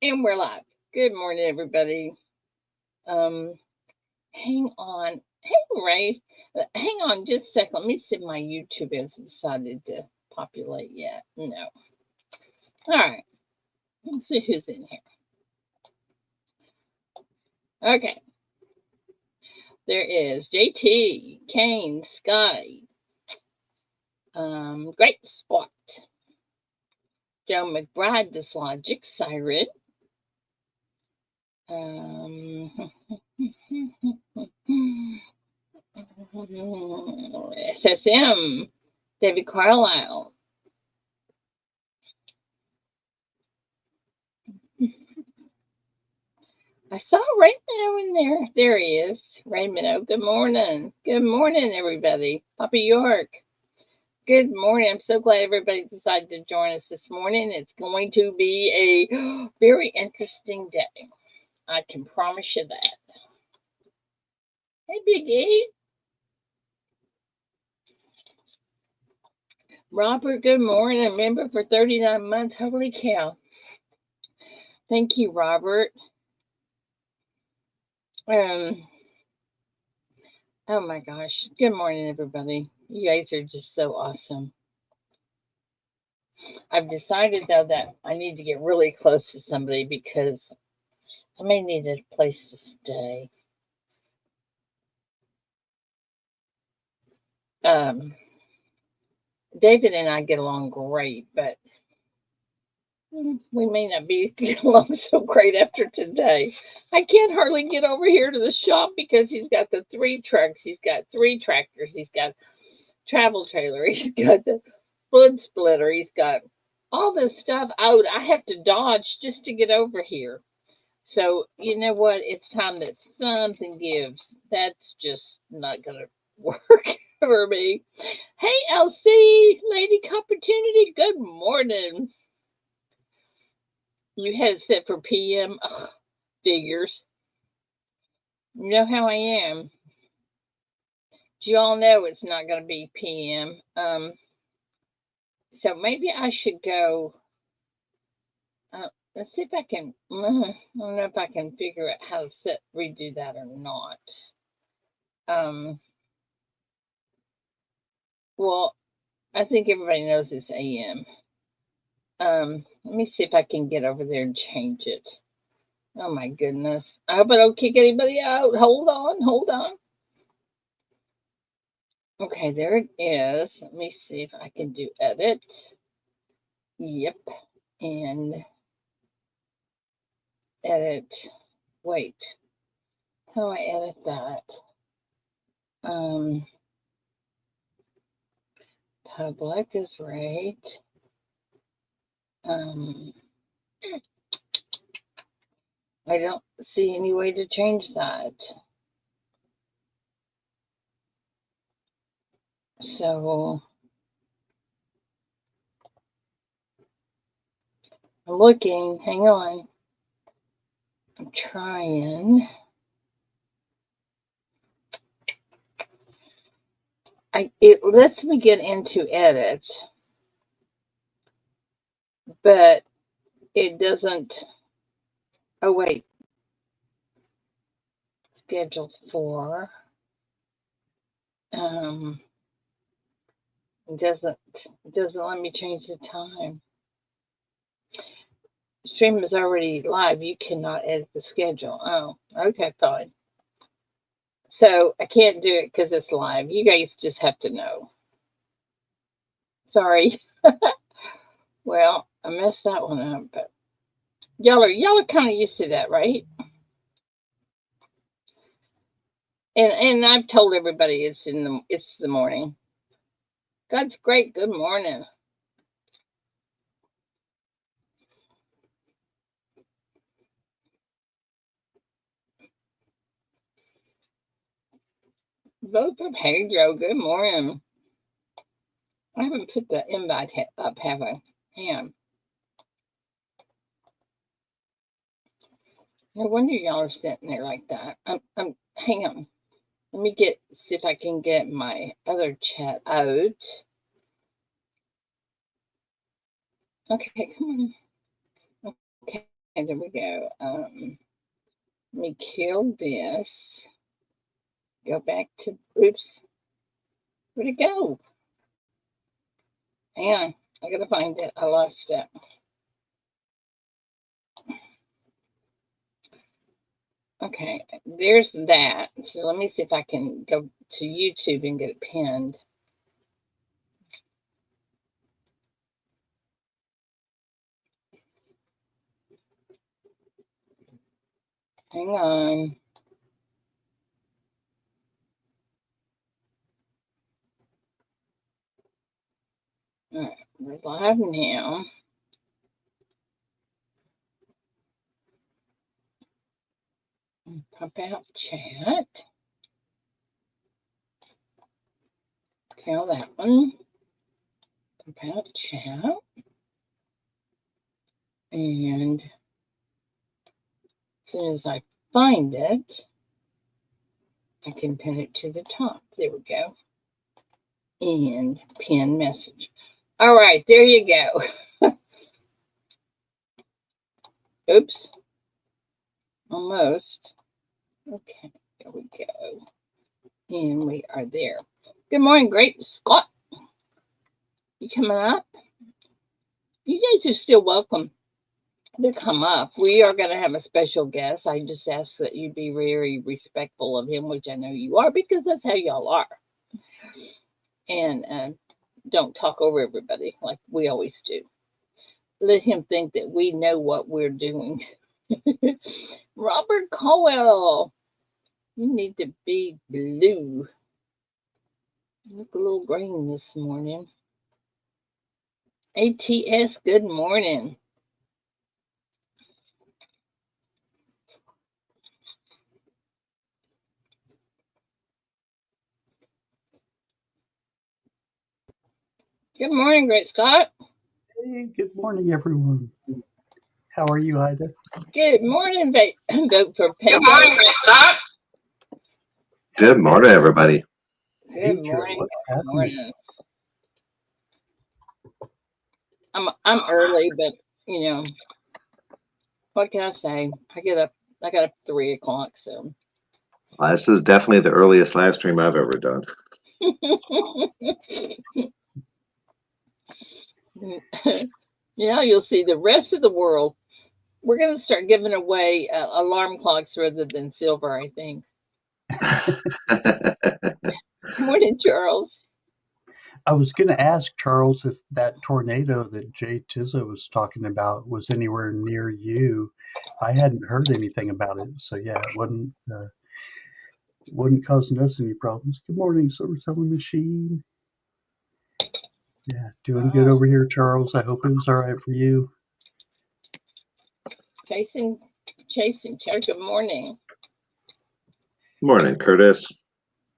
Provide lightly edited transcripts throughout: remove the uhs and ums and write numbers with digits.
And we're live. Good morning, everybody. Hang on. Hey, Ray. Hang on just a second. Let me see if my YouTube has decided to populate yet. No. All right. Let's see who's in here. Okay. There is JT, Kane, Sky, Great Squat, Joe McBride, Dislogic, Siren, SSM, David Carlisle. I saw Raymond in there. There he is. Raymond. Good morning. Good morning, everybody. Papa York. Good morning. I'm so glad everybody decided to join us this morning. It's going to be a very interesting day. I can promise you that. Hey, Big E. Robert, good morning. Member for 39 months. Holy cow. Thank you, Robert. Oh my gosh. Good morning, everybody. You guys are just so awesome. I've decided, though, that I need to get really close to somebody because I may need a place to stay. David and I get along great, but we may not be getting along so great after today. I can't hardly get over here to the shop because he's got the 3 trucks, he's got 3 tractors, he's got travel trailer, he's got the wood splitter, he's got all this stuff out. I have to dodge just to get over here. So you know what? It's time that something gives. That's just not gonna work for me. Hey, LC, Lady Opportunity. Good morning. You had it set for PM. Ugh, figures. You know how I am. You all know it's not going to be PM. So maybe I should go. Let's see if I can. I don't know if I can figure out how to redo that or not. Well, I think everybody knows it's AM. Let me see if I can get over there and change it. Oh my goodness. I hope I don't kick anybody out. Hold on. Okay, there it is. Let me see if I can do edit. Yep. And edit. Wait. How do I edit that? Public is right. I don't see any way to change that. So I'm looking. Hang on. I'm trying. It lets me get into edit, but it doesn't. Oh wait. Schedule for. It doesn't let me change the time. Stream is already live. You cannot edit the schedule. Oh, okay, fine. So I can't do it because it's live. You guys just have to know. Sorry. Well, I messed that one up, but y'all are kind of used to that, right? And I've told everybody it's the morning. God's great. Good morning. Vote for Pedro. Good morning. I haven't put the invite up, have I? Hang on. No wonder y'all are sitting there like that. Hang on. Let me see if I can get my other chat out. Okay, come on. Okay, And there we go. Let me kill this. Go back to, oops, where'd it go? Hang on, I gotta find it. I lost it. Okay, there's that. So let me see if I can go to YouTube and get it pinned. Hang on. All right, we're live now. Pop out chat. Kill that one. Pop out chat. And as soon as I find it, I can pin it to the top. There we go. And pin message. All right, there you go. Oops. Almost. Okay, there we go. And we are there. Good morning, Great Scott. You coming up? You guys are still welcome to come up. We are going to have a special guest. I just ask that you be very respectful of him, which I know you are, because that's how y'all are. And don't talk over everybody like we always do. Let him think that we know what we're doing. Robert Cowell, you need to be blue. You look a little green this morning. ATS, good morning. Good morning, Great Scott. Hey, good morning, everyone. How are you, Ida? Good morning, vote for Pedro. Good morning, Great Scott. Good morning, everybody. Good morning. Good morning. I'm early, but you know what can I say? I got up 3 o'clock, so. Well, this is definitely the earliest live stream I've ever done. Yeah, you'll see the rest of the world. We're going to start giving away alarm clocks rather than silver, I think. Morning, Charles. I was going to ask Charles if that tornado that Jay Tizzo was talking about was anywhere near you. I hadn't heard anything about it, so yeah, it wouldn't causing us any problems. Good morning, Silver Selling Machine. Yeah, doing good over here, Charles. I hope it was all right for you. Chasing, good morning. Good morning, Curtis.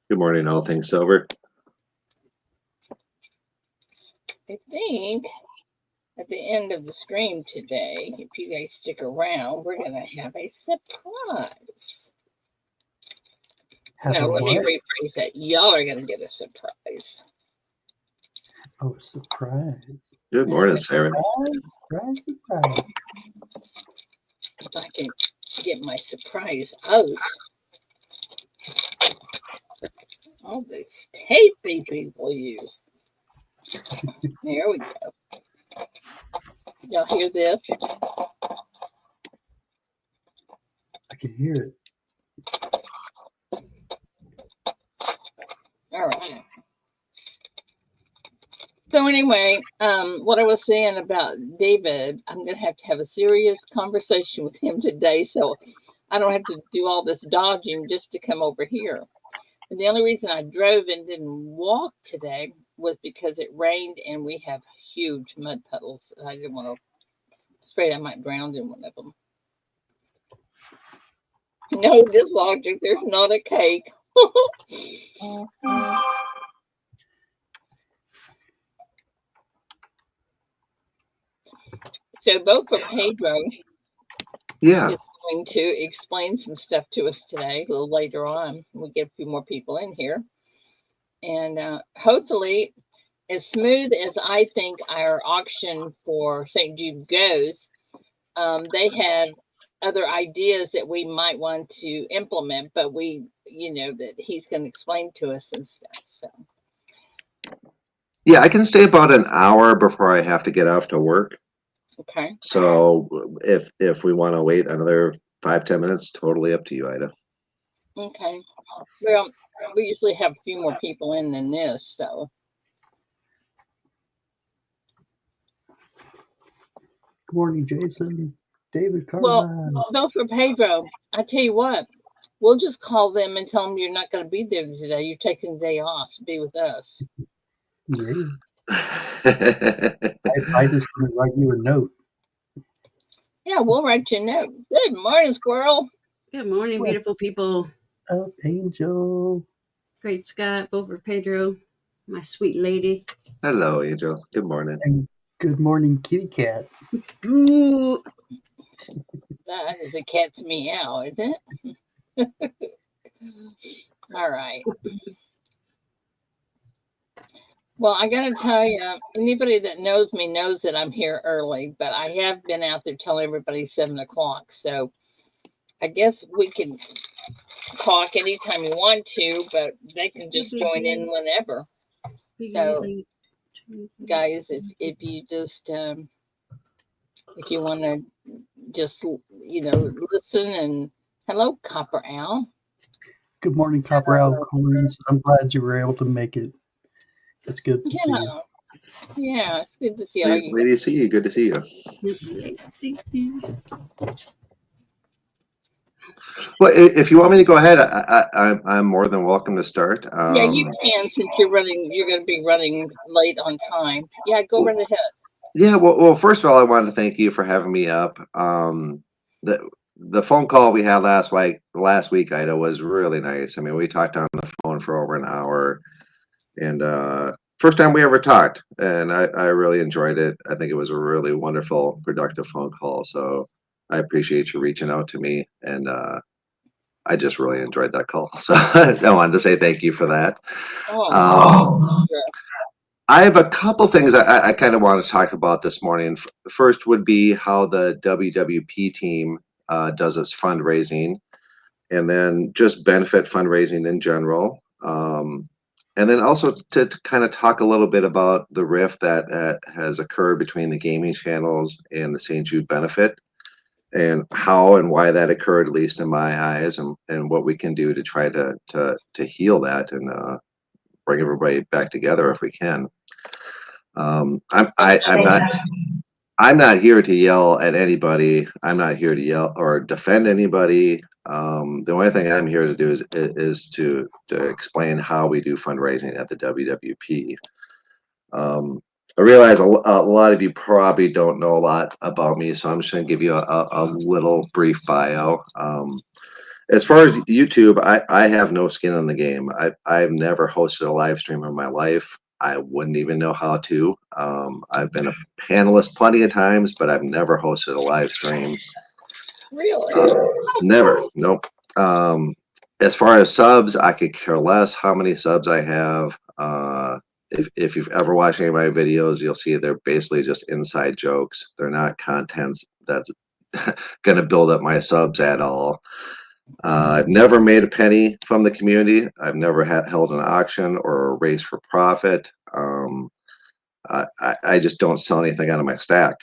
Good morning, All Things Silver. I think at the end of the stream today, if you guys stick around, we're going to have a surprise. Let me rephrase that. Y'all are going to get a surprise. Oh, a surprise. Good morning, Sarah. Surprise. If I can get my surprise out. All this tape people use. There we go. Y'all hear this? I can hear it. All right. So anyway, what I was saying about David, I'm going to have a serious conversation with him today, so I don't have to do all this dodging just to come over here. And the only reason I drove and didn't walk today was because it rained and we have huge mud puddles. I didn't want to, afraid I might drown in one of them. No, this logic, there's not a cake. So vote for Pedro. Yeah. Is going to explain some stuff to us today a little later on. We'll get a few more people in here. And hopefully, as smooth as I think our auction for St. Jude goes, they had other ideas that we might want to implement, but that he's going to explain to us and stuff. So, Yeah, I can stay about an hour before I have to get off to work. okay. So if we want to wait another 5-10 minutes, totally up to you, Ida. Okay. Well, we usually have a few more people in than this, so. Good morning, Jason. David Well, Carline. vote for Pedro. I tell you what, we'll just call them and tell them you're not going to be there today. You're taking the day off to be with us. Yeah. I just want to write you a note. Yeah, we'll write you a note. Good morning, Squirrel. Good morning, beautiful people. Up, Angel. Great Scott, vote for Pedro, my sweet lady. Hello, Angel. Good morning. And good morning, kitty cat. Boo. That is a cat's meow, isn't it? All right. Well, I got to tell you, anybody that knows me knows that I'm here early, but I have been out there telling everybody 7 o'clock. So I guess we can talk anytime you want to, but they can just join in whenever. So, guys, if you just, if you want to just, listen and hello, Copper Owl. Good morning, Copper Owl Coins. I'm glad you were able to make it. It's good to see you. Yeah, it's good to see you. Lady, see you. Good to see you. Well, if you want me to go ahead, I'm more than welcome to start. Yeah, you can, since you're going to be running late on time. Yeah, go right ahead. Yeah, well, first of all, I wanted to thank you for having me up. The phone call we had last week, Ida, was really nice. I mean, we talked on the phone for over an hour, and first time we ever talked, and I really enjoyed it. I think it was a really wonderful, productive phone call. So I appreciate you reaching out to me, and I just really enjoyed that call. So I wanted to say thank you for that. I have a couple things I kind of want to talk about this morning. First would be how the WWP team does its fundraising, and then just benefit fundraising in general. And then also to kind of talk a little bit about the rift that has occurred between the gaming channels and the St. Jude benefit, and how and why that occurred, at least in my eyes, and what we can do to try to heal that and bring everybody back together if we can. I'm not here to yell at anybody. I'm not here to yell or defend anybody. The only thing I'm here to do is to explain how we do fundraising at the WWP. I realize a lot of you probably don't know a lot about me, so I'm just going to give you a little brief bio. As far as YouTube, I have no skin in the game. I've never hosted a live stream in my life. I wouldn't even know how to. I've been a panelist plenty of times, but I've never hosted a live stream. Really? Never. Nope. As far as subs, I could care less how many subs I have. If you've ever watched any of my videos, you'll see they're basically just inside jokes. They're not contents that's going to build up my subs at all. I've never made a penny from the community. I've never held an auction or a race for profit. I just don't sell anything out of my stack.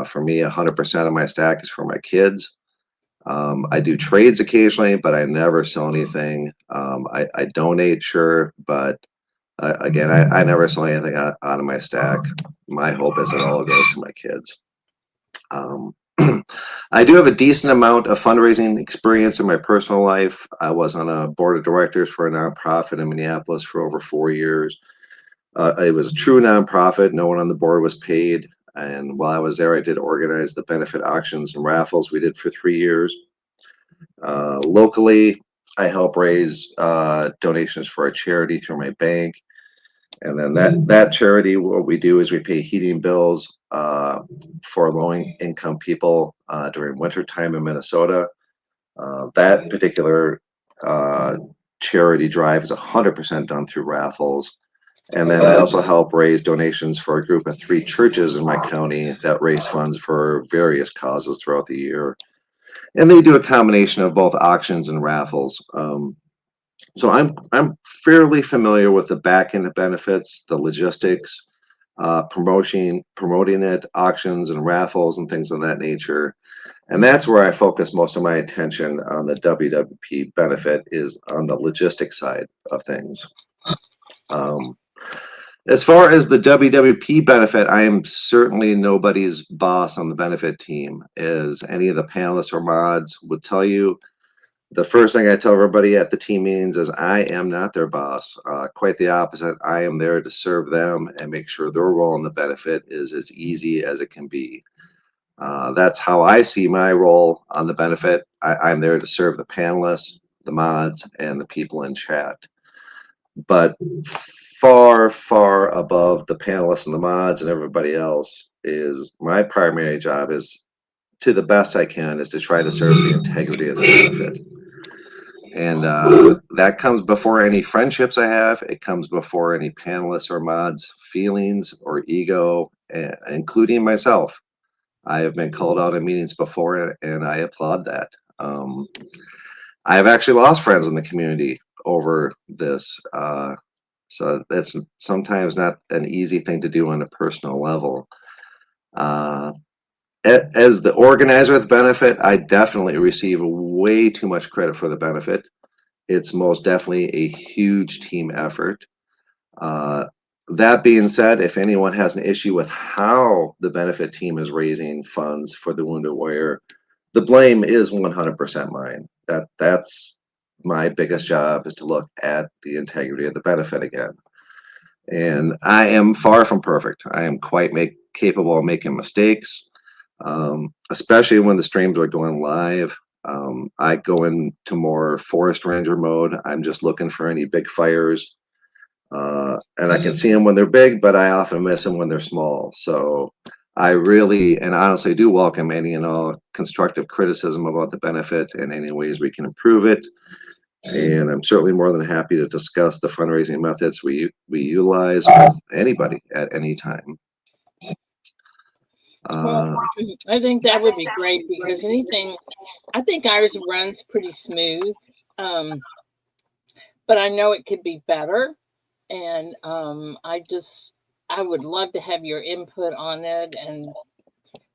For me, 100% of my stack is for my kids. I do trades occasionally, but I never sell anything. I donate, sure, but again, I never sell anything out of my stack. My hope is it all goes to my kids. I do have a decent amount of fundraising experience in my personal life. I was on a board of directors for a nonprofit in Minneapolis for over 4 years. It was a true nonprofit. No one on the board was paid. And while I was there, I did organize the benefit auctions and raffles we did for 3 years. Locally, I help raise donations for a charity through my bank. And then that charity, what we do is we pay heating bills for low-income people during winter time in Minnesota. That particular charity drive is 100% done through raffles. And then I also help raise donations for a group of 3 churches in my county that raise funds for various causes throughout the year. And they do a combination of both auctions and raffles. So I'm fairly familiar with the back end benefits, the logistics, promoting it, auctions and raffles and things of that nature. And that's where I focus most of my attention on the WWP benefit, is on the logistics side of things. As far as the WWP benefit, I am certainly nobody's boss on the benefit team. As any of the panelists or mods would tell you, the first thing I tell everybody at the team meetings is I am not their boss. Quite the opposite. I am there to serve them and make sure their role in the benefit is as easy as it can be. That's how I see my role on the benefit. I'm there to serve the panelists, the mods, and the people in chat. But far, far above the panelists and the mods and everybody else is my primary job, is to the best I can, is to try to serve the integrity of the benefit. And that comes before any friendships I have. It comes before any panelists or mods' feelings or ego, including myself. I have been called out in meetings before, and I applaud that. I have actually lost friends in the community over this. So that's sometimes not an easy thing to do on a personal level. As the organizer of the benefit, I definitely receive way too much credit for the benefit. It's most definitely a huge team effort. That being said, if anyone has an issue with how the benefit team is raising funds for the Wounded Warrior, the blame is 100% mine. That's my biggest job, is to look at the integrity of the benefit again. And I am far from perfect. I am quite capable of making mistakes, especially when the streams are going live. I go into more forest ranger mode. I'm just looking for any big fires. And I can see them when they're big, but I often miss them when they're small. So I really and honestly do welcome any and all constructive criticism about the benefit and any ways we can improve it. And I'm certainly more than happy to discuss the fundraising methods we utilize with anybody at any time. Well, I think that would be great, because I think ours runs pretty smooth. But I know it could be better. And I would love to have your input on it, and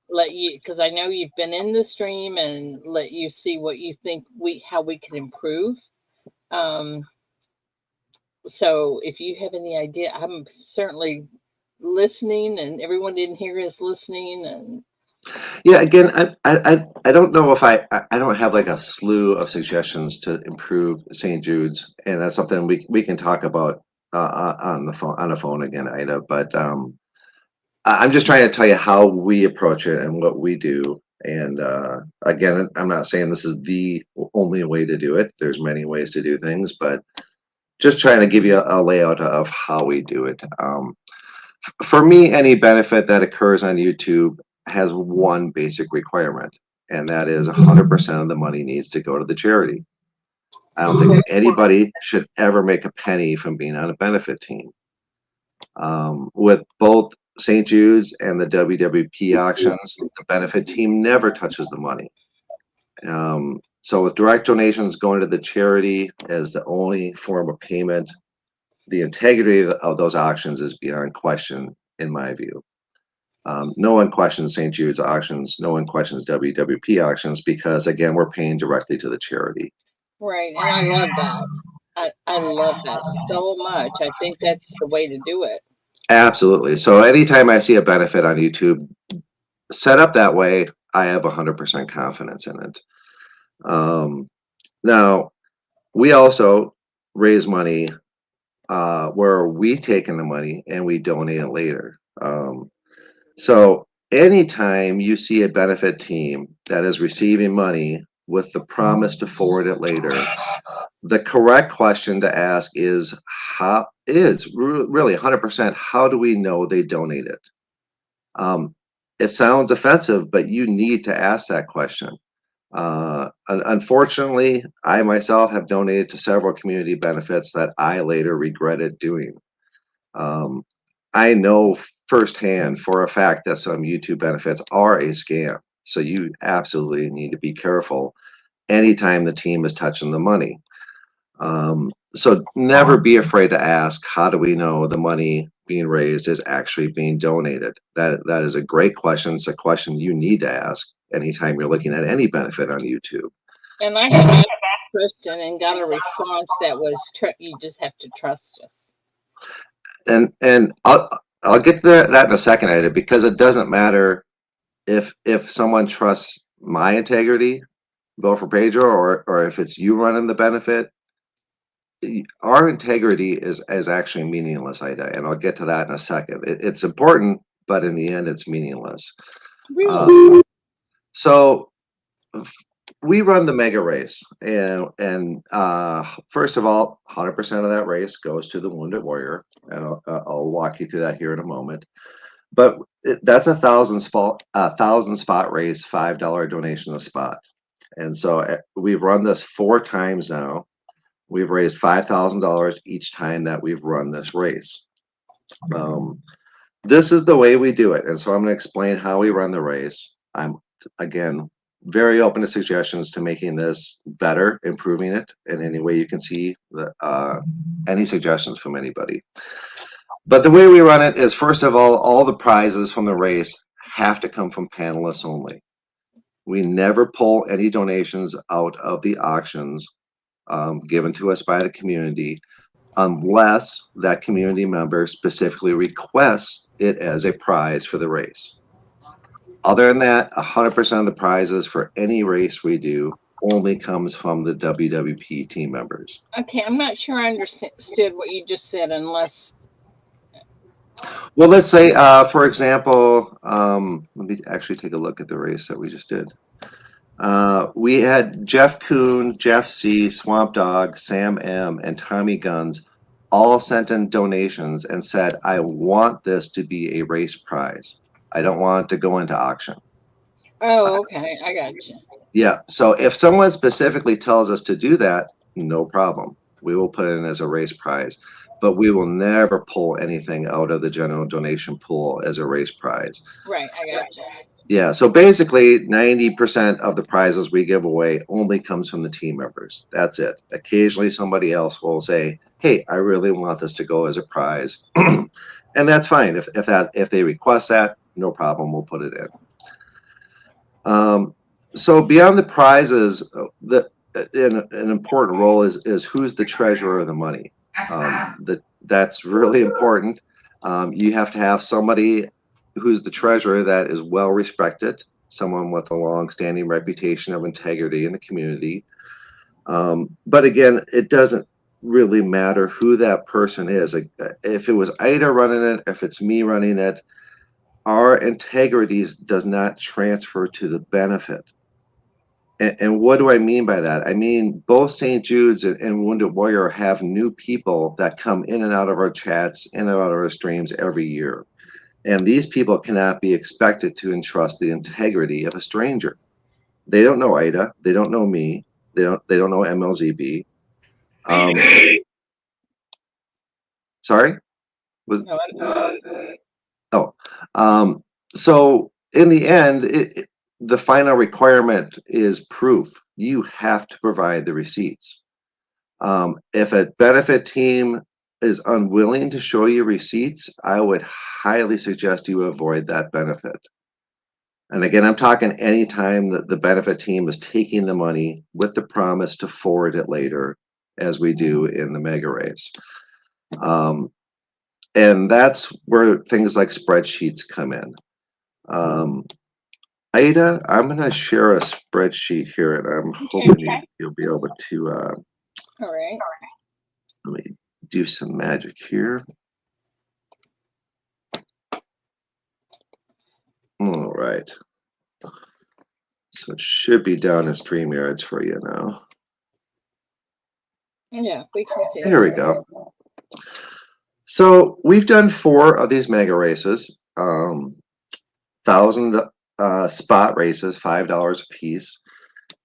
let you, because I know you've been in the stream, and let you see what you think how we can improve. So if you have any idea, I'm certainly listening, and everyone in here is listening. And yeah, again, I don't know if I don't have like a slew of suggestions to improve St. Jude's, and that's something we can talk about on the phone again, Ida. But I'm just trying to tell you how we approach it and what we do. And again, I'm not saying this is the only way to do it. There's many ways to do things, but just trying to give you a layout of how we do it. For me, any benefit that occurs on YouTube has one basic requirement, and that is 100% of the money needs to go to the charity. I don't think anybody should ever make a penny from being on a benefit team. With both St. Jude's and the WWP auctions, the benefit team never touches the money. So with direct donations going to the charity as the only form of payment, the integrity of those auctions is beyond question, in my view. No one questions St. Jude's auctions. No one questions WWP auctions, because, again, we're paying directly to the charity. right, and I love that. I love that so much. I think that's the way to do it. Absolutely. So anytime I see a benefit on YouTube set up that way, I have 100% confidence in it. Now, we also raise money where we take in the money and we donate it later. So anytime you see a benefit team that is receiving money with the promise to forward it later, the correct question to ask is really 100%, how do we know they donated? It sounds offensive, but you need to ask that question. Unfortunately, I myself have donated to several community benefits that I later regretted doing. I know firsthand for a fact that some YouTube benefits are a scam. So you absolutely need to be careful anytime the team is touching the money. So never be afraid to ask, how do we know the money being raised is actually being donated? That is a great question. It's a question you need to ask anytime you're looking at any benefit on YouTube. And I have asked a question and got a response that was, you just have to trust us. And I'll get to that in a second, Ida, because it doesn't matter if someone trusts my integrity, vote for Pedro, or if it's you running the benefit. Our integrity is actually meaningless, Ida, and I'll get to that in a second. It's important, but in the end, it's meaningless. Really? So we run the mega race, and first of all, 100% of that race goes to the Wounded Warrior, and I'll walk you through that here in a moment. But that's a 1,000 spot race, $5 donation a spot, and so we've run this 4 times now. We've raised $5,000 each time that we've run this race. This is the way we do it, and so I'm going to explain how we run the race. I'm again very open to suggestions to making this better, improving it in any way you can see. Any suggestions from anybody. But the way we run it is, first of all the prizes from the race have to come from panelists only. We never pull any donations out of the auctions given to us by the community unless that community member specifically requests it as a prize for the race. Other than that, 100% of the prizes for any race we do only comes from the WWP team members. Okay, I'm not sure I understood what you just said, unless. Well, let's say, for example, let me actually take a look at the race that we just did. We had Jeff Kuhn, Jeff C, Swamp Dog, Sam M, and Tommy Guns all sent in donations and said, I want this to be a race prize. I don't want it to go into auction. Oh, okay, I got you. Yeah, so if someone specifically tells us to do that, no problem. We will put it in as a race prize, but we will never pull anything out of the general donation pool as a race prize. Right, I got you. Yeah, so basically 90% of the prizes we give away only comes from the team members. That's it. Occasionally somebody else will say, hey, I really want this to go as a prize. And that's fine. If they request that, no problem, we'll put it in. So beyond the prizes, an important role is who's the treasurer of the money. That's really important. You have to have somebody who's the treasurer that is well respected, someone with a long-standing reputation of integrity in the community. But again, it doesn't really matter who that person is. Like, if it was Ida running it, if it's me running it, our integrity does not transfer to the benefit. And what do I mean by that? I mean, both St. Jude's and Wounded Warrior have new people that come in and out of our chats, in and out of our streams every year. And these people cannot be expected to entrust the integrity of a stranger. They don't know Ida. They don't know me. They don't know MLZB. Sorry? So in the end, the final requirement is proof. You have to provide the receipts. If a benefit team is unwilling to show you receipts, I would highly suggest you avoid that benefit. And again, I'm talking anytime that the benefit team is taking the money with the promise to forward it later, as we do in the mega race. And that's where things like spreadsheets come in. Ida, I'm going to share a spreadsheet here, and I'm hoping you'll be able to. All right. Let me do some magic here. All right. So it should be down in StreamYards for you now. Yeah, we can see. Here we go. So we've done 4 of these mega races, 1,000 spot races, $5 a piece,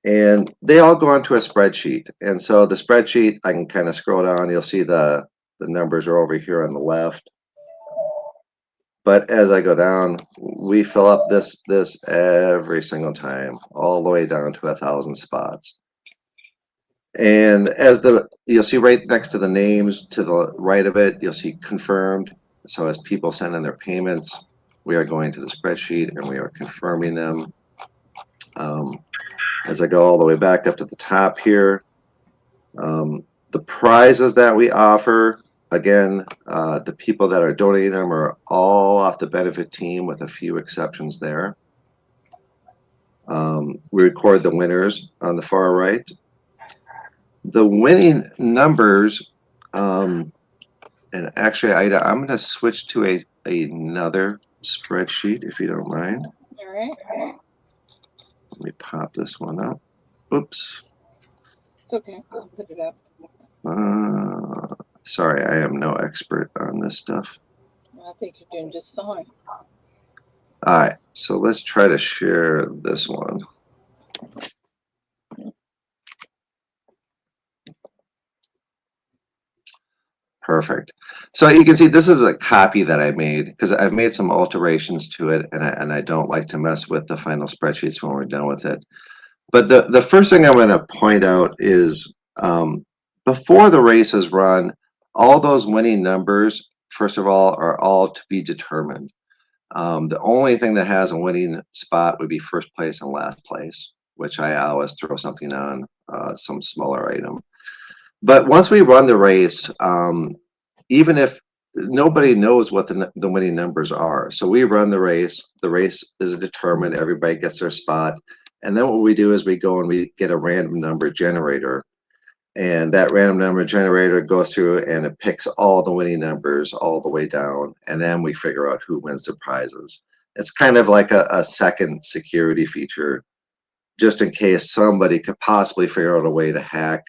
and they all go onto a spreadsheet. And so the spreadsheet, I can kind of scroll down. You'll see the numbers are over here on the left. But as I go down, we fill up this every single time, all the way down to 1,000 spots. And as you'll see right next to the names, to the right of it, you'll see confirmed. So as people send in their payments, we are going to the spreadsheet and we are confirming them. As I go all the way back up to the top here, the prizes that we offer, again, the people that are donating them are all off the benefit team with a few exceptions there. We record the winners on the far right. The winning numbers, and actually, Ida, I'm going to switch to another spreadsheet if you don't mind. All right. Let me pop this one up. Oops. It's okay. I'll put it up. Sorry, I am no expert on this stuff. I think you're doing just fine. All right, so let's try to share this one. Perfect. So you can see this is a copy that I made because I've made some alterations to it, and I don't like to mess with the final spreadsheets when we're done with it. But the first thing I'm going to point out is before the race is run, all those winning numbers, first of all, are all to be determined. The only thing that has a winning spot would be first place and last place, which I always throw something on, some smaller item. But once we run the race, even if nobody knows what the winning numbers are, so we run the race is determined, everybody gets their spot, and then what we do is we go and we get a random number generator, and that random number generator goes through and it picks all the winning numbers all the way down, and then we figure out who wins the prizes. It's kind of like a second security feature, just in case somebody could possibly figure out a way to hack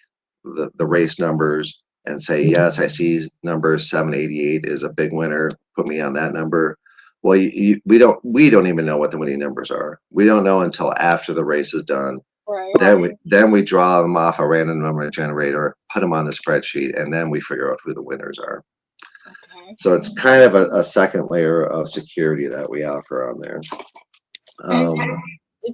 the race numbers and say, yes, I see number 788 is a big winner, put me on that number. Well, we don't even know what the winning numbers are. We don't know until after the race is done. Right. Then we draw them off a random number generator, put them on the spreadsheet, and then we figure out who the winners are. Okay. So it's kind of a second layer of security that we offer on there.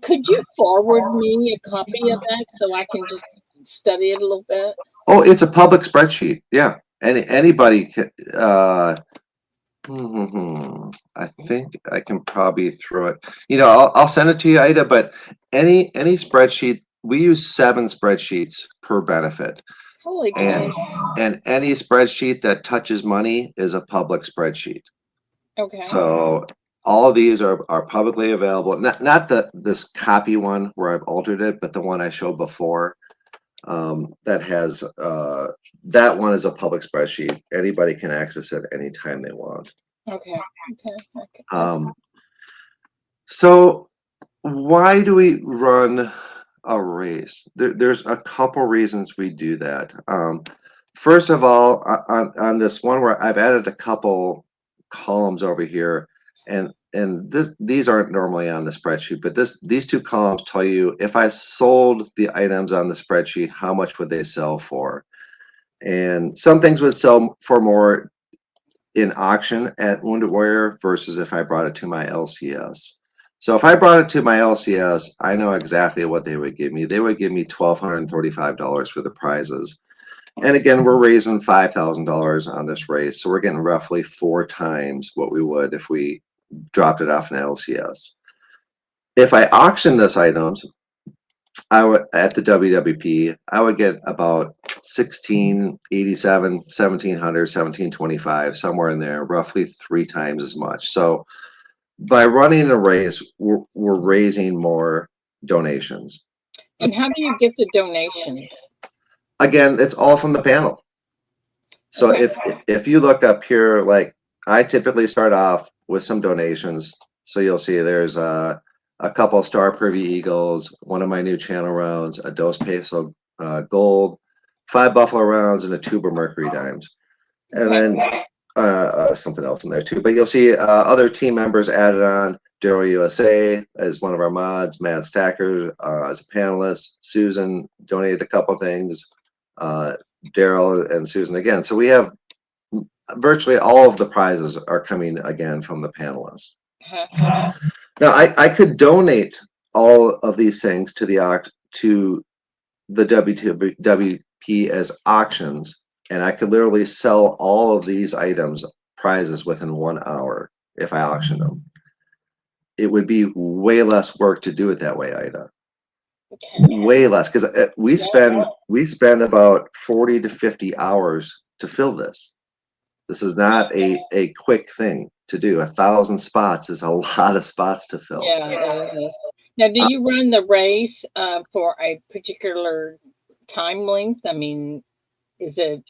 Could you forward me a copy of that so I can just study it a little bit? Oh, it's a public spreadsheet. Yeah, anybody can. I think I can probably throw it. You know, I'll send it to you, Ida. But any spreadsheet, we use 7 spreadsheets per benefit. Holy cow. And any spreadsheet that touches money is a public spreadsheet. Okay. So all of these are publicly available. Not this copy one where I've altered it, but the one I showed before. That has that one is a public spreadsheet. Anybody can access it anytime they want. Okay. So why do we run a race? There's a couple reasons we do that. First of all, on this one where I've added a couple columns over here, and these aren't normally on the spreadsheet, but these 2 columns tell you if I sold the items on the spreadsheet, how much would they sell for? And some things would sell for more in auction at Wounded Warrior versus if I brought it to my LCS. So if I brought it to my LCS, I know exactly what they would give me. They would give me $1,235 for the prizes. And again, we're raising $5,000 on this race. So we're getting roughly 4 times what we would if we dropped it off an LCS. If I auction this items, I would at the WWP, I would get about 1687, 1700, 1725, somewhere in there, roughly 3 times as much. So by running a race, we're raising more donations. And how do you get the donations? Again, it's all from the panel. So Okay. if you look up here, like I typically start off with some donations. So you'll see there's a couple Star Privy Eagles, one of my new channel rounds, a Dos Peso gold, 5 Buffalo rounds, and a tube of Mercury dimes. And then something else in there too. But you'll see other team members added on. Daryl USA as one of our mods, Matt Stacker as a panelist, Susan donated a couple things, Daryl and Susan again. So we have virtually all of the prizes are coming again from the panelists. Uh-huh. Now, I could donate all of these things to the WWP as auctions, and I could literally sell all of these items, prizes, within 1 hour if I auctioned them. It would be way less work to do it that way, Ida. Okay. Way less, because we spend about 40 to 50 hours to fill this. This is not a quick thing to do. 1,000 spots is a lot of spots to fill. Yeah, it is. Now, do you run the race for a particular time length? I mean, is it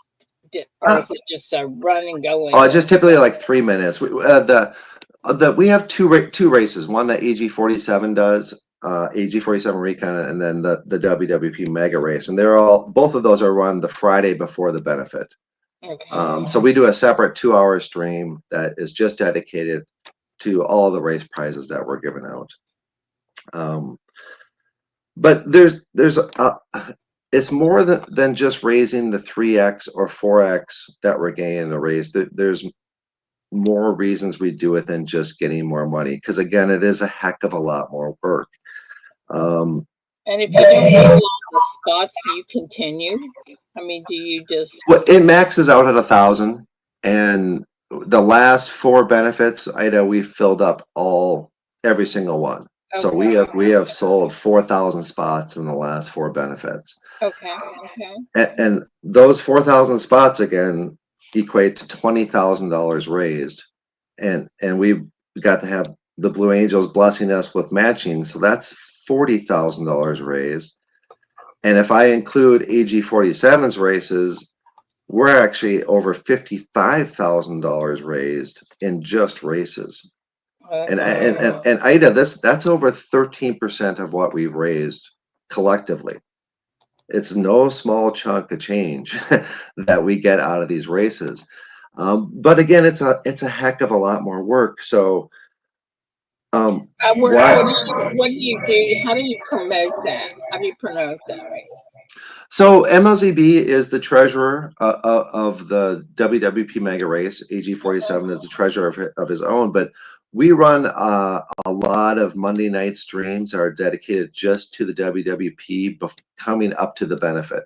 or is it just a run and go? Oh, just typically like 3 minutes. We have two races. One that AG47 does, AG47 Recon, and then the WWP Mega Race, and both of those are run the Friday before the benefit. Okay. So we do a separate 2-hour stream that is just dedicated to all the race prizes that we're giving out. But it's more than just raising the 3x or 4x that we're gaining in the race. There's more reasons we do it than just getting more money, because again, it is a heck of a lot more work. And if you don't get a lot of spots, do you continue? I mean, do you just? Well, it maxes out at 1,000, and the last 4 benefits, Ida, we filled up every single one. Okay. So we have sold 4,000 spots in the last 4 benefits. Okay. And those 4,000 spots again equate to $20,000 raised, and we got to have the Blue Angels blessing us with matching, so that's $40,000 raised. And if I include AG47's races, we're actually over $55,000 raised in just races. And Ida, that's over 13% of what we've raised collectively. It's no small chunk of change that we get out of these races. But again, it's a heck of a lot more work. So what do you do? How do you promote that? How do you promote that? So MLZB is the treasurer of the WWP Mega Race. AG47 is the treasurer of his own, but we run a lot of Monday night streams that are dedicated just to the WWP coming up to the benefit.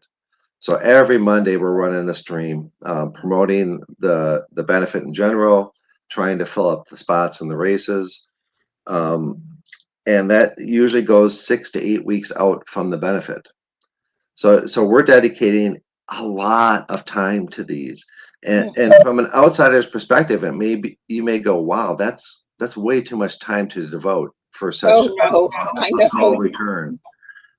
So every Monday we're running a stream promoting the benefit in general, trying to fill up the spots in the races. And that usually goes 6 to 8 weeks out from the benefit. So we're dedicating a lot of time to these, and from an outsider's perspective, you may go, wow, that's way too much time to devote for such a small return.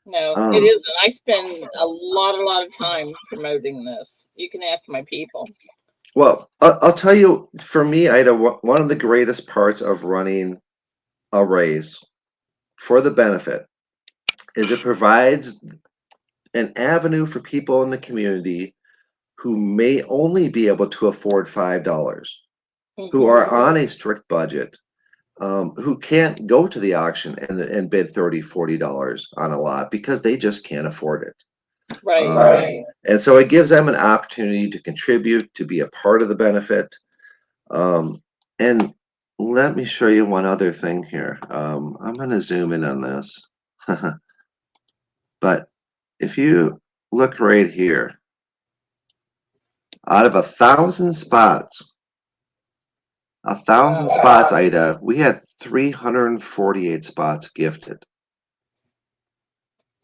No, it isn't. I spend a lot of time promoting this. You can ask my people. Well, I'll tell you, for me, Ida, one of the greatest parts of running a race for the benefit is it provides an avenue for people in the community who may only be able to afford $5, who are on a strict budget, who can't go to the auction and bid $30, $40 on a lot because they just can't afford it. Right. And so it gives them an opportunity to contribute, to be a part of the benefit. And let me show you one other thing here. I'm going to zoom in on this. But if you look right here, out of 1,000 spots, Ida, we had 348 spots gifted.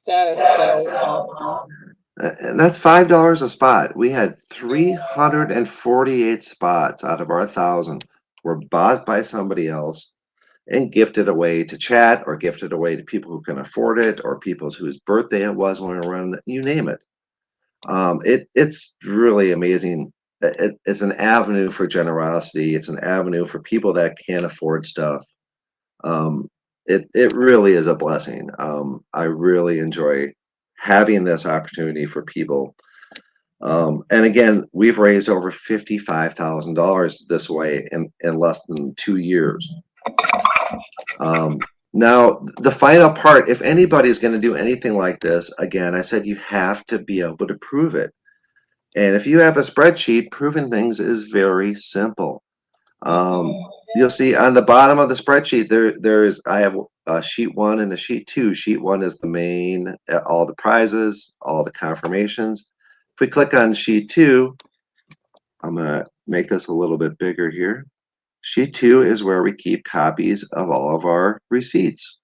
That is so awesome. And that's $5 a spot. We had 348 spots out of our 1,000 were bought by somebody else and gifted away to chat, or gifted away to people who can afford it, or people whose birthday it was when we were running, you name it. It's really amazing. It's an avenue for generosity. It's an avenue for people that can't afford stuff. It really is a blessing. I really enjoy having this opportunity for people. And again, we've raised over $55,000 this way in less than 2 years. Now, the final part, if anybody's going to do anything like this, again, I said you have to be able to prove it. And if you have a spreadsheet, proving things is very simple. You'll see on the bottom of the spreadsheet, I have a sheet 1 and a sheet 2. Sheet 1 is the main, all the prizes, all the confirmations. If we click on sheet 2, I'm going to make this a little bit bigger here. Sheet 2 is where we keep copies of all of our receipts.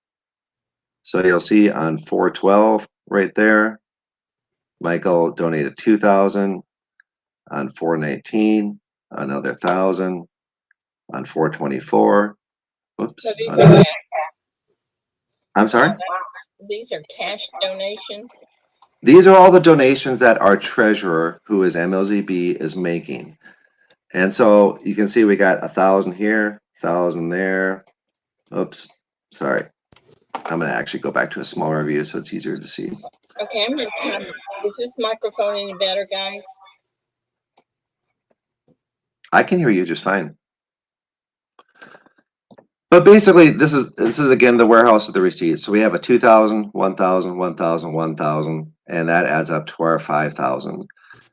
So you'll see on 4/12 right there, Michael donated 2,000. On 4/19, another 1,000. On 4/24, oops. So these are I'm sorry? these are cash donations. These are all the donations that our treasurer, who is MLZB, is making. And so you can see we got 1,000 here, 1,000 there. Oops, sorry. I'm going to actually go back to a smaller view so it's easier to see. Okay, I'm going to turn. Is this microphone any better, guys? I can hear you just fine. But basically, this is again the warehouse of the receipts. So we have a 2,000, 1,000, 1,000, 1,000, and that adds up to our 5,000.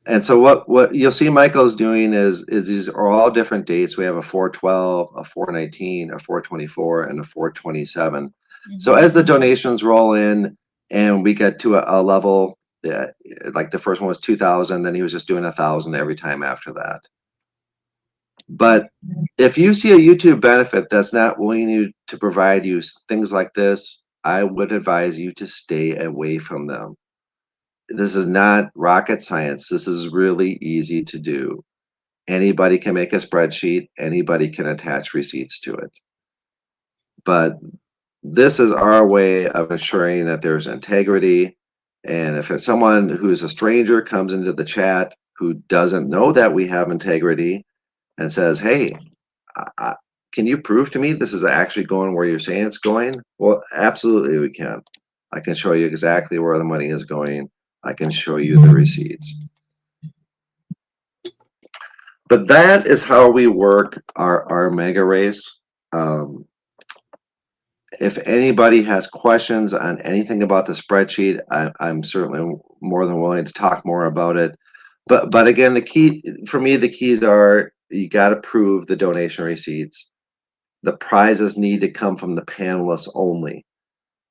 And so what you'll see Michael is doing is these are all different dates. We have a 4/12, a 4/19, a 4/24, and a 4/27. So as the donations roll in and we get to a level, like the first one was 2,000, then he was just doing 1,000 every time after that. But if you see a YouTube benefit that's not willing you to provide you things like this, I would advise you to stay away from them. This is not rocket science. This is really easy to do. Anybody can make a spreadsheet. Anybody can attach receipts to it. But this is our way of ensuring that there's integrity. And if it's someone who's a stranger comes into the chat who doesn't know that we have integrity and says, hey, can you prove to me this is actually going where you're saying it's going? Well, absolutely we can. I can show you exactly where the money is going. I can show you the receipts. But that is how we work our mega race. If anybody has questions on anything about the spreadsheet, I'm certainly more than willing to talk more about it. But again, the key for me, the keys are you got to prove the donation receipts. The prizes need to come from the panelists only.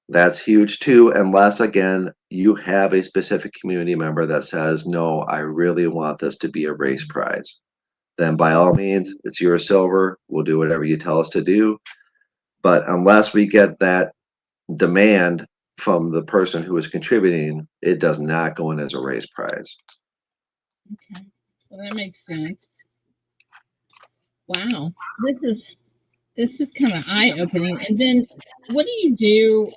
That's huge too, unless again you have a specific community member that says, no, I really want this to be a race prize. Then by all means, it's your silver. We'll do whatever you tell us to do. But unless we get that demand from the person who is contributing, it does not go in as a race prize. Okay, well that makes sense. Wow, this is kind of eye-opening. And then what do you do?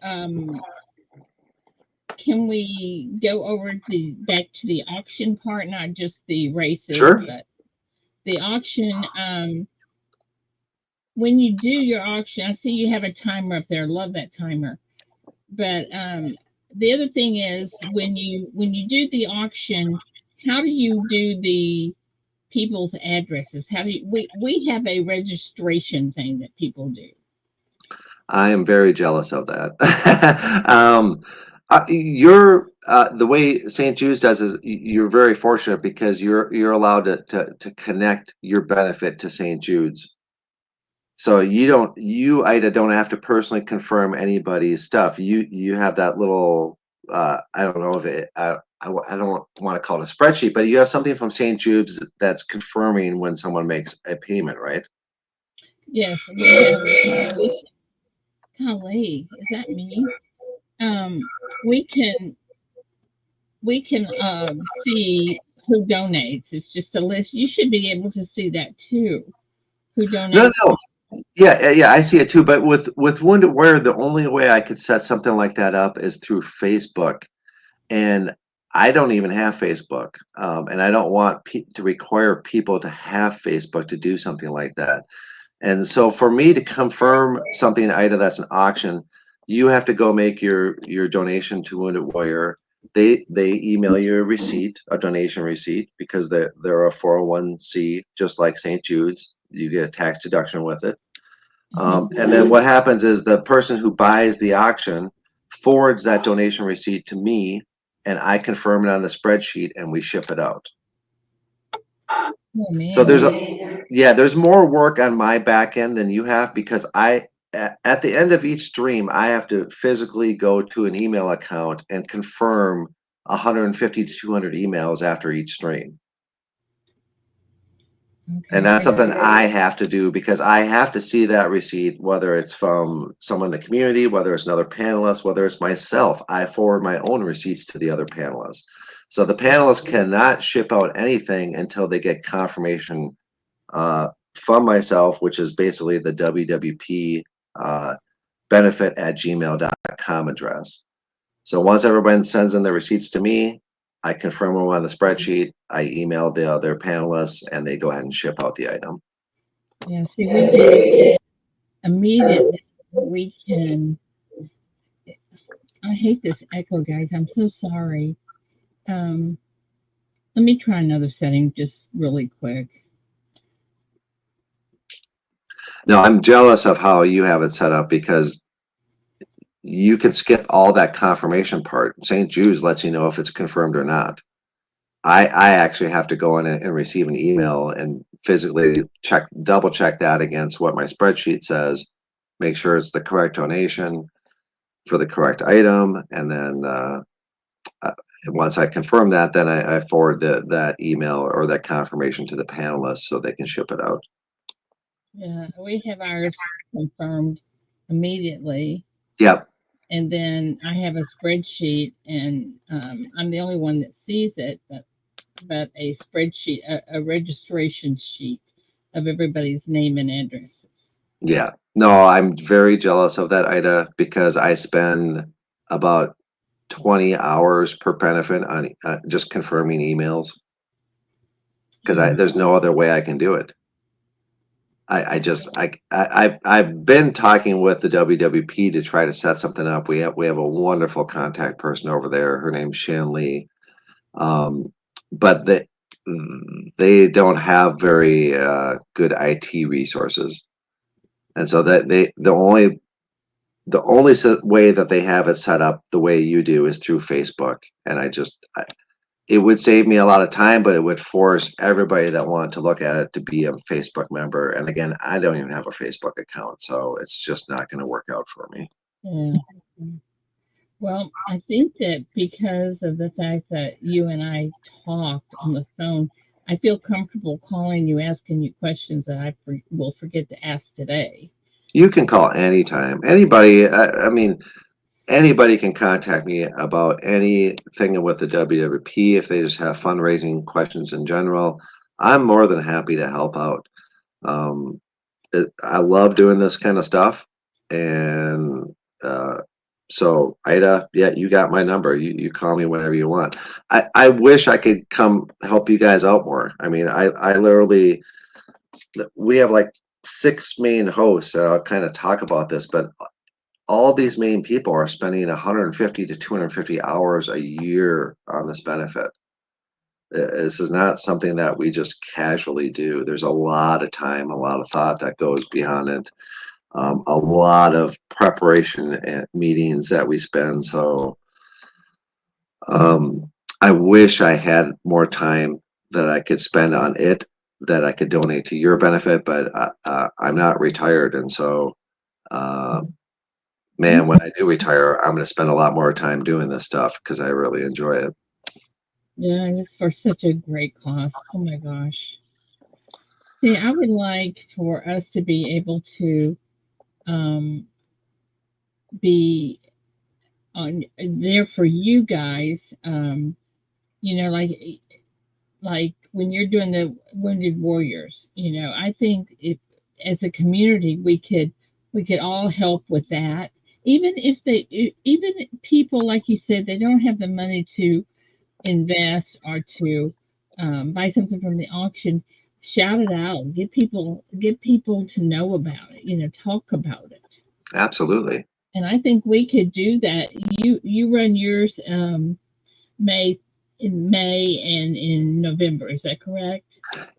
Can we go over back to the auction part, not just the races, Sure. but the auction? When you do your auction, I see you have a timer up there. Love that timer. But the other thing is when you do the auction, how do you do the people's addresses? How do you, we have a registration thing that people do. I am very jealous of that. The way St. Jude's does is you're very fortunate because you're allowed to connect your benefit to St. Jude's. So you Ida don't have to personally confirm anybody's stuff. You have that little I don't know if it I don't want to call it a spreadsheet, but you have something from St. Jude's that's confirming when someone makes a payment, right? Yes, we have. Golly, is that me? We can see who donates. It's just a list. You should be able to see that too. Who donates? No. Yeah, I see it too. But with Wounded Warrior, the only way I could set something like that up is through Facebook, and I don't even have Facebook, and I don't want to require people to have Facebook to do something like that. And so, for me to confirm something, Ida, that's an auction, you have to go make your donation to Wounded Warrior. They email you a receipt, a donation receipt, because they're a 401c, just like St. Jude's. You get a tax deduction with it. And then what happens is the person who buys the auction forwards that donation receipt to me, and I confirm it on the spreadsheet, and we ship it out. Oh, man. So there's more work on my back end than you have, because at the end of each stream, I have to physically go to an email account and confirm 150 to 200 emails after each stream. And that's something I have to do, because I have to see that receipt, whether it's from someone in the community, whether it's another panelist, whether it's myself. I forward my own receipts to the other panelists. So the panelists cannot ship out anything until they get confirmation from myself, which is basically the WWP benefit@gmail.com address. So once everyone sends in their receipts to me, I confirm them on the spreadsheet. I email the other panelists, and they go ahead and ship out the item. Yeah, see, we did immediately. We can. I hate this echo, guys. I'm so sorry. Let me try another setting just really quick. No, I'm jealous of how you have it set up, because you can skip all that confirmation part. St. Jude's lets you know if it's confirmed or not. I actually have to go in and receive an email and physically double check that against what my spreadsheet says, make sure it's the correct donation for the correct item, and then once I confirm that, then I forward that email or that confirmation to the panelists so they can ship it out. Yeah, we have ours confirmed immediately. Yep. And then I have a spreadsheet, and I'm the only one that sees it, but a spreadsheet, a registration sheet of everybody's name and addresses. Yeah. No, I'm very jealous of that, Ida, because I spend about 20 hours per benefit on just confirming emails, because there's no other way I can do it. I've been talking with the WWP to try to set something up. We have a wonderful contact person over there. Her name's Shan Lee, but they don't have very good IT resources, and so that the only way that they have it set up the way you do is through Facebook. And it would save me a lot of time, but it would force everybody that wanted to look at it to be a Facebook member. And again, I don't even have a Facebook account, so it's just not going to work out for me. Yeah. Well, I think that because of the fact that you and I talked on the phone, I feel comfortable calling you, asking you questions that I will forget to ask today. You can call anytime. Anybody, I mean, anybody can contact me about anything with the WWP if they just have fundraising questions in general. I'm more than happy to help out. I love doing this kind of stuff, and so Ida, yeah, you got my number. You call me whenever you want. I wish I could come help you guys out more. I mean, I literally, we have like 6 main hosts, and I'll kind of talk about this, but all these main people are spending 150 to 250 hours a year on this benefit. This is not something that we just casually do. There's a lot of time, a lot of thought that goes beyond it. A lot of preparation and meetings that we spend. So I wish I had more time that I could spend on it, that I could donate to your benefit, but I'm not retired. And so, man, when I do retire, I'm going to spend a lot more time doing this stuff because I really enjoy it. Yeah, it's for such a great cause. Oh my gosh. See, I would like for us to be able to be on there for you guys. Like when you're doing the Wounded Warriors. I think if as a community we could all help with that. Even if even people like you said, they don't have the money to invest or to buy something from the auction, shout it out, get people to know about it, talk about it. Absolutely. And I think we could do that. You run yours May and in November, is that correct?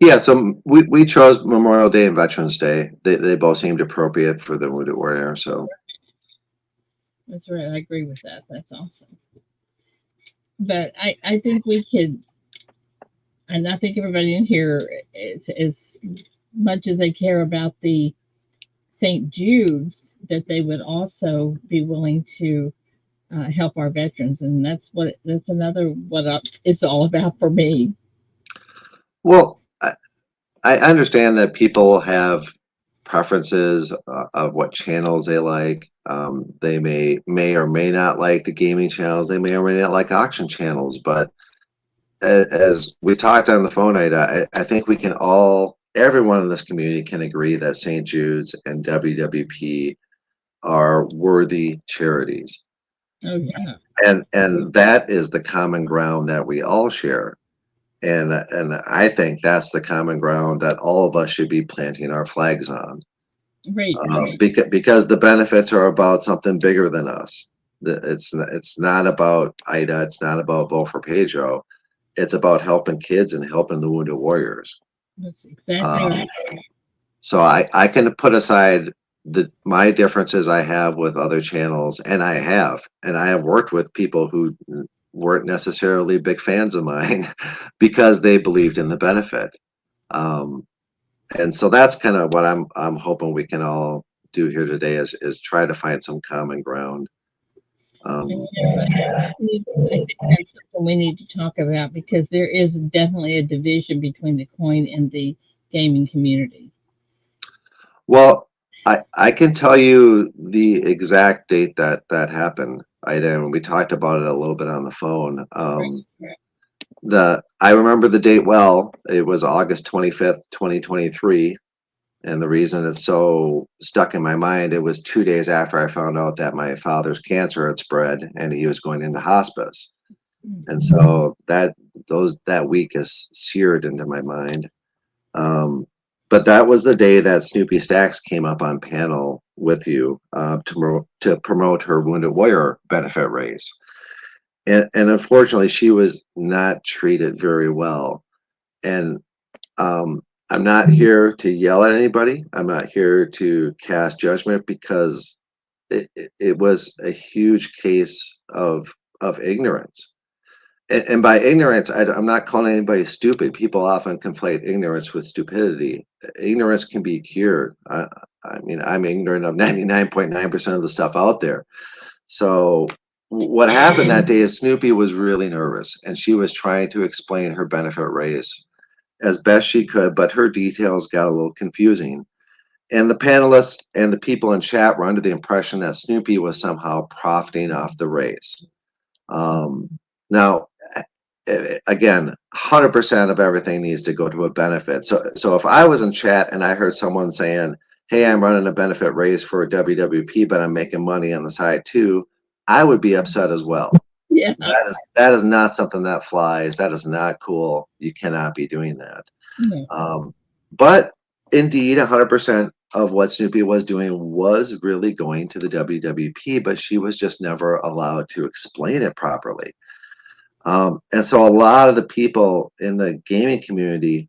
Yeah, so we chose Memorial Day and Veterans Day. They both seemed appropriate for the Wounded Warrior. So that's right. I agree with that. That's awesome. But I think we could and I think everybody in here, as much as they care about the St. Jude's, that they would also be willing to help our veterans, and that's another what it's all about for me. Well, I understand that people have preferences of what channels they like. They may or may not like the gaming channels. They may or may not like auction channels. But as we talked on the phone, I think we can all, everyone in this community can agree that St. Jude's and WWP are worthy charities. Oh yeah, And that is the common ground that we all share. And I think that's the common ground that all of us should be planting our flags on. right. Because the benefits are about something bigger than us. It's not about Ida. It's not about Vote for Pedro. It's about helping kids and helping the wounded warriors. That's exactly Um, right. so I can put aside my differences I have with other channels, and I have worked with people who weren't necessarily big fans of mine because they believed in the benefit. Um, and so that's kind of what I'm hoping we can all do here today is try to find some common ground. And, I think that's something we need to talk about because there is definitely a division between the coin and the gaming community. Well, I can tell you the exact date that happened. And we talked about it a little bit on the phone. I remember the date well. It was August 25th, 2023. And the reason it's so stuck in my mind, it was 2 days after I found out that my father's cancer had spread and he was going into hospice. And so that week is seared into my mind. But that was the day that Snoopy Stacks came up on panel with you to promote her Wounded Warrior benefit race. And unfortunately, she was not treated very well. And I'm not here to yell at anybody. I'm not here to cast judgment because it was a huge case of ignorance. And by ignorance, I'm not calling anybody stupid. People often conflate ignorance with stupidity. Ignorance can be cured. I mean, I'm ignorant of 99.9% of the stuff out there. So what happened that day is Snoopy was really nervous, and she was trying to explain her benefit raise as best she could, but her details got a little confusing. And the panelists and the people in chat were under the impression that Snoopy was somehow profiting off the race. Now, again, 100% of everything needs to go to a benefit. So if I was in chat and I heard someone saying, "Hey, I'm running a benefit raise for WWP, but I'm making money on the side too," I would be upset as well. Yeah. That is not something that flies. That is not cool. You cannot be doing that. No. But indeed, 100% of what Snoopy was doing was really going to the WWP, but she was just never allowed to explain it properly. And so a lot of the people in the gaming community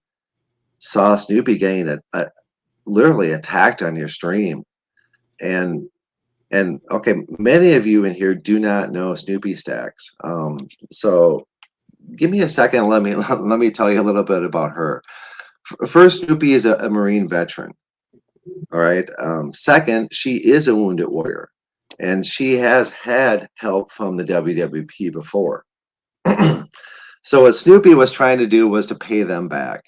saw Snoopy getting literally attacked on your stream. And okay, many of you in here do not know Snoopy Stacks. So give me a second. Let me tell you a little bit about her. First, Snoopy is a Marine veteran. All right. Second, she is a wounded warrior, and she has had help from the WWP before. So what Snoopy was trying to do was to pay them back.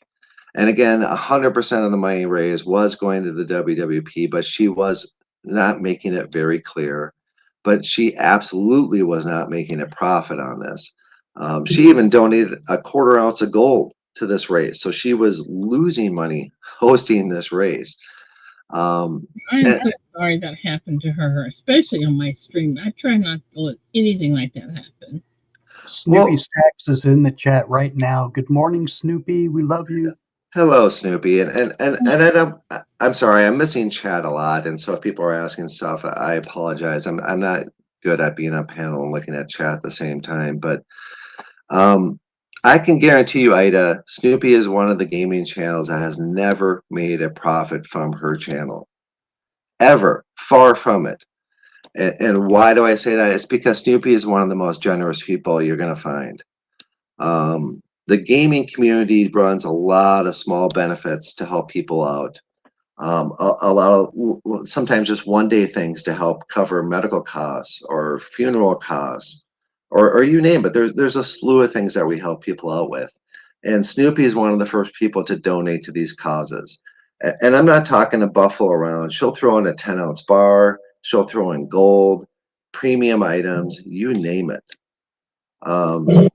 And again, 100% of the money raised was going to the WWP, but she was not making it very clear. But she absolutely was not making a profit on this. She even donated a 1/4 ounce of gold to this race. So she was losing money hosting this race. I am so sorry that happened to her, especially on my stream. I try not to let anything like that happen. Snoopy Stacks is in the chat right now. Good morning, Snoopy. We love you. Hello, Snoopy. I'm sorry, I'm missing chat a lot, and so if people are asking stuff, I apologize. I'm not good at being on panel and looking at chat at the same time, but I can guarantee you, Ida, Snoopy is one of the gaming channels that has never made a profit from her channel. Ever. Far from it. And why do I say that? It's because Snoopy is one of the most generous people you're going to find. the gaming community runs a lot of small benefits to help people out. A lot of sometimes just one day things to help cover medical costs or funeral costs, or you name it. There's a slew of things that we help people out with, and Snoopy is one of the first people to donate to these causes. And I'm not talking a buffalo around. She'll throw in a 10-ounce bar. She'll throw in gold, premium items, you name it.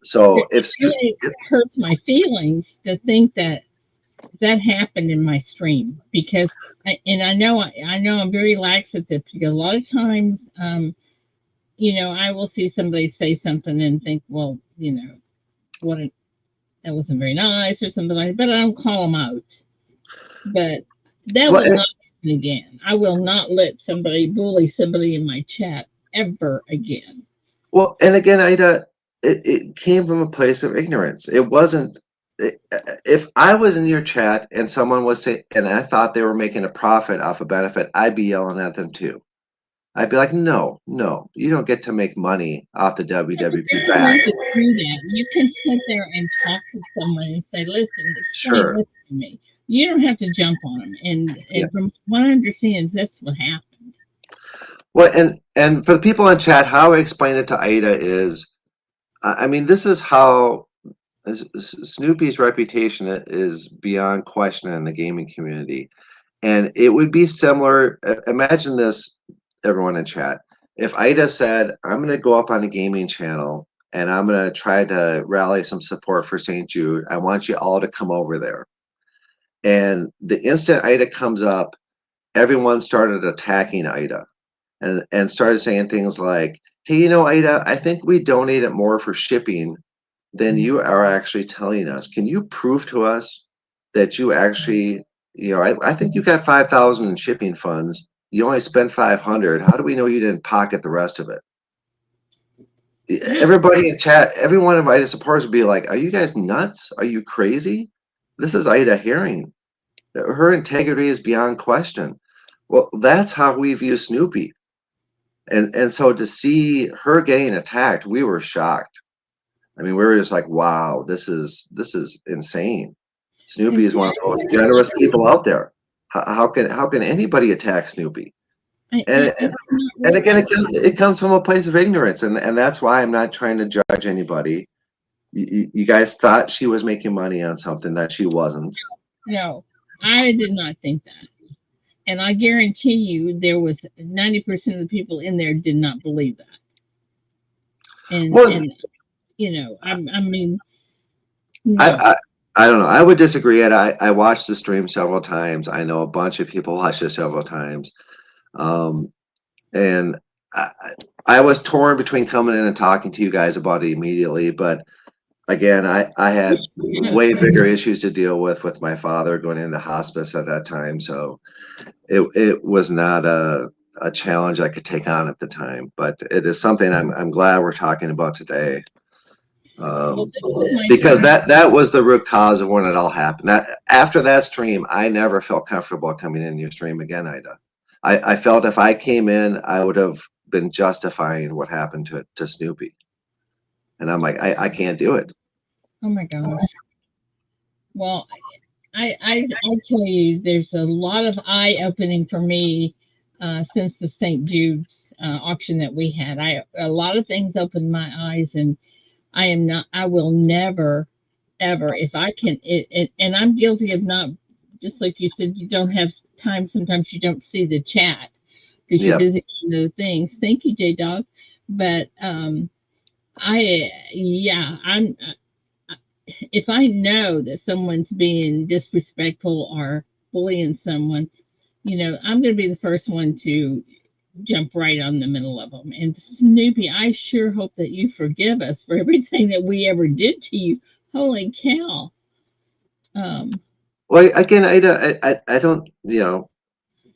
So It really hurts my feelings to think that that happened in my stream, because I know I'm very lax at this, because a lot of times, I will see somebody say something and think, well, what that wasn't very nice or something like that, but I don't call them out. But that will not happen again. I will not let somebody bully somebody in my chat ever again. Well, and again, Ida, it came from a place of ignorance. It wasn't. If I was in your chat and someone was saying, and I thought they were making a profit off a benefit, I'd be yelling at them too. I'd be like, no, you don't get to make money off the WWP back. You can sit there and talk to someone and say, listen, explain this to me. You don't have to jump on them. And from what I understand, that's what happened. Well, and for the people in chat, how I explain it to Ida is, I mean, this is how Snoopy's reputation is beyond question in the gaming community. And it would be similar. Imagine this, everyone in chat. If Ida said, I'm going to go up on a gaming channel and I'm going to try to rally some support for St. Jude, I want you all to come over there. And the instant Ida comes up, everyone started attacking Ida and started saying things like, hey, Ida, I think we donated more for shipping than you are actually telling us. Can you prove to us that you actually, I think you got 5,000 in shipping funds. You only spent 500. How do we know you didn't pocket the rest of it? Everybody in chat, every one of Ida supporters would be like, are you guys nuts? Are you crazy? This is Ida Herring. Her integrity is beyond question. Well, that's how we view Snoopy. And so to see her getting attacked, we were shocked. I mean, we were just like, wow, this is insane. Snoopy is one of the most generous people out there. How can anybody attack Snoopy? And again, it comes from a place of ignorance, and that's why I'm not trying to judge anybody. You guys thought she was making money on something that she wasn't. No, I did not think that. And I guarantee you there was 90% of the people in there did not believe that. And I mean, no. I don't know. I would disagree. And I watched the stream several times. I know a bunch of people watched it several times. And I was torn between coming in and talking to you guys about it immediately. But again, I had way bigger issues to deal with my father going into hospice at that time. So it was not a challenge I could take on at the time. But it is something I'm glad we're talking about today. Because that was the root cause of when it all happened. After that stream, I never felt comfortable coming in your stream again, Ida. I felt if I came in, I would have been justifying what happened to Snoopy. And I'm like, I can't do it. Oh my gosh. Well, I tell you, there's a lot of eye opening for me since the St. Jude's auction that we had. A lot of things opened my eyes, and I will never, ever, if I can, and I'm guilty of not, just like you said, you don't have time. Sometimes you don't see the chat because you're busy doing other things. Thank you, J Dog. But if I know that someone's being disrespectful or bullying someone, I'm going to be the first one to jump right on the middle of them. And Snoopy, I sure hope that you forgive us for everything that we ever did to you. Holy cow. Well, again, I don't,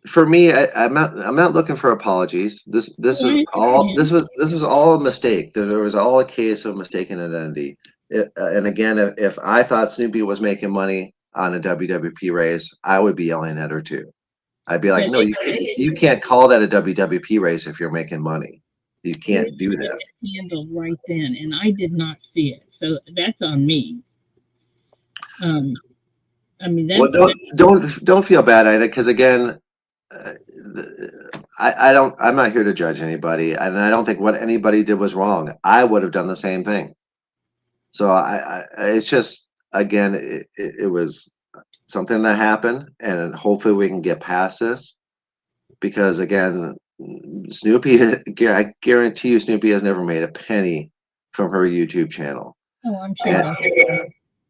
for me, I'm not looking for apologies. This was all a mistake. There was all a case of mistaken identity. And again, if I thought Snoopy was making money on a WWP race, I would be yelling at her too. I'd be like, no, you can't call that a WWP race if you're making money. You can't do that. Handled right then, and I did not see it, so that's on me. I mean, Well, don't feel bad at it, because again, uh, I'm not here to judge anybody, and I don't think what anybody did was wrong. I would have done the same thing. So it's just, again, it was something that happened, and hopefully we can get past this, because again, Snoopy, I guarantee you, Snoopy has never made a penny from her YouTube channel. Oh, I'm sure.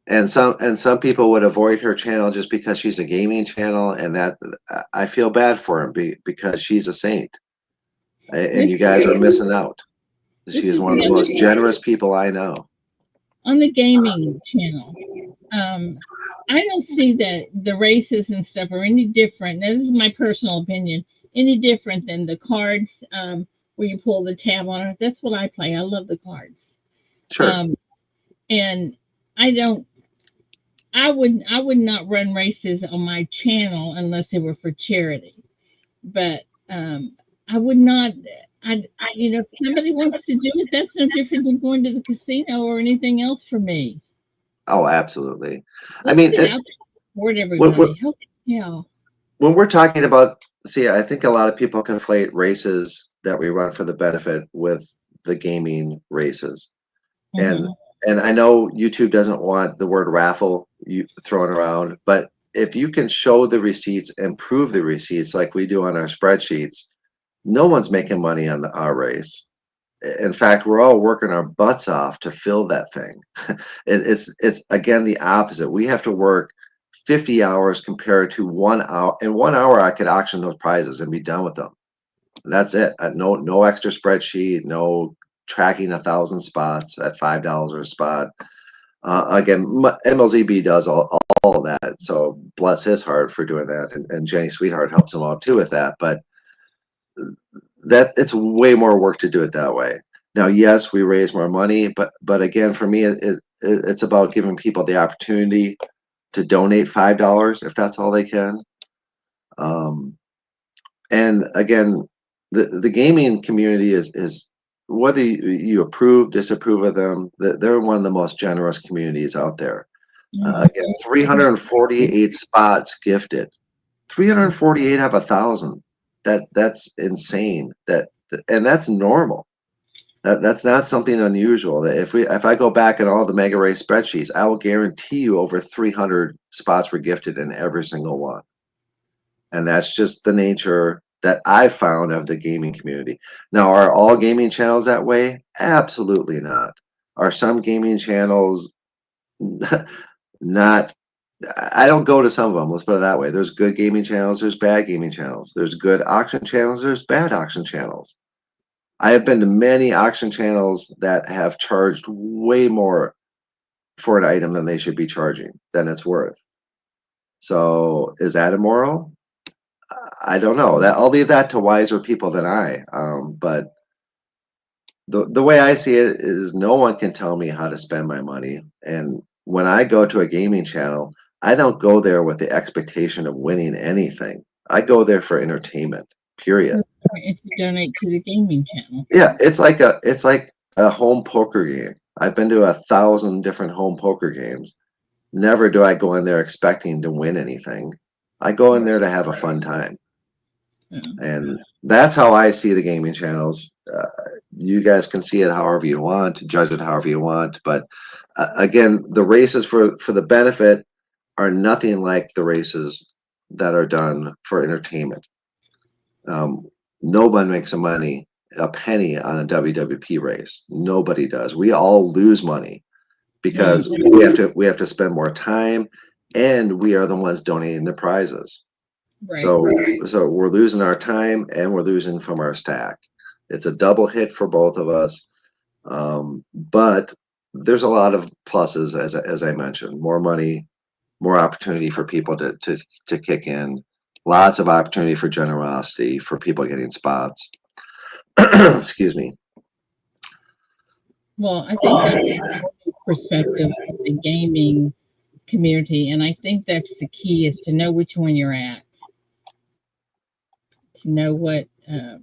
And, and some people would avoid her channel just because she's a gaming channel, and that I feel bad for him because she's a saint, and you guys are missing out. She is one of the most generous people I know. On the gaming channel, I don't see that the races and stuff are any different. Now, this is my personal opinion. Any different than the cards, where you pull the tab on it. That's what I play. I love the cards. Sure. And I would not run races on my channel unless they were for charity. But I would not. If somebody wants to do it, that's no different than going to the casino or anything else for me. Oh, absolutely. Let's I mean, support everybody. When we're talking about, see, I think a lot of people conflate races that we run for the benefit with the gaming races. Mm-hmm. And I know YouTube doesn't want the word raffle thrown around, but if you can show the receipts and prove the receipts like we do on our spreadsheets, no one's making money on our race. In fact, we're all working our butts off to fill that thing. It's again the opposite. We have to work 50 hours compared to 1 hour. In 1 hour, I could auction those prizes and be done with them. That's it. No extra spreadsheet, no tracking 1,000 spots at $5 a spot. Again, MLZB does all of that. So bless his heart for doing that. And Jenny Sweetheart helps him out too with that. But that it's way more work to do it that way. Now, yes, we raise more money, but again, for me, it's about giving people the opportunity to donate $5 if that's all they can. And again, the gaming community is whether you approve, disapprove of them, they're one of the most generous communities out there. Again, 348 spots gifted. 348 have 1,000. That's insane. And that's normal. That's not something unusual. That if I go back in all the Mega Race spreadsheets, I will guarantee you over 300 spots were gifted in every single one. And that's just the nature that I found of the gaming community. Now, are all gaming channels that way? Absolutely not. Are some gaming channels not? I don't go to some of them. Let's put it that way. There's good gaming channels. There's bad gaming channels. There's good auction channels. There's bad auction channels. I have been to many auction channels that have charged way more for an item than they should be charging, than it's worth. So is that immoral? I don't know. That I'll leave that to wiser people than I. But the way I see it is no one can tell me how to spend my money. And when I go to a gaming channel, I don't go there with the expectation of winning anything. I go there for entertainment, period. If you donate to the gaming channel. Yeah, it's like a home poker game. I've been to 1,000 different home poker games. Never do I go in there expecting to win anything. I go in there to have a fun time. Yeah. And that's how I see the gaming channels. You guys can see it however you want, judge it however you want. But again, the races for the benefit are nothing like the races that are done for entertainment. No one makes a penny on a WWP race. Nobody does. We all lose money because we have to spend more time, and we are the ones donating the prizes. Right. So we're losing our time and we're losing from our stack. It's a double hit for both of us. But there's a lot of pluses, as I mentioned. More money, more opportunity for people to kick in, lots of opportunity for generosity, for people getting spots. Excuse me. Well, I think that's the perspective of the gaming community, and I think that's the key, is to know which one you're at, to know what and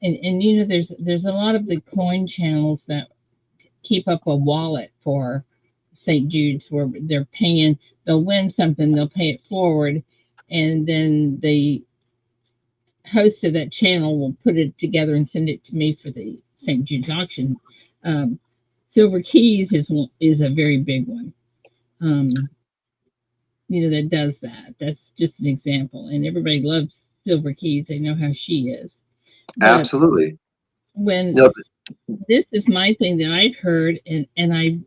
there's a lot of the coin channels that keep up a wallet for St. Jude's where they'll win something, they'll pay it forward, and then the host of that channel will put it together and send it to me for the St. Jude's auction. Um, Silver Keys is a very big one. That does that. That's just an example, and everybody loves Silver Keys. They know how she is. But Absolutely. when No, this is my thing that I've heard, and I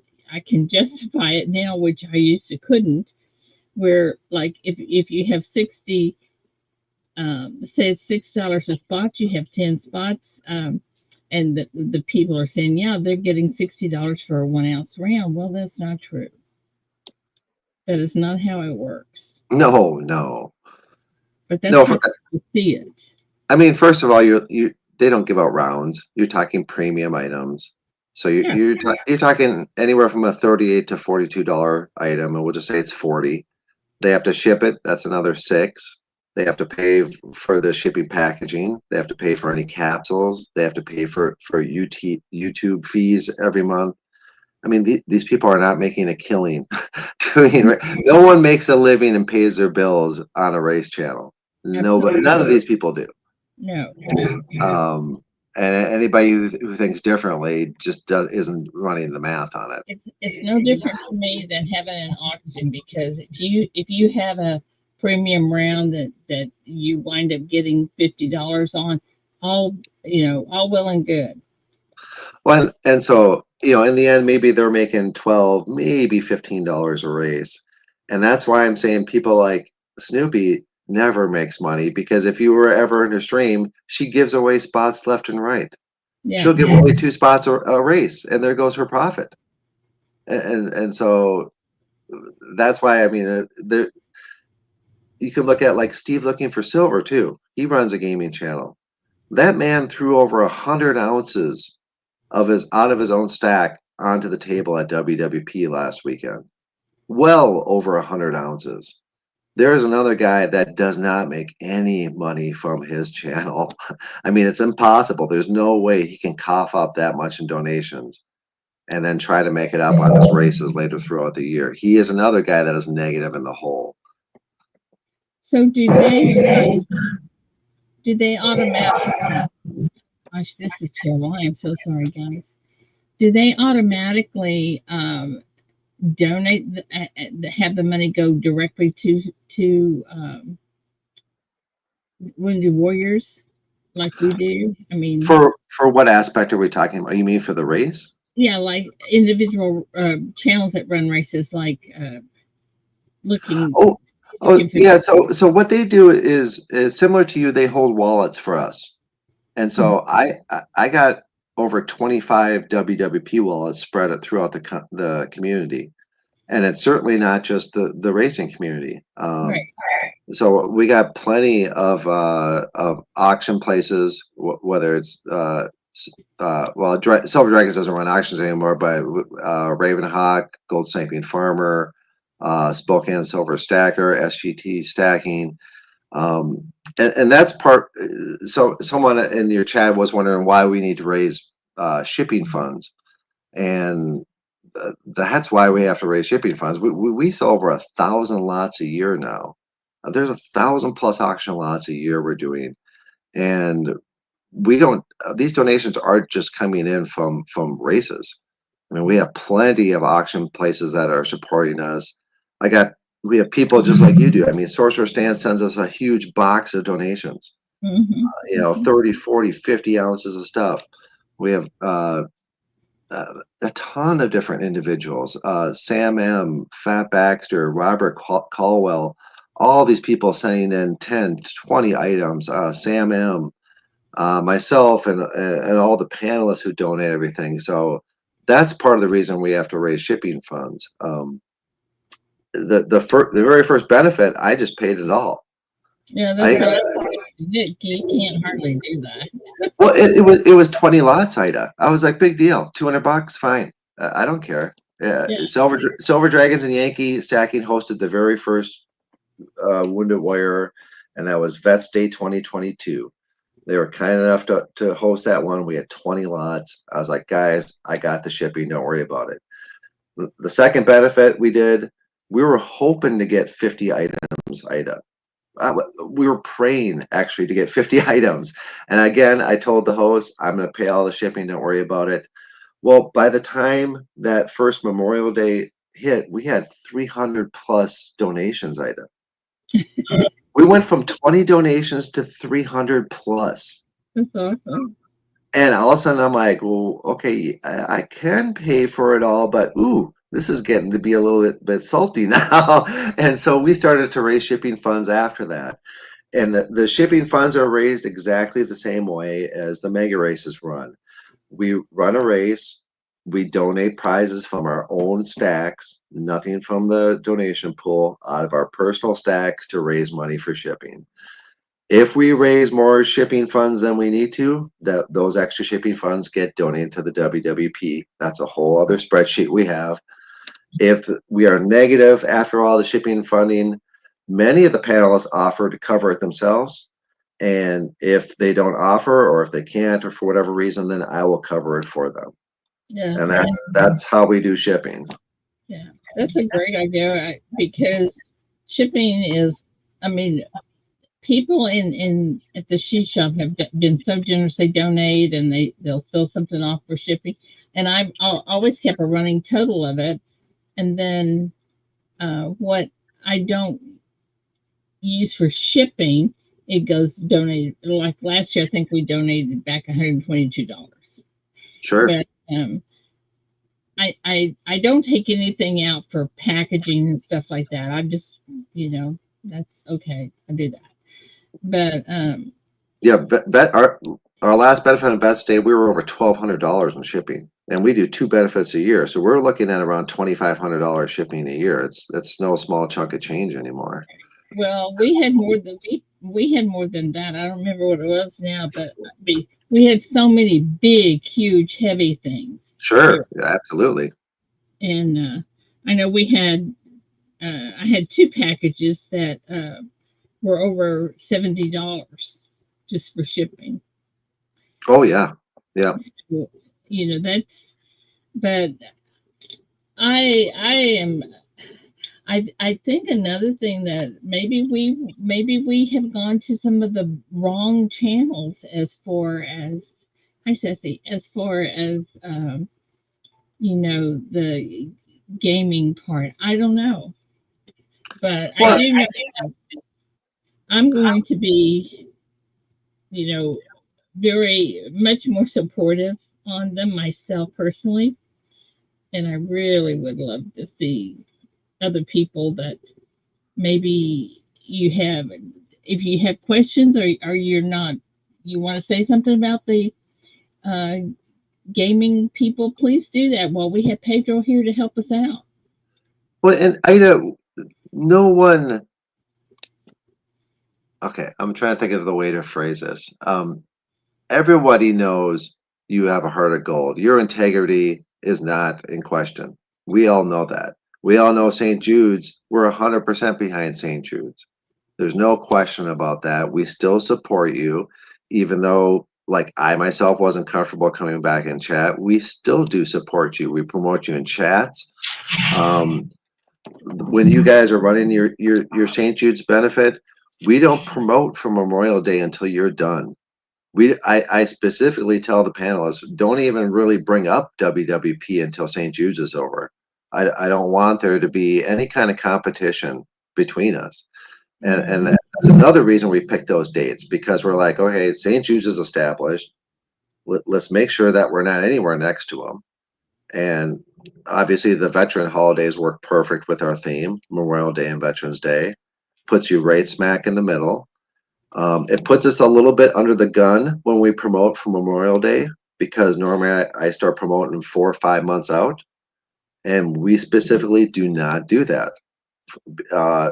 can justify it now, which I used to couldn't. Where like if you have 60, say it's $6 a spot, you have 10 spots, and the people are saying, yeah, they're getting $60 for a 1 ounce round. Well, that's not true. That is not how it works. no. But that's No, how you see it. I mean, first of all, they don't give out rounds. You're talking premium items. So Yeah. you're talking anywhere from a $38 to $42 item, and we'll just say it's 40. They have to ship it. That's another 6. They have to pay for the shipping packaging. They have to pay for any capsules. They have to pay for YouTube fees every month. I mean, these people are not making a killing doing. No one makes a living and pays their bills on a race channel. Nobody, none of these people do. No. And anybody who thinks differently just isn't running the math on it. It's no different to me than having an auction, because if you have a premium round that you wind up getting $50 on, all well and good. Well, and so in the end, maybe they're making $12, maybe $15 a race, and that's why I'm saying people like Snoopy never makes money, because if you were ever in her stream, she gives away spots left and right. Yeah. She'll give away 2 spots a race, and there goes her profit. And so that's why, I mean, there you can look at like Steve Looking for Silver too. He runs a gaming channel. That man threw over 100 ounces out of his own stack onto the table at WWP last weekend. Well over 100 ounces. There's another guy that does not make any money from his channel. I mean, it's impossible. There's no way he can cough up that much in donations and then try to make it up on his races later throughout the year. He is another guy that is negative in the hole. So do they automatically? Gosh, this is terrible. I am so sorry, guys. Do they automatically donate? Have the money go directly to Wounded Warriors, like we do? I mean, for what aspect are we talking about? You mean for the race? Yeah, like individual channels that run races, like looking. Yeah. So what they do is similar to you. They hold wallets for us, and so I got over 25 WWP wallets spread throughout the community, and it's certainly not just the racing community. Right. So we got plenty of auction places, whether it's Silver Dragons doesn't run auctions anymore, but Ravenhawk, Gold Sniping Farmer, Spokane Silver Stacker, SGT Stacking, and that's part. So someone in your chat was wondering why we need to raise shipping funds, and that's why we have to raise shipping funds. We sell over 1,000 lots a year now. There's 1,000 plus auction lots a year we're doing, and we don't. These donations aren't just coming in from races. I mean, we have plenty of auction places that are supporting us. We have people just like you do. I mean, Sorcerer Stan sends us a huge box of donations. 30, 40, 50 ounces of stuff. We have a ton of different individuals. Sam M, Fat Baxter, Robert Caldwell, all these people sending in 10, 20 items. Sam M, myself, and all the panelists who donate everything. So that's part of the reason we have to raise shipping funds. The very first benefit, I just paid it all. Yeah, that's you can't hardly do that. Well, it was 20 lots, Ida. I was like, big deal, $200, fine. I don't care. Yeah. Silver Dragons and Yankee Stacking hosted the very first Wounded Warrior, and that was Vets Day 2022. They were kind enough to host that one. We had 20 lots. I was like, guys, I got the shipping. Don't worry about it. The second benefit we did, we were hoping to get 50 items, Ida. We were praying actually to get 50 items. And again, I told the host, I'm going to pay all the shipping. Don't worry about it. Well, by the time that first Memorial Day hit, we had 300 plus donations, Ida. We went from 20 donations to 300 plus. That's awesome. And all of a sudden I'm like, well, okay, I can pay for it all, but ooh, this is getting to be a little bit salty now. And so we started to raise shipping funds after that. And the shipping funds are raised exactly the same way as the mega races run. We run a race, we donate prizes from our own stacks, nothing from the donation pool, out of our personal stacks to raise money for shipping. If we raise more shipping funds than we need to, those extra shipping funds get donated to the WWP. That's a whole other spreadsheet we have. If we are negative after all the shipping funding, many of the panelists offer to cover it themselves. And if they don't offer, or if they can't, or for whatever reason, then I will cover it for them. Yeah. And that's how we do shipping. Yeah, that's a great idea because shipping is, I mean, people in at the She Shop have been so generous. They donate and they'll fill something off for shipping, and I've always kept a running total of it. And then what I don't use for shipping, it goes donated. Like last year, I think we donated back $122. Sure. But I don't take anything out for packaging and stuff like that. I just, that's okay. I do that. But yeah, our last benefit on Bets Day, we were over $1,200 in shipping, and we do 2 benefits a year, so we're looking at around $2,500 shipping a year. It's no small chunk of change anymore. Well, we had more than we had more than that. I don't remember what it was now, but we had so many big, huge, heavy things. Sure, yeah, absolutely. And I know we had I had 2 packages that were over $70 just for shipping. Oh yeah, yeah. So, that's. But I am. I think another thing that maybe we have gone to some of the wrong channels as far as as far as the gaming part. I don't know, but I do know I'm going to be very much more supportive on them myself personally, and I really would love to see other people that maybe if you have questions or you're not, you want to say something about the uh, gaming people, please do that while we have Pedro here to help us out. Well, and I know no one. Okay, I'm trying to think of the way to phrase this. Everybody knows you have a heart of gold. Your integrity is not in question. We all know that. We all know St. Jude's. We're 100% behind St. Jude's. There's no question about that. We still support you, even though, like, I myself wasn't comfortable coming back in chat. We still do support you. We promote you in chats. When you guys are running your St. Jude's benefit, we don't promote for Memorial Day until you're done. I specifically tell the panelists, don't even really bring up WWP until St. Jude's is over. I don't want there to be any kind of competition between us. And that's another reason we picked those dates, because we're like, okay, St. Jude's is established. Let's make sure that we're not anywhere next to them. And obviously the veteran holidays work perfect with our theme, Memorial Day and Veterans Day. Puts you right smack in the middle. It puts us a little bit under the gun when we promote for Memorial Day, because normally I start promoting 4 or 5 months out, and we specifically do not do that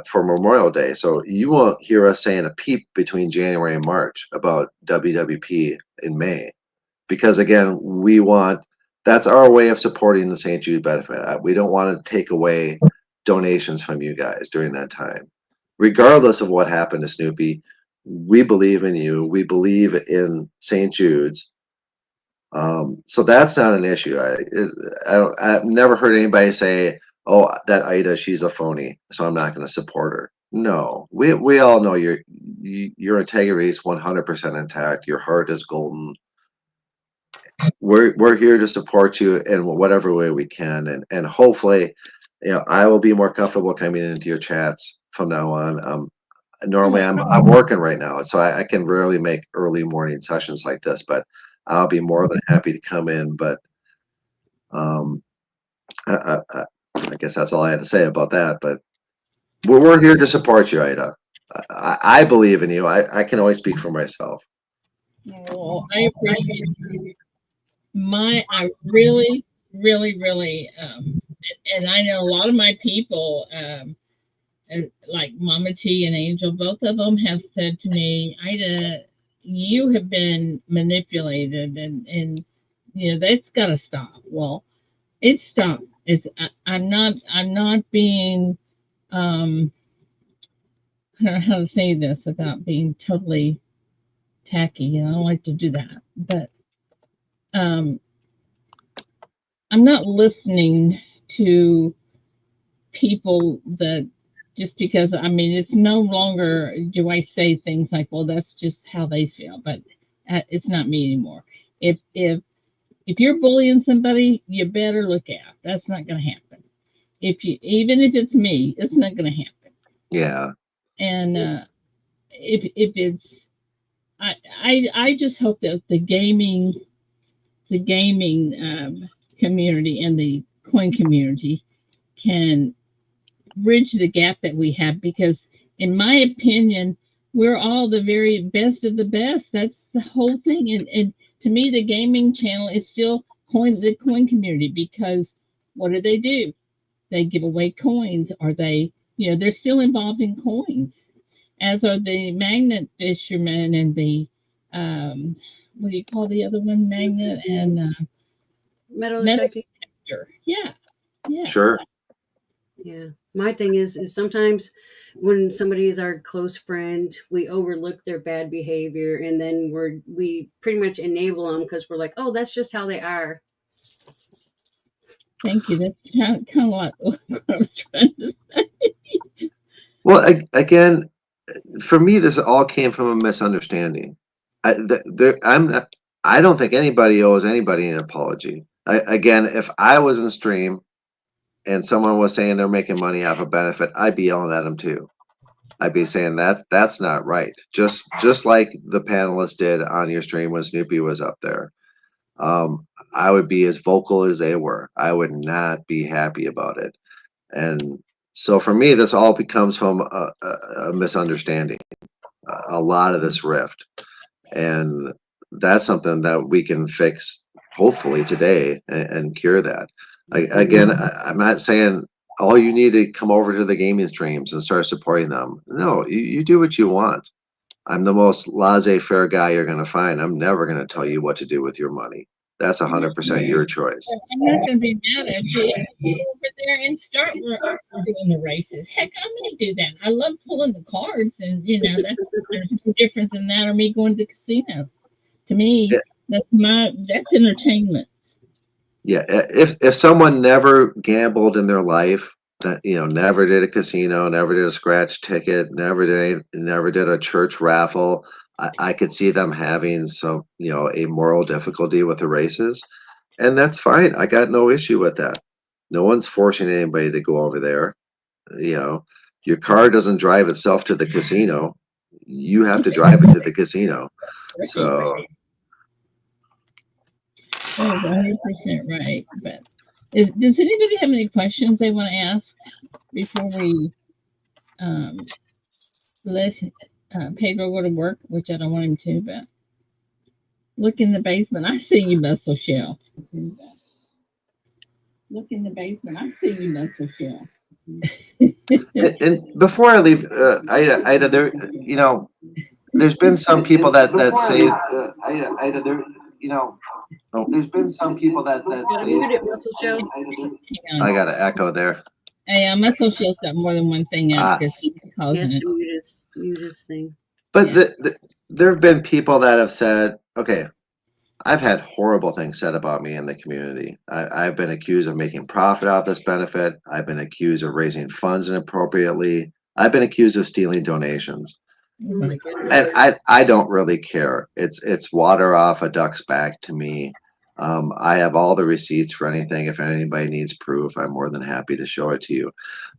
for Memorial Day. So you won't hear us saying a peep between January and March about WWP in May, because again, that's our way of supporting the St. Jude benefit. We don't want to take away donations from you guys during that time. Regardless of what happened to Snoopy, we believe in you. We believe in St. Jude's. So that's not an issue. I've never heard anybody say, "Oh, that Ida, she's a phony, so I'm not going to support her." No, we all know your integrity is 100% intact. Your heart is golden. We're here to support you in whatever way we can, and hopefully, I will be more comfortable coming into your chats from now on. Normally I'm working right now, so I can rarely make early morning sessions like this, but I'll be more than happy to come in. But um, I guess that's all I had to say about that. But we're here to support you, Ida. I believe in you. I can only speak for myself. Well, I appreciate it. I really, really, really, and I know a lot of my people, like Mama T and Angel, both of them have said to me, Ida, you have been manipulated, and that's got to stop. Well, it's stopped. I'm not being, I don't know how to say this without being totally tacky. I don't like to do that, but um, I'm not listening to people that just because it's no longer do I say things like, well, that's just how they feel, but it's not me anymore. If you're bullying somebody, you better look out. That's not going to happen. Even if it's me, it's not going to happen. Yeah. And if it's I just hope that the gaming community and the coin community can bridge the gap that we have, because in my opinion we're all the very best of the best. That's the whole thing. And to me the gaming channel is still the coin community, because what do? They give away coins, or they're still involved in coins, as are the magnet fishermen and the what do you call the other one, magnet and Metal detecting. Yeah. Sure. Yeah. My thing is sometimes when somebody is our close friend, we overlook their bad behavior, and then we pretty much enable them because we're like, oh, that's just how they are. Thank you. That's kind of what I was trying to say. Well, again, for me, this all came from a misunderstanding. I don't think anybody owes anybody an apology. Again, if I was in stream and someone was saying they're making money off a benefit, I'd be yelling at them too. I'd be saying that's not right. Just like the panelists did on your stream when Snoopy was up there. I would be as vocal as they were. I would not be happy about it. And so for me, this all becomes from a misunderstanding, a lot of this rift. And that's something that we can fix hopefully today and cure that. Again, I'm not saying all you need to come over to the gaming streams and start supporting them. No, you do what you want. I'm the most laissez-faire guy you're going to find. I'm never going to tell you what to do with your money. That's 100% your choice. I'm not going to be mad at you. Go over there and start doing the races. Heck, I'm going to do that. I love pulling the cards, and there's no difference in that or me going to the casino. To me, yeah. That's entertainment. Yeah, if someone never gambled in their life, that never did a casino, never did a scratch ticket, never did a church raffle, I could see them having some a moral difficulty with the races, and that's fine. I got no issue with that. No one's forcing anybody to go over there. Your car doesn't drive itself to the casino. You have to drive it to the casino. So. That is 100% right. But does anybody have any questions they want to ask before we let Pedro go to work, which I don't want him to, but look in the basement. I see you, Muscle Shell. Look in the basement. I see you, Muscle Shell. And before I leave, Ida, there's been some people that say, Ida, there's been some people that say, I got an echo there. Hey, Muscle Shell's got more than one thing up because he's causing it. Mute his thing. But there have been people that have said, okay, I've had horrible things said about me in the community. I've been accused of making profit off this benefit. I've been accused of raising funds inappropriately. I've been accused of stealing donations. Oh my goodness. And I don't really care. It's water off a duck's back to me. I have all the receipts for anything. If anybody needs proof, I'm more than happy to show it to you.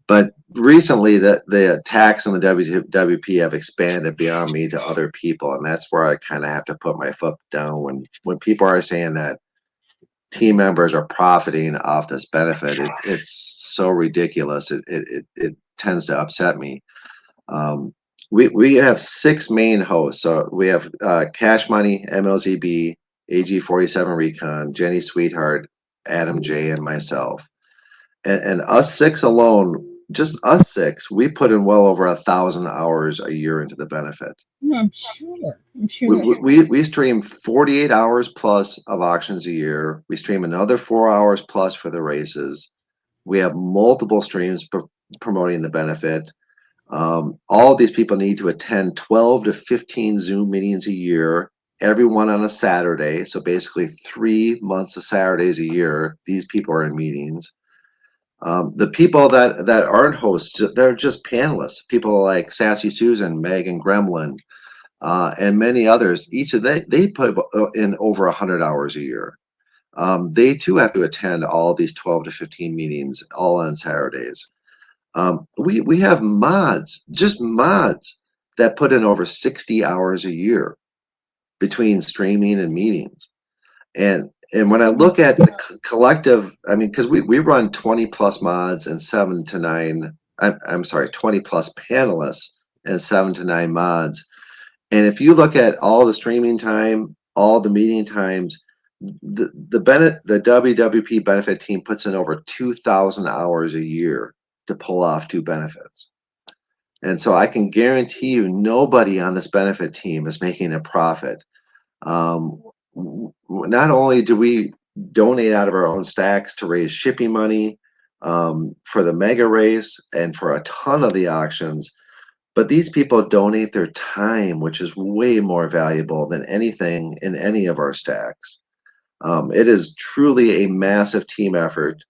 But recently, the attacks on the WWP have expanded beyond me to other people, and that's where I kind of have to put my foot down when people are saying that team members are profiting off this benefit. It's so ridiculous. It tends to upset me. We have 6 main hosts. So we have Cash Money, MLZB, AG47 Recon, Jenny Sweetheart, Adam J, and myself. And us 6 alone, just us 6, we put in well over 1,000 hours a year into the benefit. I'm sure. I'm sure. We stream 48 hours plus of auctions a year. We stream another 4 hours plus for the races. We have multiple streams promoting the benefit. All of these people need to attend 12 to 15 Zoom meetings a year, everyone on a Saturday. So basically 3 months of Saturdays a year, these people are in meetings. The people that aren't hosts, they're just panelists. People like Sassy Susan, Megan Gremlin, and many others. Each of they put in over 100 hours a year. They too have to attend all these 12 to 15 meetings, all on Saturdays. We have mods, just mods, that put in over 60 hours a year between streaming and meetings. And when I look at the collective, I mean, because we run 20 plus mods and 7 to 9, I'm sorry, 20 plus panelists and 7 to 9 mods. And if you look at all the streaming time, all the meeting times, the WWP benefit team puts in over 2,000 hours a year to pull off 2 benefits. And so I can guarantee you nobody on this benefit team is making a profit. Not only do we donate out of our own stacks to raise shipping money for the mega race and for a ton of the auctions, but these people donate their time, which is way more valuable than anything in any of our stacks. It is truly a massive team effort.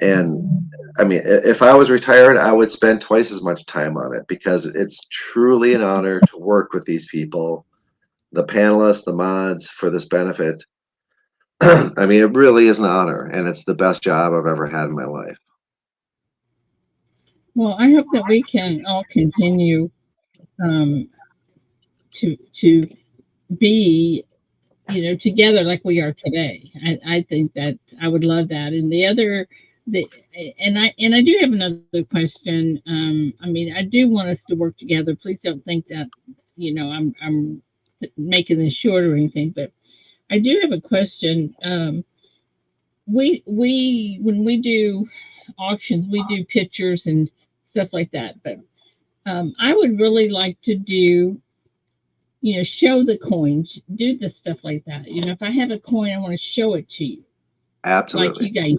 And I mean, if I was retired, I would spend twice as much time on it because it's truly an honor to work with these people, the panelists, the mods for this benefit. I mean, it really is an honor, and it's the best job I've ever had in my life. Well, I hope that we can all continue to be, together like we are today. I think that I would love that. And I do have another question. I mean, I do want us to work together. Please don't think that I'm making this short or anything, but I do have a question. We when we do auctions, we do pictures and stuff like that. But I would really like to do, show the coins, do the stuff like that. If I have a coin, I want to show it to you, like you Absolutely. guys.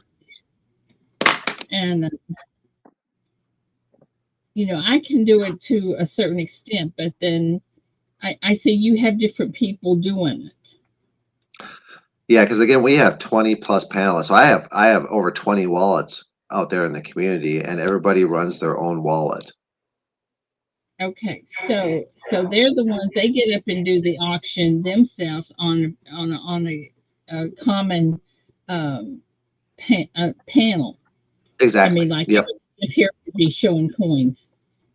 And I can do it to a certain extent, but then I see you have different people doing it. Yeah, because again, we have 20 plus panelists. So I have over 20 wallets out there in the community, and everybody runs their own wallet. Okay, so they're the ones, they get up and do the auction themselves on a common panel. I Exactly. mean, like Yep. here to be showing coins.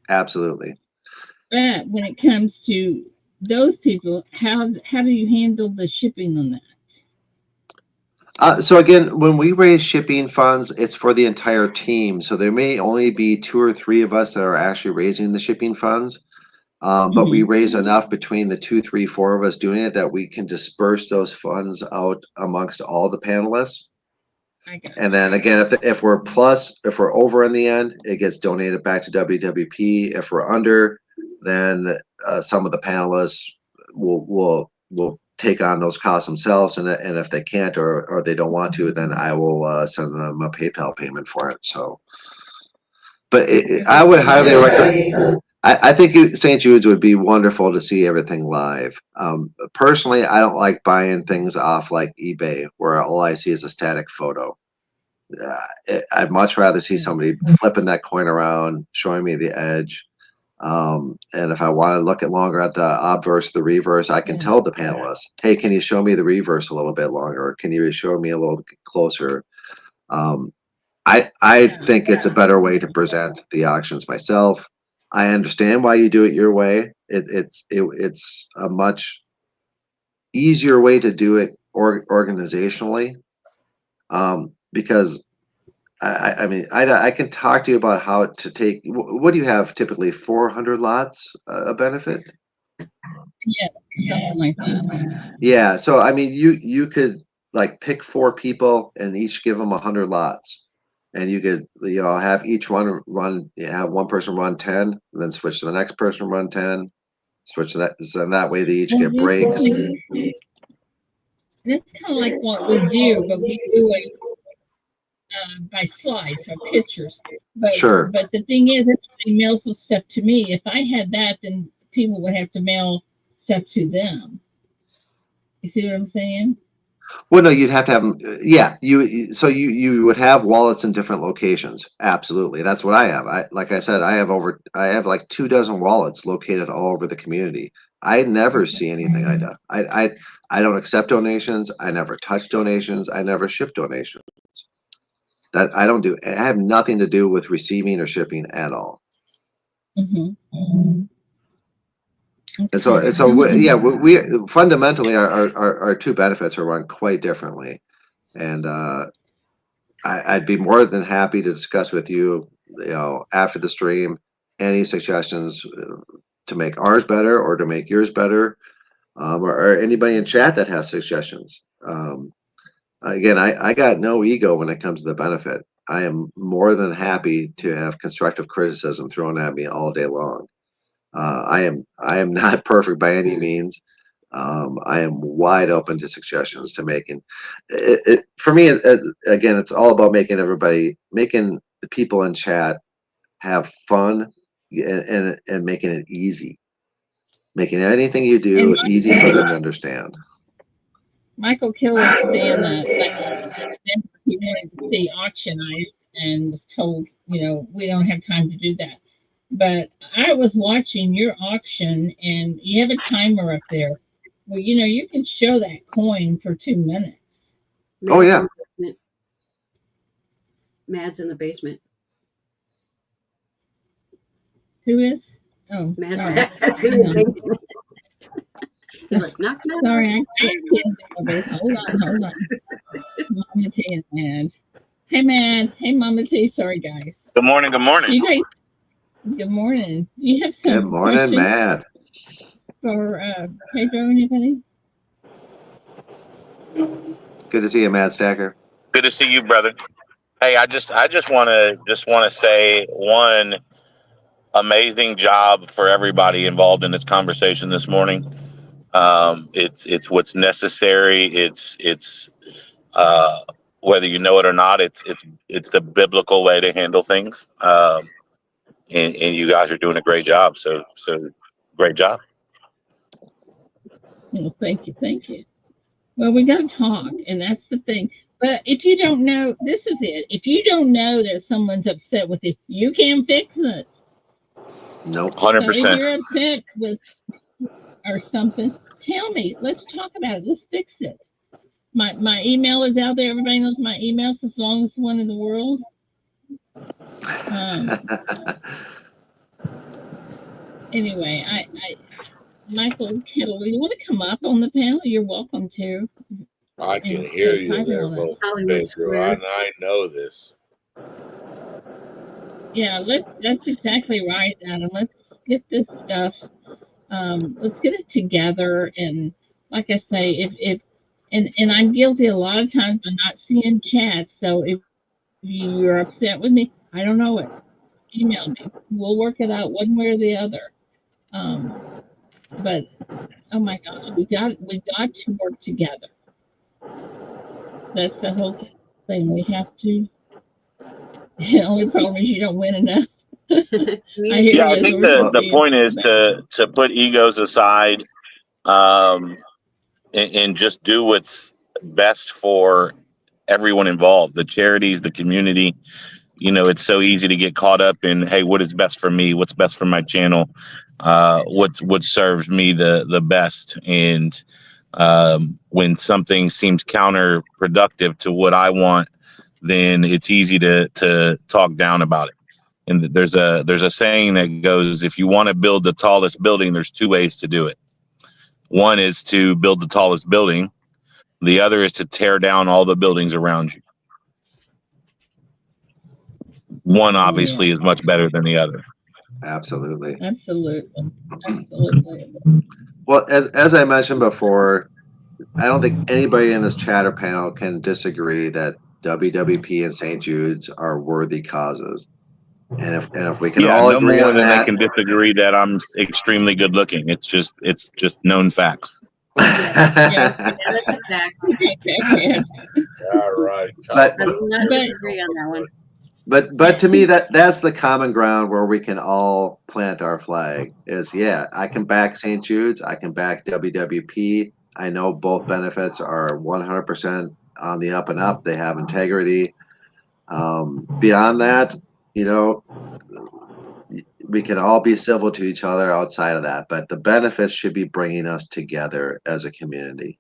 Absolutely. But when it comes to those people, how do you handle the shipping on that? So again, when we raise shipping funds, it's for the entire team. So there may only be 2 or 3 of us that are actually raising the shipping funds. But we raise enough between the 2, 3, 4 of us doing it that we can disperse those funds out amongst all the panelists. And then again, if we're over in the end, it gets donated back to WWP. If we're under, then some of the panelists will take on those costs themselves, and if they can't or they don't want to, then I will send them a PayPal payment for it. So, but I would highly recommend. I think St. Jude's would be wonderful to see everything live. Personally, I don't like buying things off like eBay where all I see is a static photo. I'd much rather see somebody flipping that coin around, showing me the edge. And if I want to look at longer at the obverse, the reverse, I can tell the panelists, hey, can you show me the reverse a little bit longer? Can you show me a little closer? I think it's a better way to present the auctions myself. I understand why you do it your way. It's a much easier way to do it organizationally, because I mean, I can talk to you about how to take. What do you have typically? 400 lots a benefit. Yeah, something like that. Yeah. So I mean, you could like pick 4 people and each give them 100 lots, and you could have each one have one person run 10, and then switch to the next person run 10, switch to that, so that way they each get breaks. That's kind of like what we do, but we do it by slides or pictures. But Sure. But the thing is, everybody mails the stuff to me. If I had that, then people would have to mail stuff to them. You see what I'm saying? Well, no, you'd have to have them. Yeah, you would have wallets in different locations. Absolutely, that's what I have. Like I said, I have like 24 wallets located all over the community. I never see anything I do. I don't accept donations. I never touch donations. I never ship donations. That I don't do. I have nothing to do with receiving or shipping at all. Mm-hmm. And so we fundamentally our 2 benefits are run quite differently, and I'd be more than happy to discuss with you, after the stream, any suggestions to make ours better or to make yours better, or anybody in chat that has suggestions. Again, I got no ego when it comes to the benefit. I am more than happy to have constructive criticism thrown at me all day long. I am not perfect by any means. I am wide open to suggestions to making it for me. Again, it's all about making the people in chat have fun, and making it easy, making anything you do easy for them to understand. Michael Kill was saying that he wanted to see auctionized and was told, we don't have time to do that. But I was watching your auction, and you have a timer up there. Well, you can show that coin for 2 minutes. Oh yeah. Mad's in the basement. Who is? Oh, Mad's in the basement. He's like, knock, knock. Sorry, I can't. Hold on. Mama T and Mad. Hey, Mad. Hey, Mama T. Sorry, guys. Good morning. Good morning. You guys. Good morning. Do you have some Good morning, Mad. For Pedro, anybody? Good to see you, Mad Stacker. Good to see you, brother. Hey, I just want to say one amazing job for everybody involved in this conversation this morning. It's what's necessary. It's whether you know it or not. It's the biblical way to handle things. And you guys are doing a great job. So great job. Well, thank you. Well, we got to talk, and that's the thing. But if you don't know, this is it. If you don't know that someone's upset with you, you can fix it. Nope. 100%. So if you're upset with or something, tell me. Let's talk about it. Let's fix it. My email is out there. Everybody knows my email. It's the longest one in the world. Anyway, I Michael Kittle, you want to come up on the panel? You're welcome to. I can hear you there, Pedro. I know this. Yeah, that's exactly right, Adam. Let's get this stuff. Let's get it together. And like I say, and I'm guilty a lot of times of not seeing chats. So if you're upset with me, I don't know it. Email me. We'll work it out one way or the other. But oh my gosh, we got to work together. That's the whole thing. We have to. The only problem is you don't win enough. Yeah, I think the point is to put egos aside, and just do what's best for everyone involved, the charities, the community. It's so easy to get caught up in, hey, what is best for me? What's best for my channel? What serves me the best? And when something seems counterproductive to what I want, then it's easy to talk down about it. And there's a saying that goes, if you want to build the tallest building, there's two ways to do it. One is to build the tallest building. The other is to tear down all the buildings around you. One obviously is much better than the other. Absolutely. Absolutely. Well, as I mentioned before, I don't think anybody in this chatter panel can disagree that WWP and St. Jude's are worthy causes. And if we can all no agree more on than that, they can disagree that I'm extremely good looking. It's just known facts. That's a fact. All right. I will not disagree on that one. But to me, that's the common ground where we can all plant our flag. Is I can back St. Jude's, I can back WWP. I know both benefits are 100% on the up and up. They have integrity. Beyond that, we can all be civil to each other outside of that, but the benefits should be bringing us together as a community.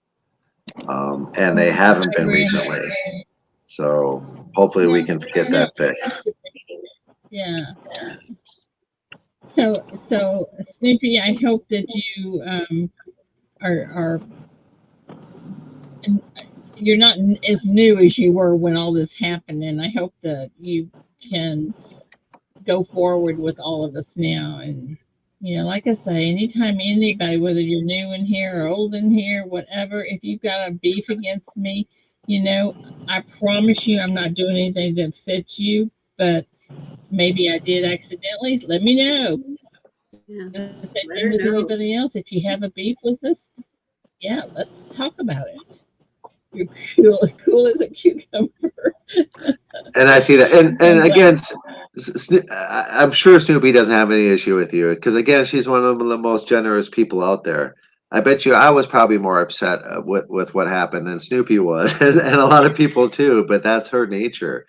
And they haven't been recently. So hopefully we can get that fixed. Yeah. So Snoopy, I hope that you are you're not as new as you were when all this happened, and I hope that you can go forward with all of us now. And like I say, anytime anybody, whether you're new in here or old in here, whatever, if you've got a beef against me, I promise you I'm not doing anything to upset you, but maybe I did accidentally. Let me know. Yeah. Same with anybody else. If you have a beef with us, let's talk about it. You're cool as a cucumber. And I see that. And again, I'm sure Snoopy doesn't have any issue with you because, again, she's one of the most generous people out there. I bet you I was probably more upset with what happened than Snoopy was, and a lot of people too. But that's her nature.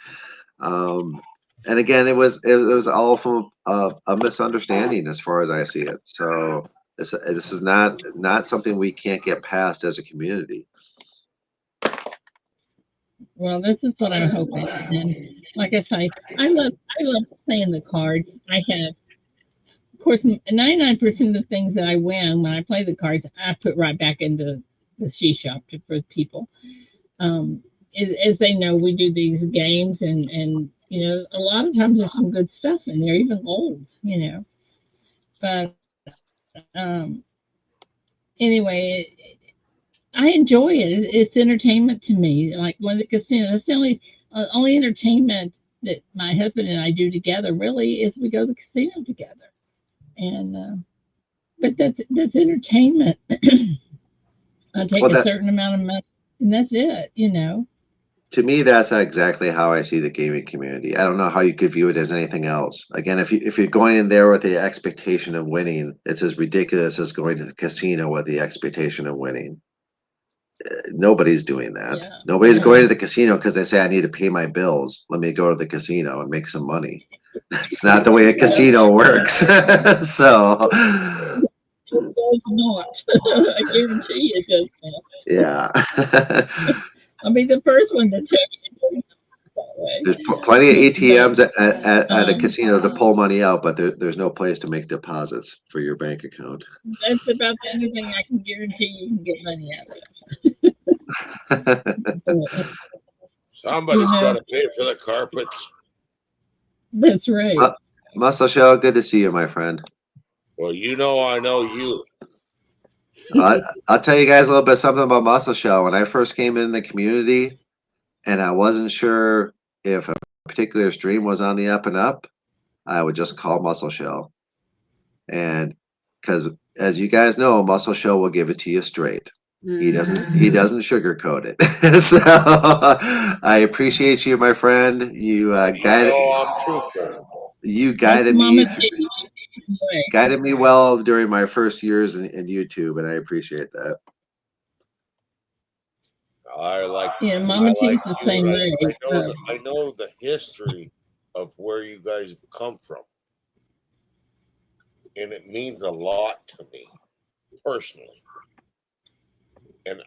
And again, it was all from a misunderstanding as far as I see it. So this is not something we can't get past as a community. Well, this is what I'm hoping. And like I say, I love playing the cards. I have, of course, 99% of the things that I win when I play the cards, I put right back into the She Shop for people. As they know, we do these games, and a lot of times there's some good stuff in there, even gold, But anyway. I enjoy it. It's entertainment to me. Like when the casino, that's the only entertainment that my husband and I do together. Really, is we go to the casino together, and but that's entertainment. I take a certain amount of money, and that's it. To me, that's exactly how I see the gaming community. I don't know how you could view it as anything else. Again, if you're going in there with the expectation of winning, it's as ridiculous as going to the casino with the expectation of winning. Nobody's doing that. Yeah. Nobody's going to the casino because they say, I need to pay my bills. Let me go to the casino and make some money. It's not the way a casino works. So it does not. I guarantee it does not. Yeah. I'll be the first one to tell you. There's plenty of ATMs at a casino to pull money out, but there's no place to make deposits for your bank account. That's about the only thing I can guarantee you can get money out of. Somebody's got to pay for the carpets. That's right. Muscle Shell, good to see you, my friend. Well, I know you. I'll tell you guys a little bit something about Muscle Shell. When I first came in the community, and I wasn't sure if a particular stream was on the up and up, I would just call Muscle Shell. And because, as you guys know, Muscle Shell will give it to you straight. He doesn't sugarcoat it. So I appreciate you, my friend. You guided. I'm truthful. You guided Mama me T. Right. guided me well during my first years in YouTube, and I appreciate that. Yeah, Mama T's the same way. I know the history of where you guys have come from, and it means a lot to me personally. And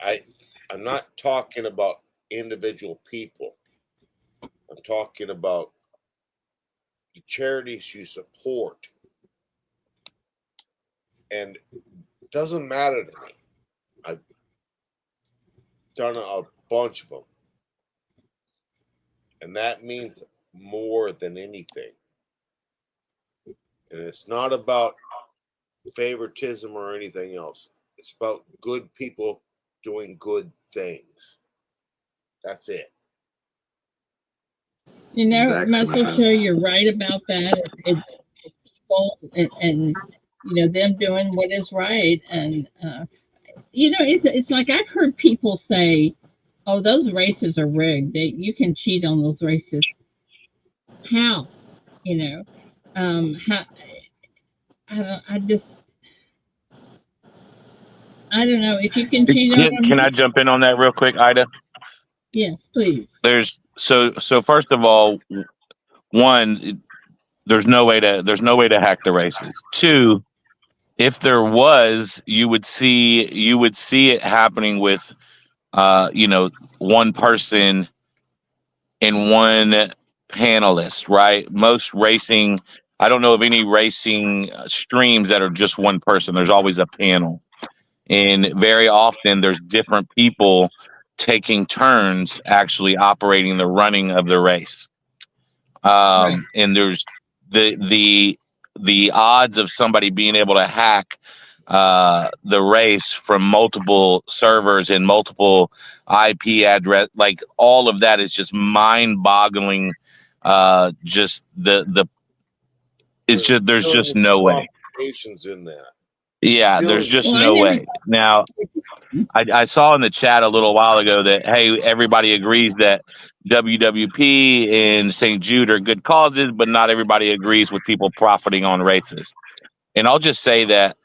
I'm not talking about individual people. I'm talking about the charities you support. And it doesn't matter to me. I've done a bunch of them. And that means more than anything. And it's not about favoritism or anything else. It's about good people doing good things. That's it. You know, Exactly, my Muscle friend. Show, you're right about that. It's people and you know them doing what is right, and you know it's like I've heard people say, "Oh, those races are rigged. You can cheat on those races." How? You know, how? I just I don't know if you can cheat on them. Can I jump in on that real quick, Ida? Yes, please. There's so first of all, one, there's no way to hack the races. Two, if there was, you would see it happening with one person and one panelist, right? Most racing, I don't know of any racing streams that are just one person. There's always a panel. And very often there's different people taking turns actually operating the running of the race. Right. And there's the odds of somebody being able to hack the race from multiple servers and multiple IP address, like all of that is just mind-boggling. Just there's just no way. Complications in that. Yeah, there's just no way. Now, I saw in the chat a little while ago that, hey, everybody agrees that WWP and St. Jude are good causes, but not everybody agrees with people profiting on races. And I'll just say that,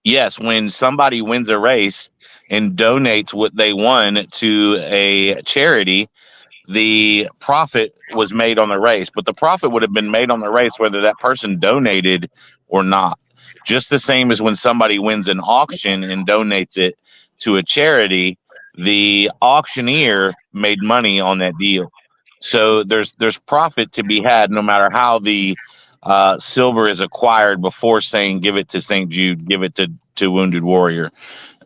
yes, when somebody wins a race and donates what they won to a charity, the profit was made on the race, but the profit would have been made on the race whether that person donated or not. Just the same as when somebody wins an auction and donates it to a charity, the auctioneer made money on that deal. So there's profit to be had no matter how the silver is acquired before saying give it to St. Jude, give it to Wounded Warrior.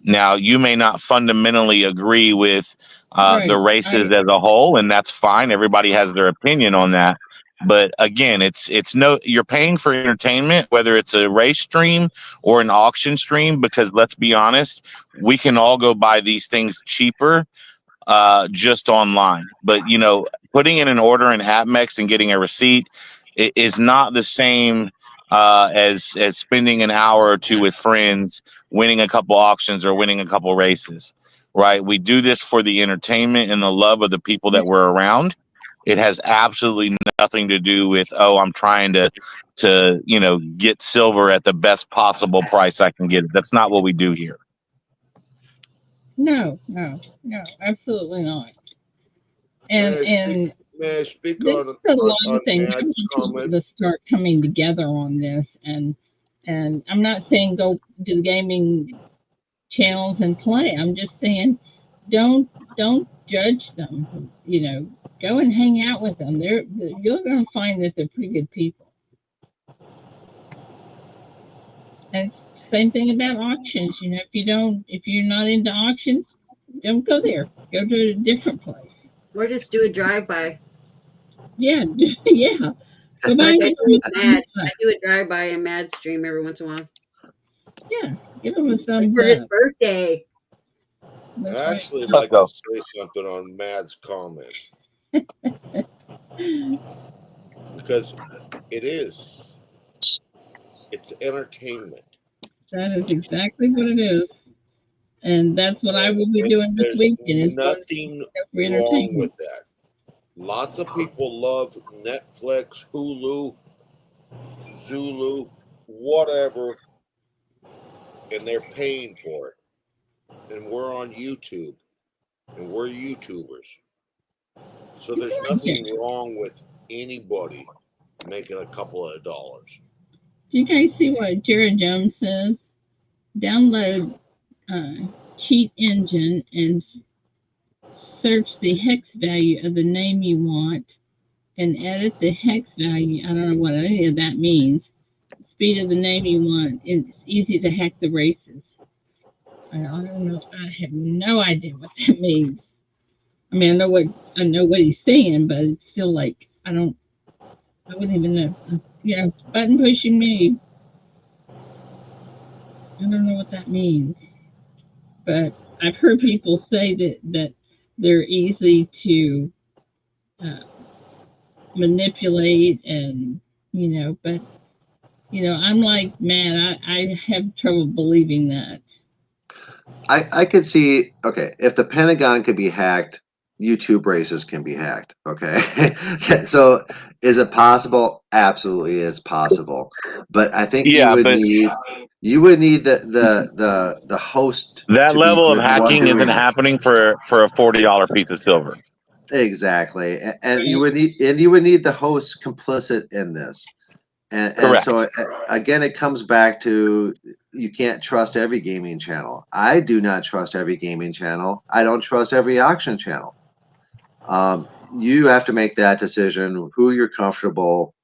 Now, you may not fundamentally agree with the races as a whole, and that's fine. Everybody has their opinion on that. But again, you're paying for entertainment, whether it's a race stream or an auction stream, because let's be honest, we can all go buy these things cheaper just online. But putting in an order in AppMex and getting a receipt is not the same as spending an hour or two with friends, winning a couple auctions or winning a couple races. Right? We do this for the entertainment and the love of the people that we're around. It has absolutely nothing to do with, I'm trying to get silver at the best possible price I can get it. That's not what we do here. No, absolutely not. And may I speak there's on a lot of things. I Matt's want people to start coming together on this, and I'm not saying go to the gaming channels and play. I'm just saying don't judge them. Go and hang out with them. You're going to find that they're pretty good people. And it's the same thing about auctions. If you're not into auctions, don't go there. Go to a different place. Or just do a drive-by. Yeah, yeah. I do a drive-by and Mad stream every once in a while. Yeah, give him a thumbs for up. his birthday. I'd actually like to say something on Mad's comment. Because it's entertainment. That is exactly what it is. And that's what I will be doing this weekend. Is nothing wrong with that. Lots of people love Netflix, Hulu, Zulu, whatever, and they're paying for it. And we're on YouTube, and we're YouTubers. So there's nothing wrong with anybody making a couple of dollars. Do you guys see what Jared Jones says? Download Cheat Engine and search the hex value of the name you want and edit the hex value. I don't know what any of that means. Speed of the name you want. It's easy to hack the races. I don't know. I have no idea what that means. I mean, I know what he's saying, but it's still like I wouldn't even know. Button pushing me. I don't know what that means. But I've heard people say that they're easy to manipulate, and but I'm like, man, I have trouble believing that. I could see, okay, if the Pentagon could be hacked, YouTube races can be hacked. Okay. So is it possible? Absolutely, it's possible. But I think you would need the host that to be level of the one hacking isn't doing it. happening for a $40 piece of silver. Exactly. And you would need the host complicit in this. And so again, it comes back to you can't trust every gaming channel. I do not trust every gaming channel. I don't trust every auction channel. You have to make that decision who you're comfortable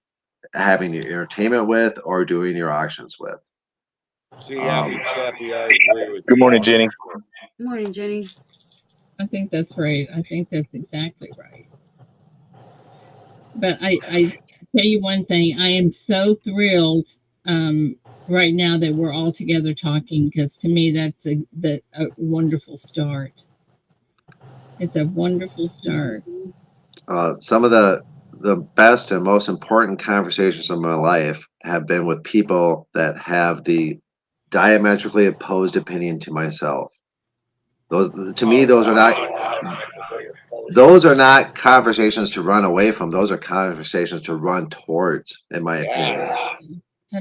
having your entertainment with or doing your auctions with. See, Happy Chappy, I agree with you. Good morning, Jenny. Good morning, Jenny. I think that's right. I think that's exactly right. But I tell you one thing, I am so thrilled right now that we're all together talking, because to me that's a wonderful start. It's a wonderful start. Some of the best and most important conversations of my life have been with people that have the diametrically opposed opinion to myself. Those are not conversations to run away from. Those are conversations to run towards, in my opinion.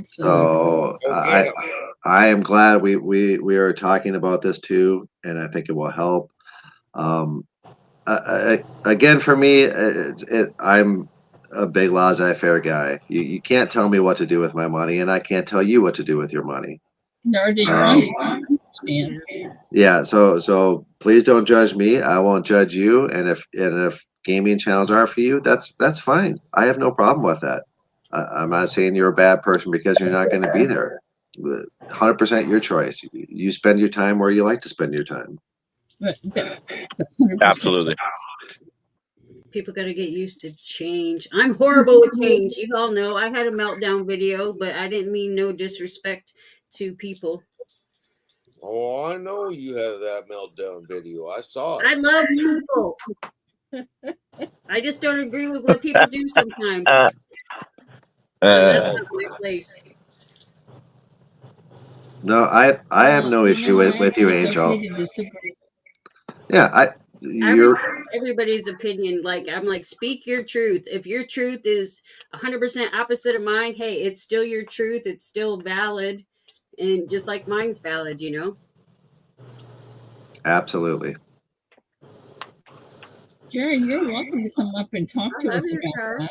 So I am glad we are talking about this too, and I think it will help. Again, for me, I'm a big laissez-faire guy. You can't tell me what to do with my money, and I can't tell you what to do with your money. Nor do you. Yeah, so please don't judge me. I won't judge you. And if gaming channels are for you, that's fine. I have no problem with that. I'm not saying you're a bad person because you're not going to be there. 100% your choice. You spend your time where you like to spend your time. Absolutely. People got to get used to change. I'm horrible with change. You all know I had a meltdown video, but I didn't mean no disrespect to people. Oh, I know you had that meltdown video. I saw it. I love people. I just don't agree with what people do sometimes. So that's not my place. No, I have no issue with you, Angel. Yeah, I respect everybody's opinion. I'm like, speak your truth. If your truth is 100% opposite of mine, hey, it's still your truth. It's still valid, and just like mine's valid, Absolutely. Jerry, you're welcome to come up and talk to us about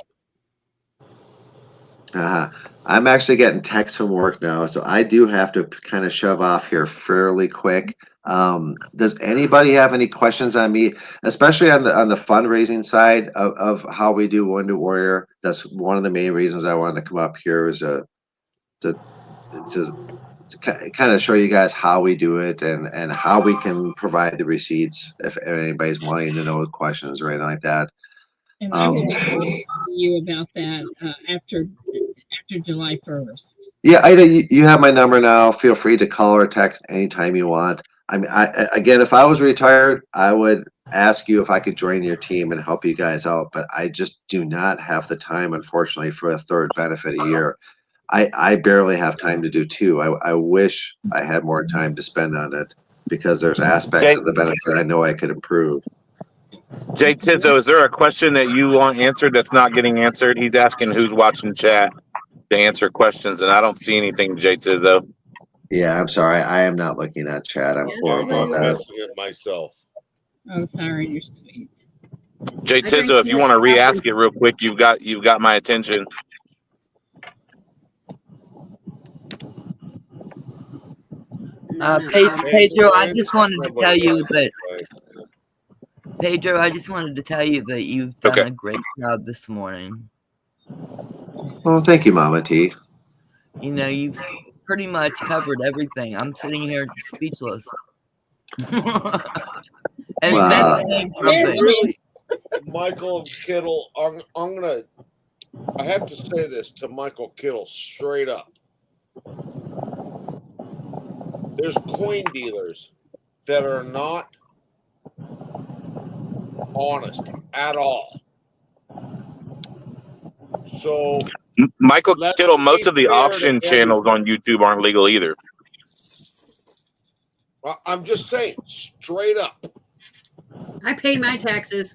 that. I'm actually getting texts from work now, so I do have to kind of shove off here fairly quick. Does anybody have any questions on me, especially on the fundraising side of how we do Wounded Warrior? That's one of the main reasons I wanted to come up here, is to kind of show you guys how we do it and how we can provide the receipts if anybody's wanting to know questions or anything like that. And I will be talking to you about that after July 1st. Yeah, Ida, you have my number now. Feel free to call or text anytime you want. I mean, again, if I was retired, I would ask you if I could join your team and help you guys out, but I just do not have the time, unfortunately, for a third benefit a year. I barely have time to do two. I wish I had more time to spend on it, because there's aspects of the benefit I know I could improve. Jay Tizzo, is there a question that you want answered that's not getting answered? He's asking who's watching chat. to answer questions, and I don't see anything, Jay Tizzo. Yeah, I'm sorry. I am not looking at chat. I'm horrible I'm about that. missing it myself. Oh, sorry, you're sweet. Jay I drank Tizzo, if you more want to coffee. re-ask it real quick, you've got my attention. No, no, Pedro, I Mine's just wanted to nobody tell you else. that Right. Pedro, I just wanted to tell you that you've done Okay. a great job this morning. Well, thank you, Mama T. You know, you've pretty much covered everything. I'm sitting here speechless. And Wow. that's saying something. Really, Michael Kittle, I have to say this to Michael Kittle straight up. There's coin dealers that are not honest at all. So Michael let's Kittle, be most of the fair to auction channels on YouTube aren't legal either. I'm just saying, straight up. I pay my taxes.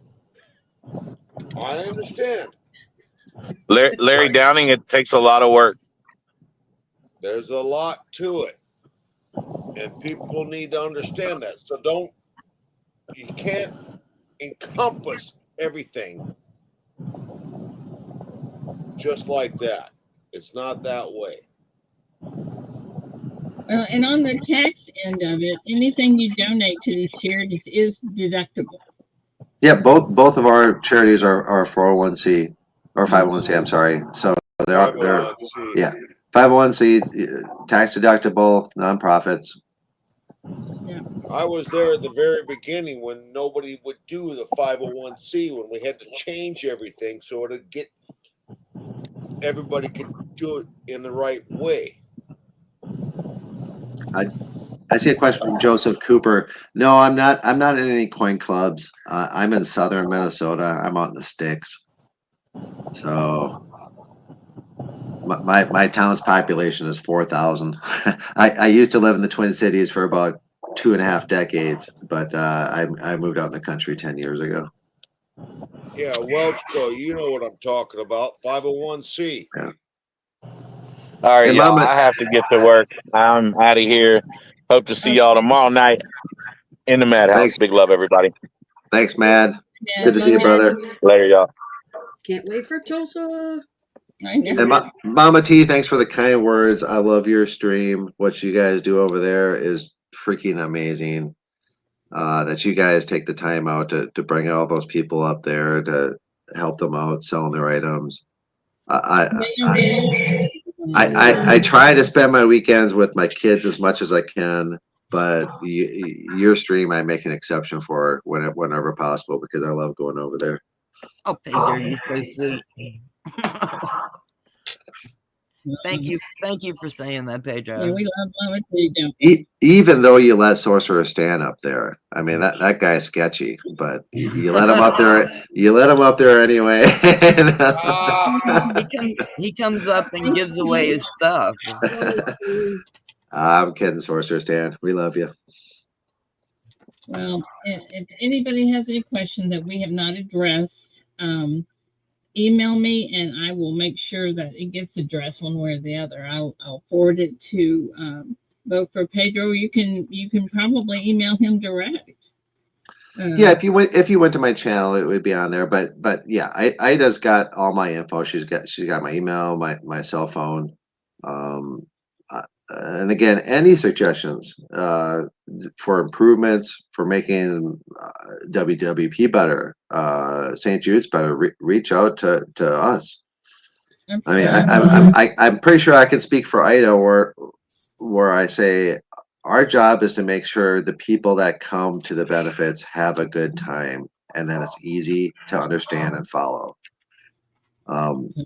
I understand. Larry Downing, it takes a lot of work. There's a lot to it. And people need to understand that. So you can't encompass everything just like that. It's not that way. Well, and on the tax end of it, anything you donate to these charities is deductible. Yeah, both of our charities are 401c or 501c. I'm sorry. So they're 501c. yeah 501c tax deductible nonprofits. Yeah. I was there at the very beginning when nobody would do the 501c, when we had to change everything so it'd get everybody could do it in the right way. I see a question from Joseph Cooper. No, I'm not. I'm not in any coin clubs. I'm in southern Minnesota. I'm out in the sticks. So my town's population is 4,000. I used to live in the Twin Cities for about 2.5 decades, but I moved out in the country 10 years ago. Yeah, Welchco, you know what I'm talking about. 501c. Yeah. All right, Hey, y'all. Mama. I have to get to work. I'm out of here. Hope to see y'all tomorrow night in the Madhouse. Thanks. Big love, everybody. Thanks, Mad. Yeah, Good to see you, brother. Later, y'all. Can't wait for Tulsa. I know. And Mama T, thanks for the kind words. I love your stream. What you guys do over there is freaking amazing. That you guys take the time out to bring all those people up there to help them out selling their items. I try to spend my weekends with my kids as much as I can, but your stream I make an exception for whenever possible because I love going over there. Oh, Pedro, you're so sweet. Thank you for saying that, Pedro. Yeah, we love Mama T, don't we? Even though you let Sorcerer Stan up there, I mean that guy's sketchy, but you let him up there. You let him up there anyway. He comes up and gives away his stuff. I'm kidding, Sorcerer Stan. We love you. Well, if anybody has any questions that we have not addressed, email me and I will make sure that it gets addressed one way or the other. I'll forward it to vote for Pedro. You can probably email him direct. Yeah, if you went to my channel, it would be on there. But yeah, Ida's got all my info. She's got my email, my cell phone. And again, any suggestions for improvements for making WWP better, St. Jude's better, reach out to us. I mean, I'm pretty sure I can speak for Ida, where I say our job is to make sure the people that come to the benefits have a good time and that it's easy to understand and follow.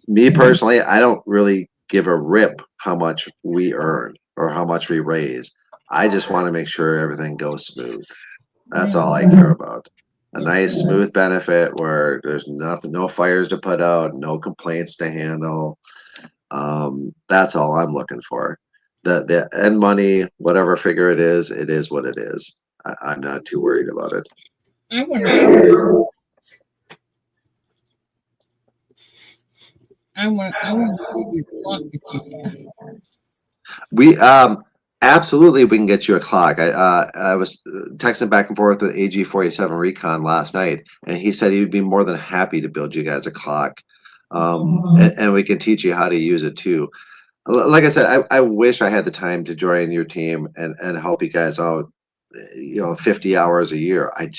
Me personally, I don't really give a rip how much we earn or how much we raise. I just want to make sure everything goes smooth. That's all I care about. A nice smooth benefit where there's no fires to put out, no complaints to handle. That's all I'm looking for. The end money, whatever figure it is what it is. I'm not too worried about it. I want to I want to see your clock that you have. We absolutely we can get you a clock. I was texting back and forth with AG47 Recon last night, and he said he would be more than happy to build you guys a clock. And we can teach you how to use it too. Like I said, I wish I had the time to join your team and help you guys out, 50 hours a year. I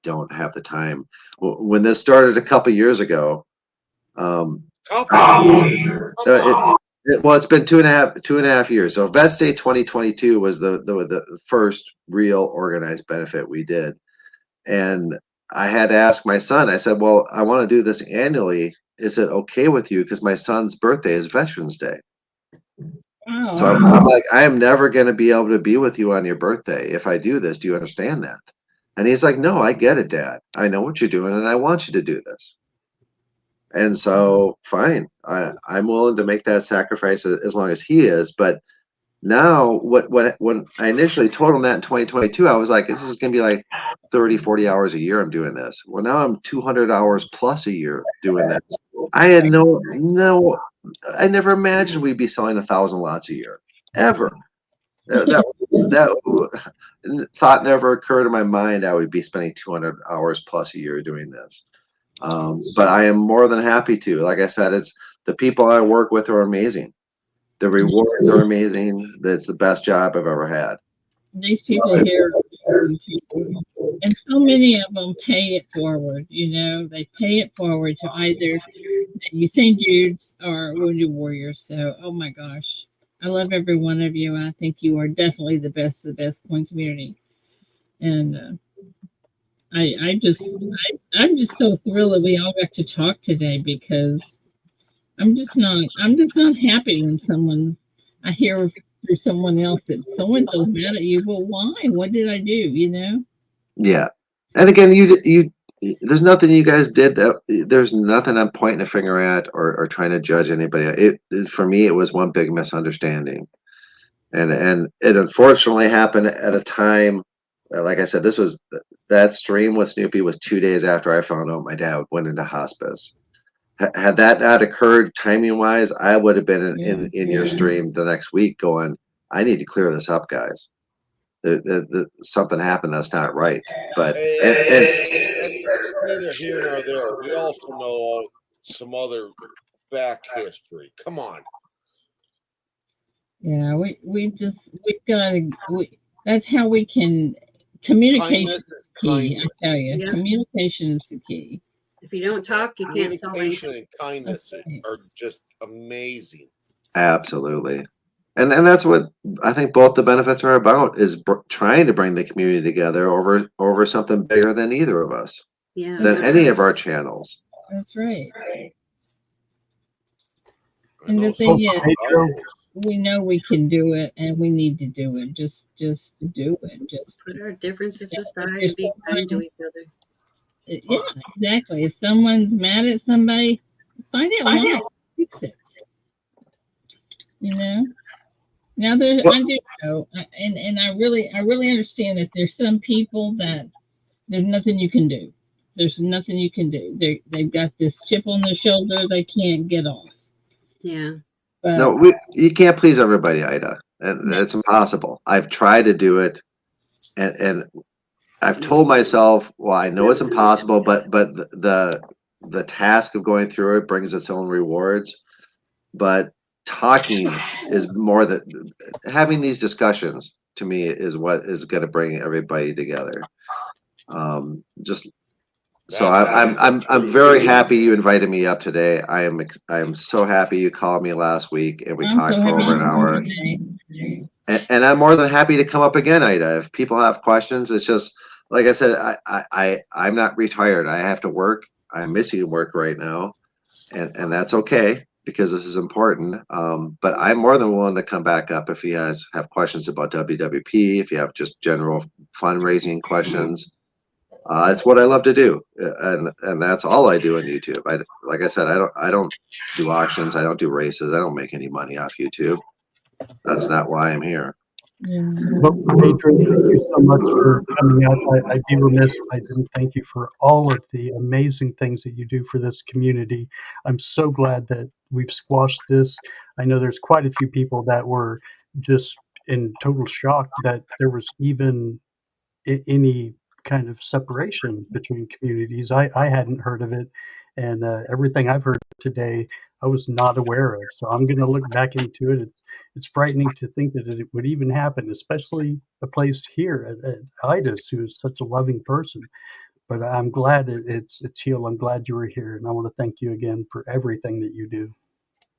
don't have the time. When this started a couple years ago, well, it's been two and a half years. So Vest Day 2022 was the first real organized benefit we did. And I had to ask my son, I said, well, I want to do this annually. Is it okay with you? Because my son's birthday is Veterans Day. So I'm like, I am never going to be able to be with you on your birthday if I do this. Do you understand that? And he's like, no, I get it, Dad. I know what you're doing, and I want you to do this. And so, fine, I'm willing to make that sacrifice as long as he is. But now, when I initially told him that in 2022, I was like, this is going to be like 30, 40 hours a year I'm doing this. Well, now I'm 200 hours plus a year doing this. I had I never imagined we'd be selling 1,000 lots a year, ever. That thought never occurred in my mind I would be spending 200 hours plus a year doing this. But I am more than happy to. Like I said, it's the people I work with are amazing. The rewards are amazing. That's the best job I've ever had. These people here, and so many of them pay it forward. They pay it forward to either you St. Jude's or Wounded Warriors. So, oh my gosh, I love every one of you. I think you are definitely the best of the best point community. And I'm just so thrilled that we all got to talk today, because I'm just not happy when I hear through someone else that so and so's mad at you. Well, why? What did I do? Yeah, and again, you there's nothing you guys did there's nothing I'm pointing a finger at or trying to judge anybody. For me, it was one big misunderstanding, and it unfortunately happened at a time. Like I said, that stream with Snoopy was 2 days after I found out my dad went into hospice. Had that not occurred timing wise, I would have been in your stream the next week going, I need to clear this up, guys. Something happened that's not right. But that's neither here nor there. We also know some other back history. Come on. Yeah, we've got to. That's how we can. Communication is key. I tell you, communication is the key. If you don't talk, you can't solve anything. Communication and kindness are just amazing. Absolutely. And that's what I think both the benefits are about, is trying to bring the community together over something bigger than either of us, than any of our channels. That's right. And the thing is, we know we can do it, and we need to do it. Just do it. Just put our differences aside and be kind to each other. Yeah, exactly. If someone's mad at somebody, find out why. Fix it. Now I do know, and I really understand that there's some people that there's nothing you can do. There's nothing you can do. They've got this chip on their shoulder they can't get off. Yeah. But, no, you can't please everybody, Ida, and it's impossible. I've tried to do it, and I've told myself, well, I know it's impossible, but the task of going through it brings its own rewards. But talking is more than having these discussions. To me, is what is going to bring everybody together. I'm very happy you invited me up today. I am so happy you called me last week and we talked for over an hour. And I'm more than happy to come up again, Ida. If people have questions, it's just like I said, I'm not retired. I have to work. I'm missing work right now, and that's okay because this is important. But I'm more than willing to come back up if you guys have questions about WWP, if you have just general fundraising questions. It's what I love to do, and that's all I do on YouTube. Like I said, I don't do auctions. I don't do races. I don't make any money off YouTube. That's not why I'm here. But Adrian, thank you so much for coming out. I'd be remiss if I didn't thank you for all of the amazing things that you do for this community. I'm so glad that we've squashed this. I know there's quite a few people that were just in total shock that there was even any kind of separation between communities. I hadn't heard of it, and everything I've heard today, I was not aware of. So I'm going to look back into it. It's frightening to think that it would even happen, especially a place here at Ida's, who is such a loving person. But I'm glad it's healed. I'm glad you were here, and I want to thank you again for everything that you do.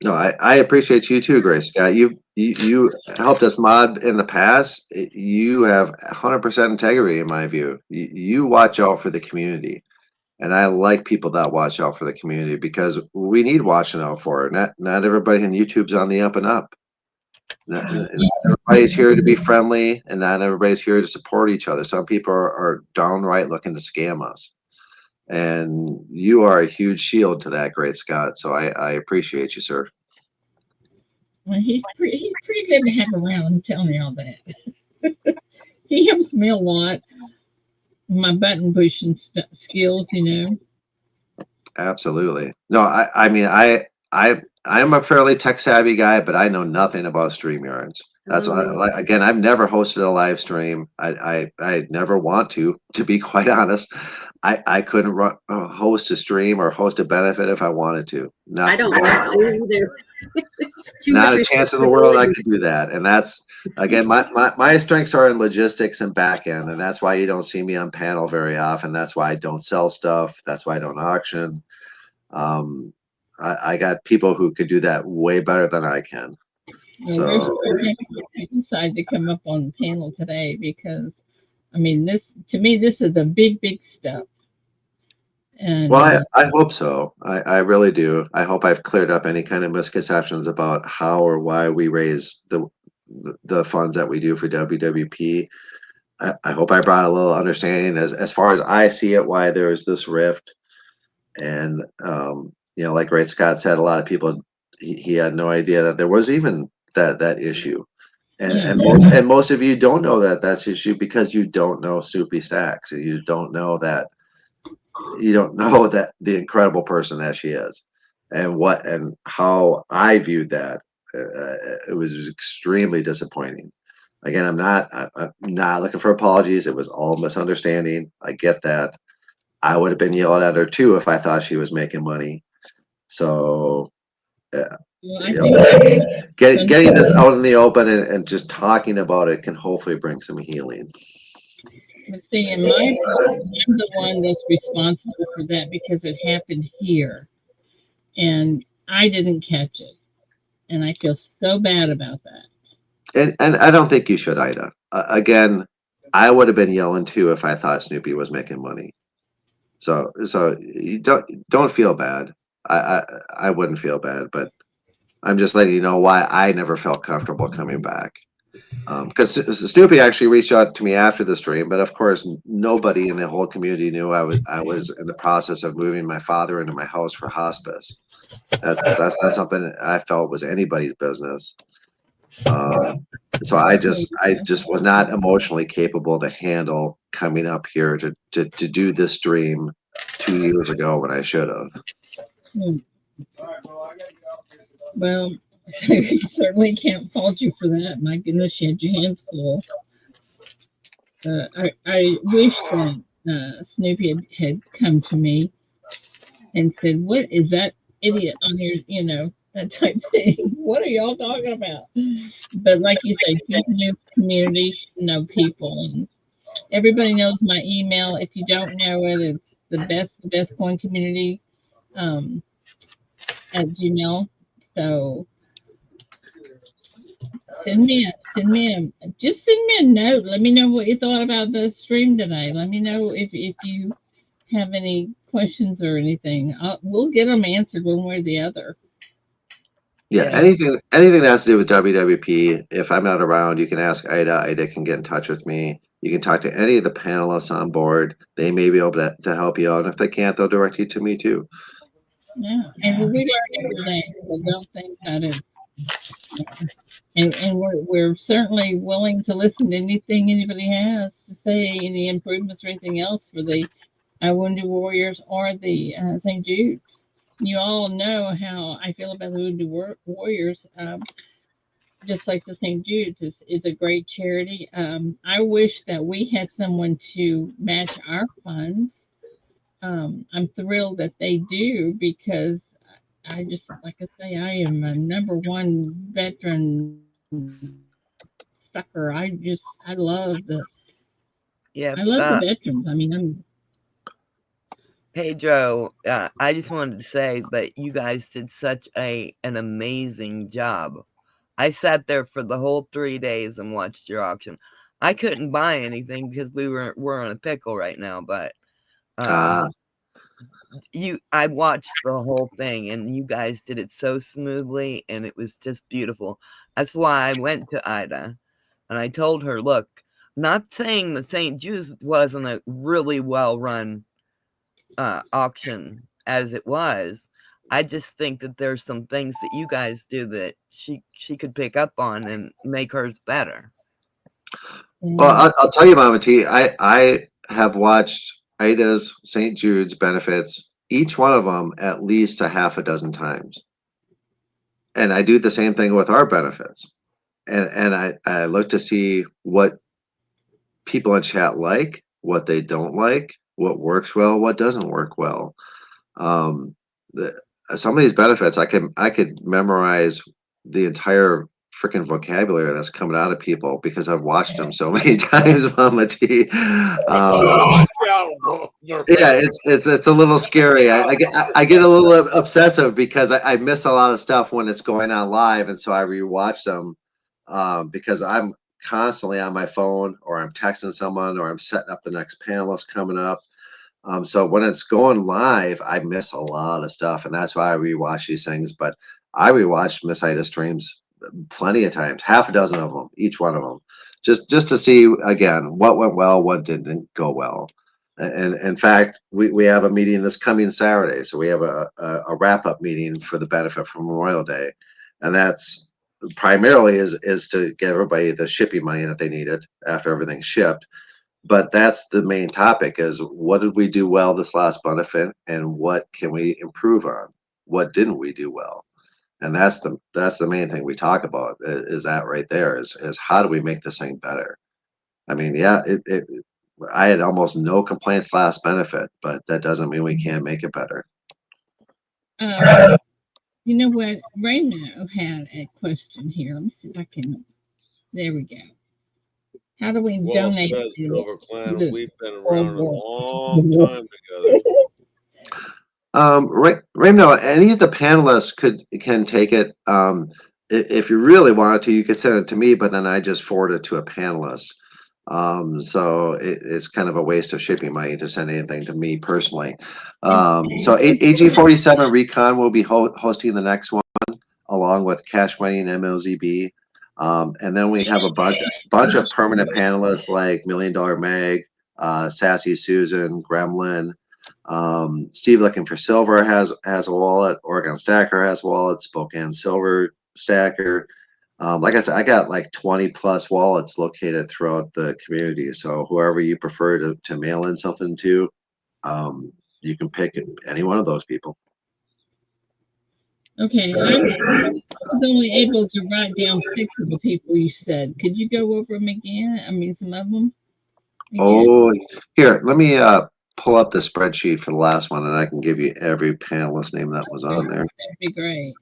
No, I appreciate you too, Grace. You helped us mod in the past. You have 100% integrity in my view. You watch out for the community, and I like people that watch out for the community because we need watching out for it. Not everybody on YouTube's on the up and up. Not everybody's here to be friendly, and not everybody's here to support each other. Some people are downright looking to scam us, and you are a huge shield to that, Great Scott. So I appreciate you, sir. Well, he's pretty good to have around. I'm telling you all that. He helps me a lot. My button pushing skills, Absolutely. No, I mean, I'm a fairly tech savvy guy, but I know nothing about StreamYards. That's why, like, again, I've never hosted a live stream. I never want to be quite honest. I couldn't host a stream or host a benefit if I wanted to. I don't want to either. Not a chance in the world I could do that. And that's, again, my strengths are in logistics and back end. And that's why you don't see me on panel very often. That's why I don't sell stuff. That's why I don't auction. I got people who could do that way better than I can. So I decided to come up on the panel today because, I mean, to me, this is the big stuff. And, well, I hope so. I really do. I hope I've cleared up any kind of misconceptions about how or why we raise the funds that we do for WWP. I hope I brought a little understanding as far as I see it, why there's this rift. And, like Great Scott said, a lot of people, he had no idea that there was even that issue. And most of you don't know that's issue because you don't know Snoopy Stacks. You don't know that the incredible person that she is and how I viewed that. It was extremely disappointing. Again, I'm not looking for apologies. It was all misunderstanding. I get that. I would have been yelled at her too if I thought she was making money. So getting this out in the open and just talking about it can hopefully bring some healing. But see, in my opinion, I'm the one that's responsible for that because it happened here, and I didn't catch it, and I feel so bad about that. And I don't think you should, Ida. Again, I would have been yelling too if I thought Snoopy was making money. So you don't feel bad. I wouldn't feel bad, but I'm just letting you know why I never felt comfortable coming back. Because Snoopy actually reached out to me after the stream, but of course nobody in the whole community knew I was in the process of moving my father into my house for hospice. That's not something I felt was anybody's business. So I just was not emotionally capable to handle coming up here to do this stream 2 years ago when I should have. Well, I certainly can't fault you for that. My goodness, you had your hands full. I wish that Snoopy had come to me and said, "What is that idiot on your, that type thing? What are y'all talking about?" But like you said, she's a new community, she know people, and everybody knows my email. If you don't know it, it's the best coin community at Gmail. So send me a note. Let me know what you thought about the stream today. Let me know if you have any questions or anything. We'll get them answered one way or the other. Yeah, anything that has to do with WWP, if I'm not around, you can ask Ida. Ida can get in touch with me. You can talk to any of the panelists on board. They may be able to help you out. And if they can't, they'll direct you to me too. Yeah, and we learn every day, so don't think that And we're certainly willing to listen to anything anybody has to say, any improvements or anything else for the Wounded Warriors or the St. Jude's. You all know how I feel about the Wounded Warriors. Just like the St. Jude's, it's a great charity. I wish that we had someone to match our funds. I'm thrilled that they do because I just, like I say, I am a number one veteran sucker. I Yeah, love the veterans. I mean, I'm Pedro, I just wanted to say that you guys did such an amazing job. I sat there for the whole 3 days and watched your auction. I couldn't buy anything because we're in a pickle right now, but Ah, I watched the whole thing and you guys did it so smoothly and it was just beautiful. That's why I went to Ida and I told her, look, not saying the St. Jude's wasn't a really well run auction as it was. I just think that there's some things that you guys do that she could pick up on and make hers better. well, I'll tell you, Mama T, I have watched Ida's St. Jude's benefits, each one of them at least a half a dozen times. And I do the same thing with our benefits. And I look to see what people in chat like, what they don't like, what works well, what doesn't work well. Um, the, some of these benefits, I could memorize the entire freaking vocabulary that's coming out of people because I've watched them so many times, Mama T. Watch out, Yeah, it's a little scary. I get a little obsessive because I miss a lot of stuff when it's going on live, and so I rewatch them because I'm constantly on my phone or I'm texting someone or I'm setting up the next panelist coming up. So when it's going live, I miss a lot of stuff, and that's why I rewatch these things. But I rewatched Miss Ida streams plenty of times, half a dozen of them, each one of them, just to see again what went well, what didn't go well. And in fact, we have a meeting this coming Saturday, so we have a wrap up meeting for the benefit from Memorial Day, and that's primarily is to get everybody the shipping money that they needed after everything's shipped, but that's the main topic is what did we do well this last benefit and what can we improve on, what didn't we do well, and that's the main thing we talk about is that right there is how do we make this thing better. I mean, yeah, I had almost no complaints last benefit, but that doesn't mean we can't make it better. you know what? Raymond had a question here. Let me see if I can. There we go. How do we well donate said, to Silver Clan. the We've been World around a War? long time together. Raymond, any of the panelists can take it. If you really wanted to, you could send it to me, but then I just forward it to a panelist. So it's kind of a waste of shipping money to send anything to me personally. So AG47 Recon will be hosting the next one along with Cash Money and MLZB. And then we have a bunch of permanent panelists like Million Dollar Mag, Sassy Susan, Gremlin. Steve Looking for Silver has a wallet. Oregon Stacker has a wallet. Spokane Silver Stacker. Like I said, I got like 20 plus wallets located throughout the community. So whoever you prefer to mail in something to, you can pick any one of those people. Okay, I was only able to write down 6 of the people you said. Could you go over them again? I mean, some of them. Again? Oh, here, let me pull up the spreadsheet for the last one, and I can give you every panelist name that was on there. That'd be great.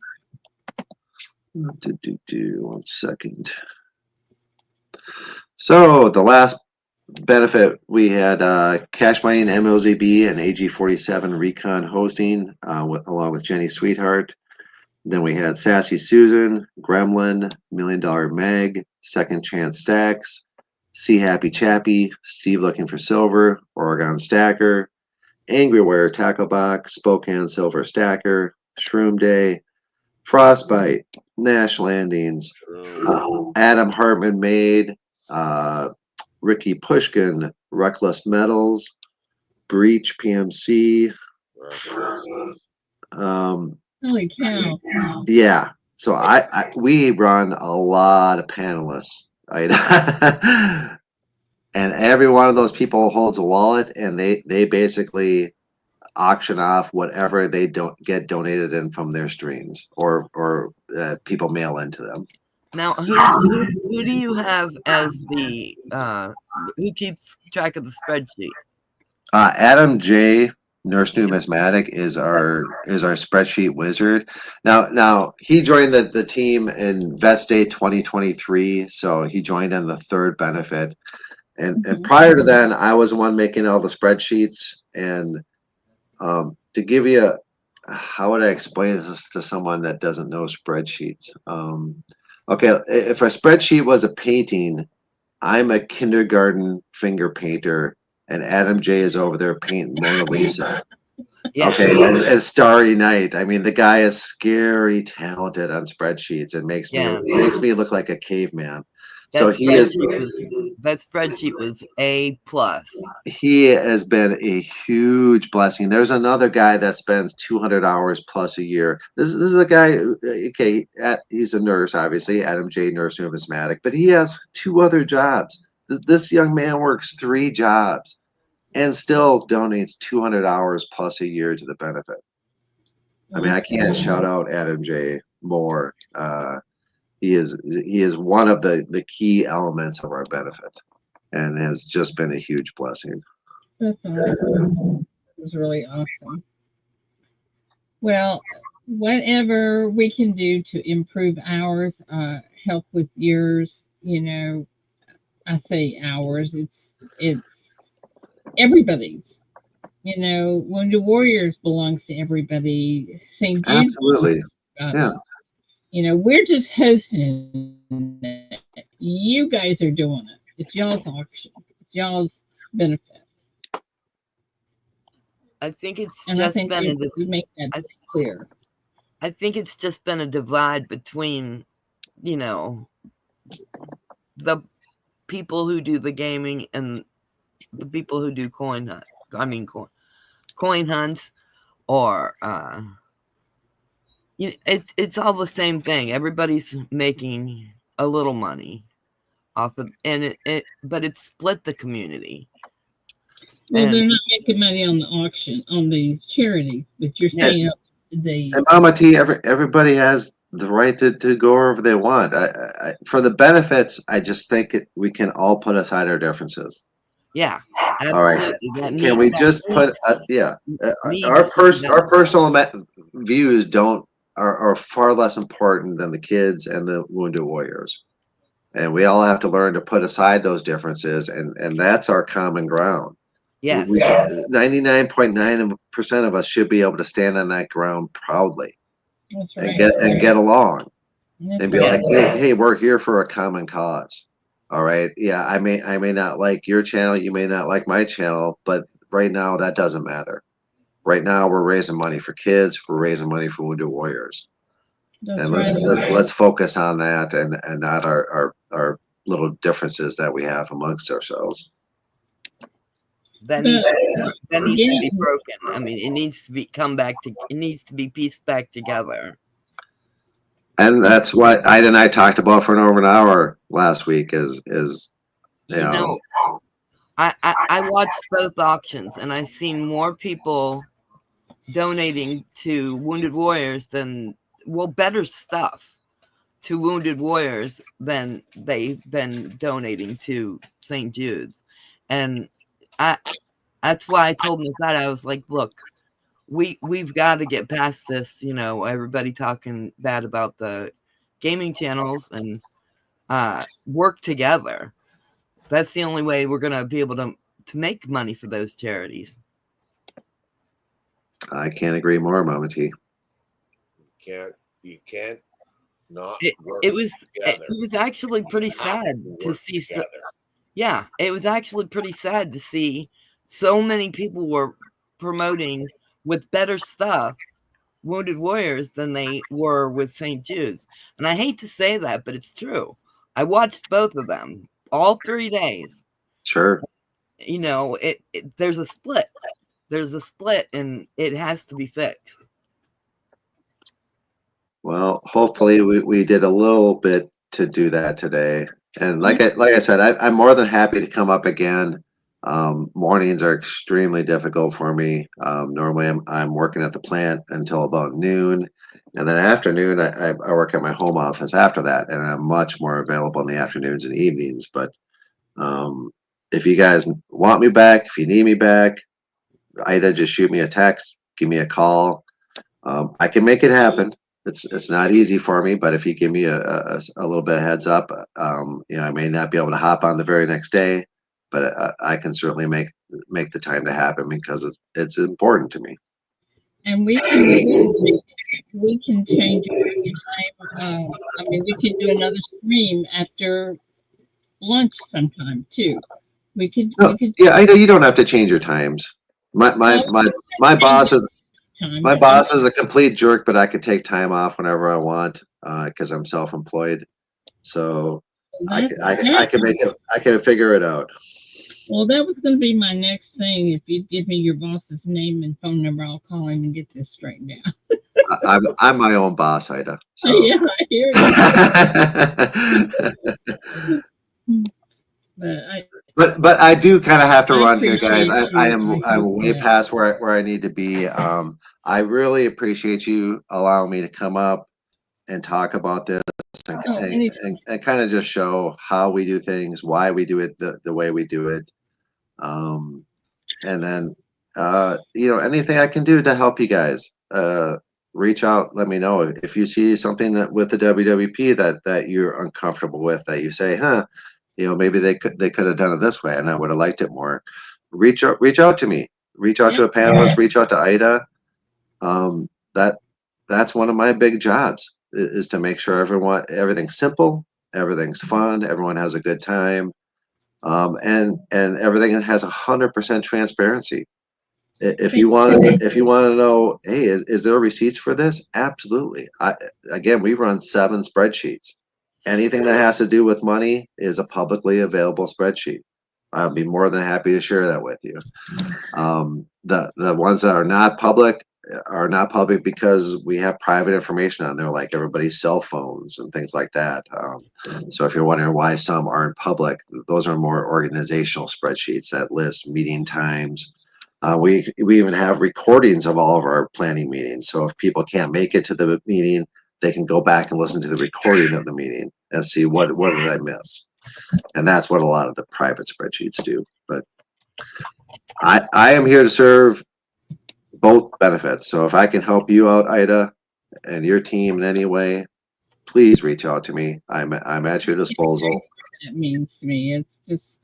1 second. So the last benefit we had Cash Money and MLZB and AG47 Recon hosting along with Jenny Sweetheart. Then we had Sassy Susan, Gremlin, Million Dollar Meg, Second Chance Stacks, See Happy Chappy, Steve Looking for Silver, Oregon Stacker, Angryware Tackle Box, Spokane Silver Stacker, Shroom Day, Frostbite, Nash Landings, Adam Hartman Made, Ricky Pushkin, Reckless Metals, Breach PMC. Holy cow. Yeah. So we run a lot of panelists, right? And every one of those people holds a wallet, and they basically auction off whatever they don't get donated in from their streams, or people mail into them. Now, who do you have as the who keeps track of the spreadsheet? Adam J. Nurse Numismatic is our spreadsheet wizard. Now he joined the team in Vets Day 2023, so he joined on the third benefit. And prior to then, I was the one making all the spreadsheets. And to give you how would I explain this to someone that doesn't know spreadsheets? Okay, if a spreadsheet was a painting, I'm a kindergarten finger painter, and Adam J is over there painting Mona Lisa. Yeah. Okay, and Starry Night. I mean, the guy is scary talented on spreadsheets and makes me look like a caveman. So that spreadsheet was A+. He has been a huge blessing. There's another guy that spends 200 hours plus a year. This is a guy. Okay, he's a nurse, obviously, Adam J. Nurse Numismatic, but he has 2 other jobs. This young man works 3 jobs and still donates 200 hours plus a year to the benefit. I mean, I can't shout out Adam J. more. He is one of the key elements of our benefit, and has just been a huge blessing. That's awesome. It was really awesome. Well, whatever we can do to improve ours, help with yours, I say ours, it's everybody's. Wounded Warriors belongs to everybody. St. Jude. Absolutely. Yeah. We're just hosting it. You guys are doing it. It's y'all's auction. It's y'all's benefit. I think it's and just I think been we make that clear. I think it's just been a divide between, the people who do the gaming and the people who do coin hunts, or it's all the same thing. Everybody's making a little money off of, and but it's split the community. Well, they're not making money on the auction, on the charity, but you're saying and Mama T, everybody has the right to go wherever they want. I for the benefits, I just think we can all put aside our differences. Yeah, absolutely. All right. Can we just put our personal views are far less important than the kids and the Wounded Warriors, and we all have to learn to put aside those differences, and that's our common ground. Yes. 99.9% of us should be able to stand on that ground proudly. That's right. and get along. That's and be right. like, hey, we're here for a common cause. All right. Yeah, I may not like your channel, you may not like my channel, but right now that doesn't matter. Right now we're raising money for kids, we're raising money for Wounded Warriors. That's and right. let's focus on that, and not our little differences that we have amongst ourselves. That needs to be broken. I mean, it needs to be it needs to be pieced back together. And that's what Ida and I talked about for over an hour last week. Is I watched both auctions, and I've seen more people donating to Wounded Warriors better stuff to Wounded Warriors than they've been donating to St. Jude's. And that's why I told Miss Ida, I was like, look, we've got to get past this, everybody talking bad about the gaming channels, and work together. That's the only way we're gonna be able to make money for those charities. I can't agree more, Mama T. You can't not work it was together. It was actually pretty sad to see it was actually pretty sad to see so many people were promoting with better stuff Wounded Warriors than they were with St. Jude's. And I hate to say that, but it's true. I watched both of them all 3 days. Sure. There's a split. There's a split, and it has to be fixed. Well, hopefully we did a little bit to do that today. And like I said, I'm more than happy to come up again. Mornings are extremely difficult for me. Normally I'm working at the plant until about noon. And then afternoon, I work at my home office after that, and I'm much more available in the afternoons and evenings. But if you guys want me back, if you need me back, Ida, just shoot me a text, give me a call. I can make it happen. It's not easy for me, but if you give me a little bit of heads up, I may not be able to hop on the very next day, but I can certainly make the time to happen because it's important to me. And we can change our time. I mean, we can do another stream after lunch sometime too. We could. No, yeah, I know you don't have to change your times. My my Well, my my boss is time, my but boss is a complete jerk, but I can take time off whenever I want because I'm self-employed. So I can make it. I can figure it out. well, that was going to be my next thing. If you give me your boss's name and phone number, I'll call him and get this straightened out. I'm my own boss, Ida. So. Yeah, I hear it. But I do kind of have to run here, guys. appreciate I you. am I I'm hope way that. past where I need to be. I really appreciate you allowing me to come up and talk about this and Oh, and kind of just show how we do things, why we do it the way we do it. And then anything I can do to help you guys. Reach out, let me know if you see something with the WWP that you're uncomfortable with, that you say, huh, maybe they could have done it this way and I would have liked it more. Reach out to me. Reach out to a panelist, reach out to Ida. That's one of my big jobs is to make sure everything's simple, everything's fun, everyone has a good time. And everything has 100% transparency. If you want to know, hey, is there receipts for this? Absolutely. Again, we run 7 spreadsheets. Anything that has to do with money is a publicly available spreadsheet. I'll be more than happy to share that with you. The ones that are not public because we have private information on there, like everybody's cell phones and things like that. So if you're wondering why some aren't public, those are more organizational spreadsheets that list meeting times. We even have recordings of all of our planning meetings. So if people can't make it to the meeting, they can go back and listen to the recording of the meeting and see what did I miss. And that's what a lot of the private spreadsheets do. But I am here to serve both benefits. So if I can help you out, Ida, and your team in any way, please reach out to me. I'm at your disposal. That means to me. It's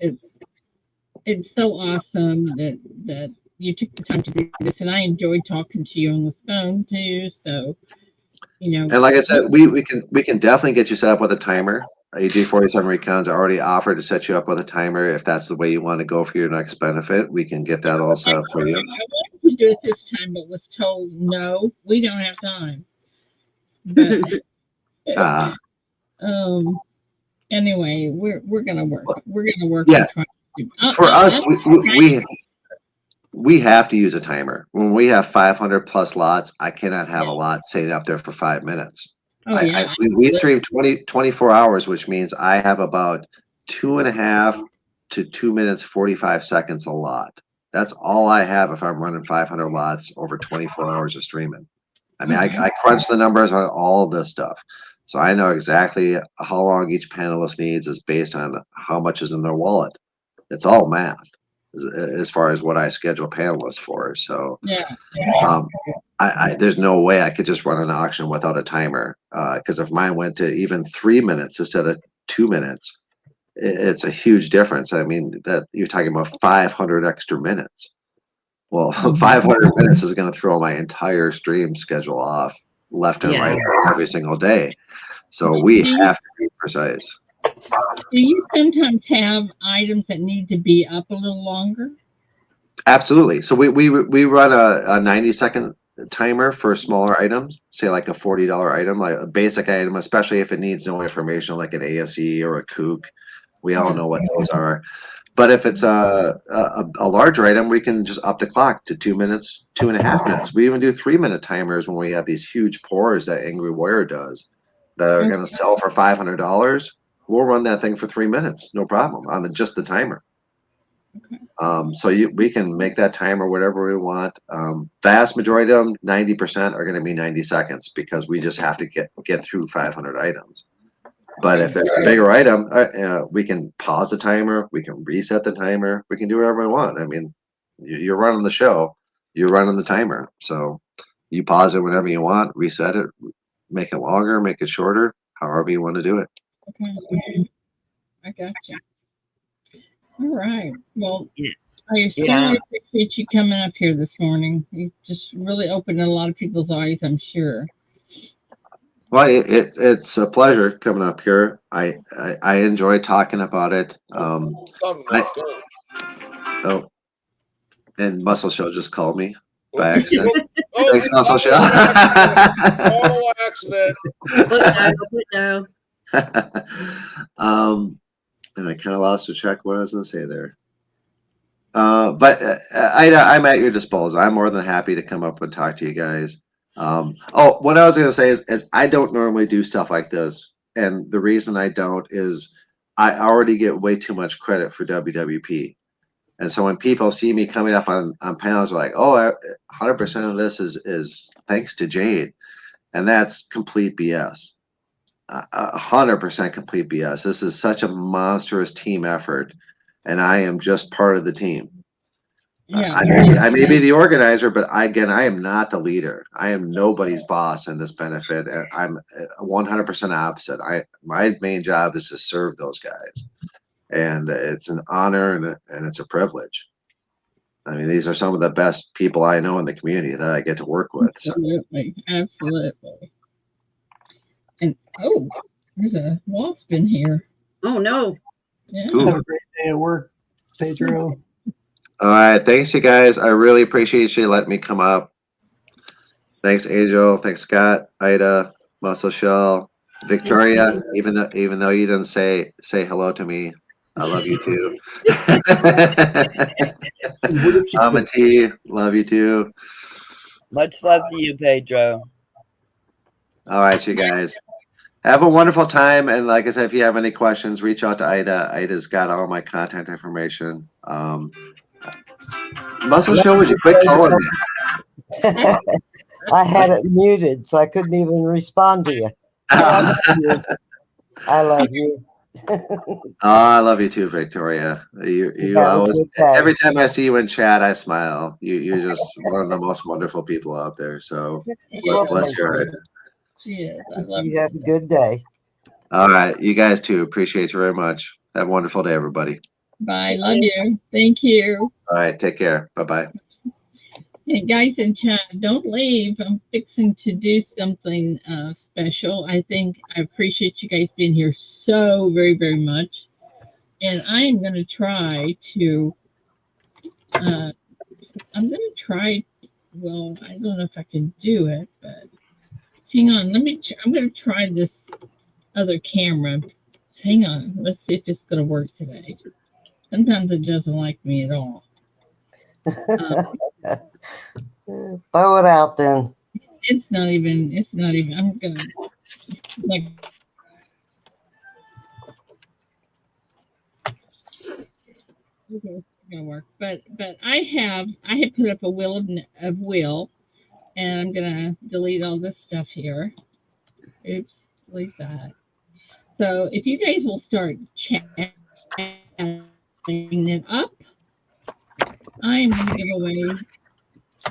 so awesome that you took the time to do this, and I enjoyed talking to you on the phone too. So, And like I said, we can definitely get you set up with a timer. AG47 Recons already offered to set you up with a timer if that's the way you want to go for your next benefit. We can get that all set up for you. I wanted to do it this time, but was told no, we don't have time. But anyway, we're gonna work. We're gonna work. Yeah. For us, we have to use a timer. When we have 500 plus lots, I cannot have a lot sitting up there for 5 minutes. Oh, yeah. We stream 24 hours, which means I have about 2.5 to 2 minutes 45 seconds a lot. That's all I have if I'm running 500 lots over 24 hours of streaming. I mean, I crunch the numbers on all of this stuff. So I know exactly how long each panelist needs is based on how much is in their wallet. It's all math as far as what I schedule panelists for. So there's no way I could just run an auction without a timer. Because if mine went to even 3 minutes instead of 2 minutes, it's a huge difference. I mean, that you're talking about 500 extra minutes. Well, 500 minutes is going to throw my entire stream schedule off left and right every single day. So we have to be precise. Do you sometimes have items that need to be up a little longer? Absolutely. So we run a 90-second timer for smaller items, say like a $40 item, like a basic item, especially if it needs no information like an ASE or a kook. We all know what those are. But if it's a larger item, we can just up the clock to 2 minutes, 2.5 minutes. We even do 3-minute timers when we have these huge pours that Angry Warrior does that are going to sell for $500. We'll run that thing for 3 minutes, no problem, on just the timer. So we can make that timer whatever we want. Vast majority of them, 90% are going to be 90 seconds because we just have to get through 500 items. But if there's a bigger item, we can pause the timer, we can reset the timer, we can do whatever we want. I mean, you're running the show, you're running the timer. So you pause it whenever you want, reset it, make it longer, make it shorter, however you want to do it. Okay. I got you. All right. Well, I so Yeah. appreciate you coming up here this morning. You just really opened a lot of people's eyes, I'm sure. Well, it's a pleasure coming up here. I enjoy talking about it. Oh, and Muscle Show just called me by accident. Thanks, Muscle Show. Total accident. Put down. And I kind of lost the track what I was going to say there. But I'm at your disposal. I'm more than happy to come up and talk to you guys. What I was going to say is I don't normally do stuff like this. And the reason I don't is I already get way too much credit for WWP. And so when people see me coming up on panels, they're like, oh, 100% of this is thanks to Jade. And that's complete BS. 100% complete BS. This is such a monstrous team effort. And I am just part of the team. Yeah. I may be the organizer, but I am not the leader. I am nobody's boss in this benefit. I'm 100% opposite. My main job is to serve those guys, and it's an honor and it's a privilege. I mean, these are some of the best people I know in the community that I get to work with. So. Absolutely. And there's a wasp in here. Oh no! Yeah. Have a great day at work, Pedro. All right, thanks you guys. I really appreciate you letting me come up. Thanks, Angel. Thanks, Scott, Ida, Muscle Shell, Victoria. Even though you didn't say hello to me, I love you too. Amity, love you too. Much love to you, Pedro. All right, you guys. Have a wonderful time. And like I said, if you have any questions, reach out to Ida. Ida's got all my contact information. Muscle Show, would you quit calling me? I had it muted, so I couldn't even respond to you. I love you. I love you too, Victoria. You always, every time I see you in chat, I smile. You're just one of the most wonderful people out there. So bless your heart. Yes, I love you. Have a good day. All right, you guys too. Appreciate you very much. Have a wonderful day, everybody. Bye. Love you. Thank you. All right, take care. Bye-bye. Hey, guys in chat, don't leave. I'm fixing to do something special. I appreciate you guys being here so very, very much. And I am going to try to, well, I don't know if I can do it, but hang on. I'm going to try this other camera. Hang on. Let's see if it's going to work today. Sometimes it doesn't like me at all. Throw it out then. It's not even, I'm going to, like, okay, it's gonna work. But I have put up a will, and I'm gonna delete all this stuff here. Oops, delete that. So if you guys will start chatting it up, I'm gonna give away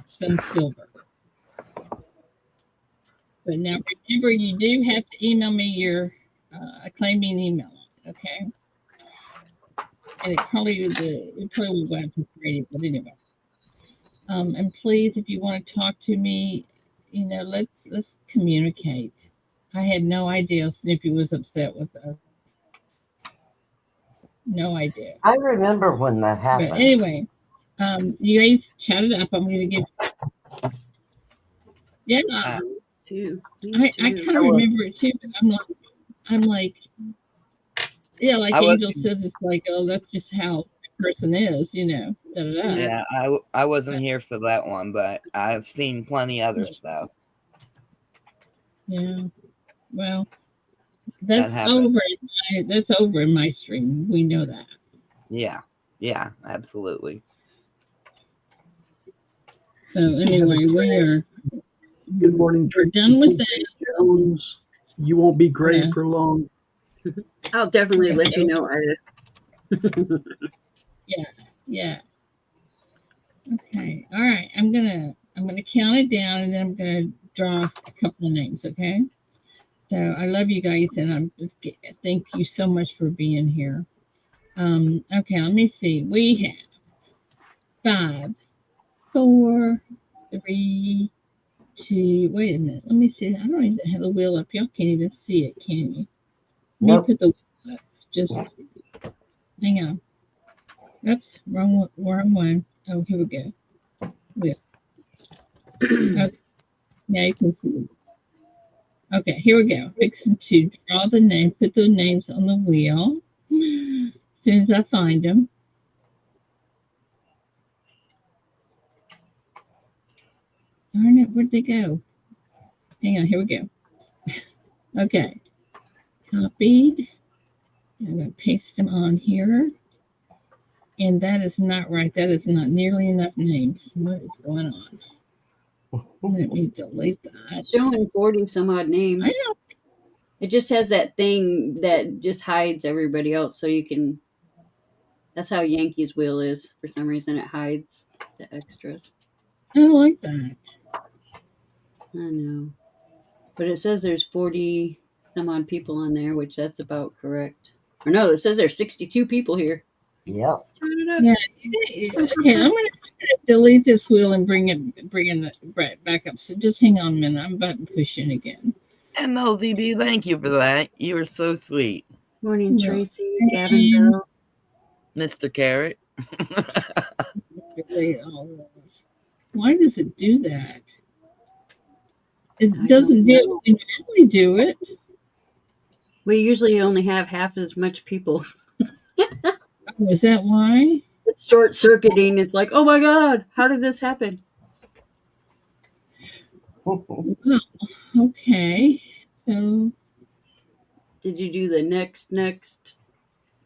some silver. But now remember, you do have to email me your claiming email, okay? And it probably will go out to radio, but anyway. And please, if you want to talk to me, let's communicate. I had no idea Snoopy was upset with us. No idea. I remember when that happened. But anyway, you guys chat it up. I'm going to give. Yeah. I kind of remember it too, but I'm like, yeah, like Angel said, it's like, oh, that's just how person is, you know. Da, da, da. Yeah, I wasn't here for that one, but I've seen plenty other stuff Yeah. Well, that that's happened. that's over in my stream. We know that. Yeah, absolutely. So anyway, we are Good morning, we're done with that. Jones. You won't be gray Yeah. for long. I'll definitely let you know, Ida. Yeah. Okay. All right. I'm gonna count it down and then I'm gonna draw a couple of names. Okay. So I love you guys and thank you so much for being here. Okay. Let me see. We have 5, 4, 3, 2. Wait a minute. Let me see. I don't even have the wheel up. Y'all can't even see it, can you? Let me Nope. put the wheel up. Just hang on. Oops, wrong one. Oh, here we go. Wheel. Okay, now you can see. Okay, here we go. Fixing to draw the name, put the names on the wheel. As soon as I find them. Darn it, where'd they go? Hang on, here we go. Okay, copied. I'm going to paste them on here. And that is not right. That is not nearly enough names. What is going on? Let me delete that. Showing 40 some odd names. I know. It just has that thing that just hides everybody else, so you can. That's how Yankees wheel is. For some reason, it hides the extras. I don't like that. I know, but it says there's 40 some odd people on there, which that's about correct. Or no, it says there's 62 people here. Yep. Yeah. Okay, I'm gonna delete this wheel and bring it right back up. So just hang on a minute. I'm button pushing again. And LZB, thank you for that. You were so sweet. Morning, Yeah. Tracy, Gavin Bell. Mr. Carrot. Delete all those. Why does it do that? I It don't doesn't do know. it. We normally do it. We usually only have half as much people. Oh, is that why? It's short circuiting. It's like, oh my god, how did this happen? Oh, okay. So Did you do the next done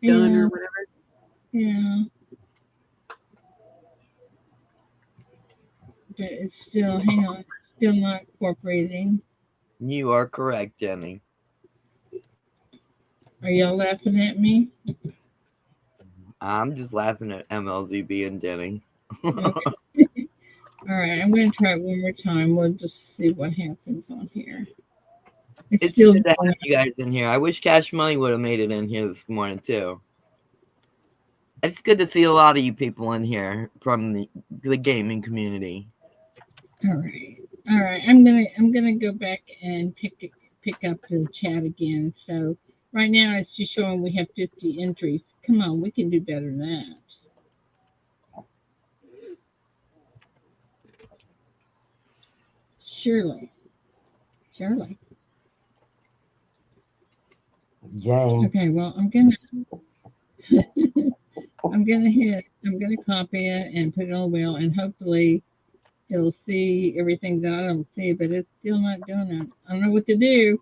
yeah, or whatever? yeah. But it's still hang on. Still not incorporating. You are correct, Jenny. Are y'all laughing at me? I'm just laughing at MLZB and Jenny. Okay. All right, I'm going to try it one more time. We'll just see what happens on here. It's still good to have you guys in here. I wish Cash Money would have made it in here this morning too. It's good to see a lot of you people in here from the gaming community. All right. I'm gonna go back and pick up the chat again. So right now it's just showing we have 50 entries. Come on, we can do better than that. Surely. Jane. Okay, well I'm gonna copy it and put it on the wheel and hopefully it'll see everything that I don't see, but it's still not doing it. I don't know what to do,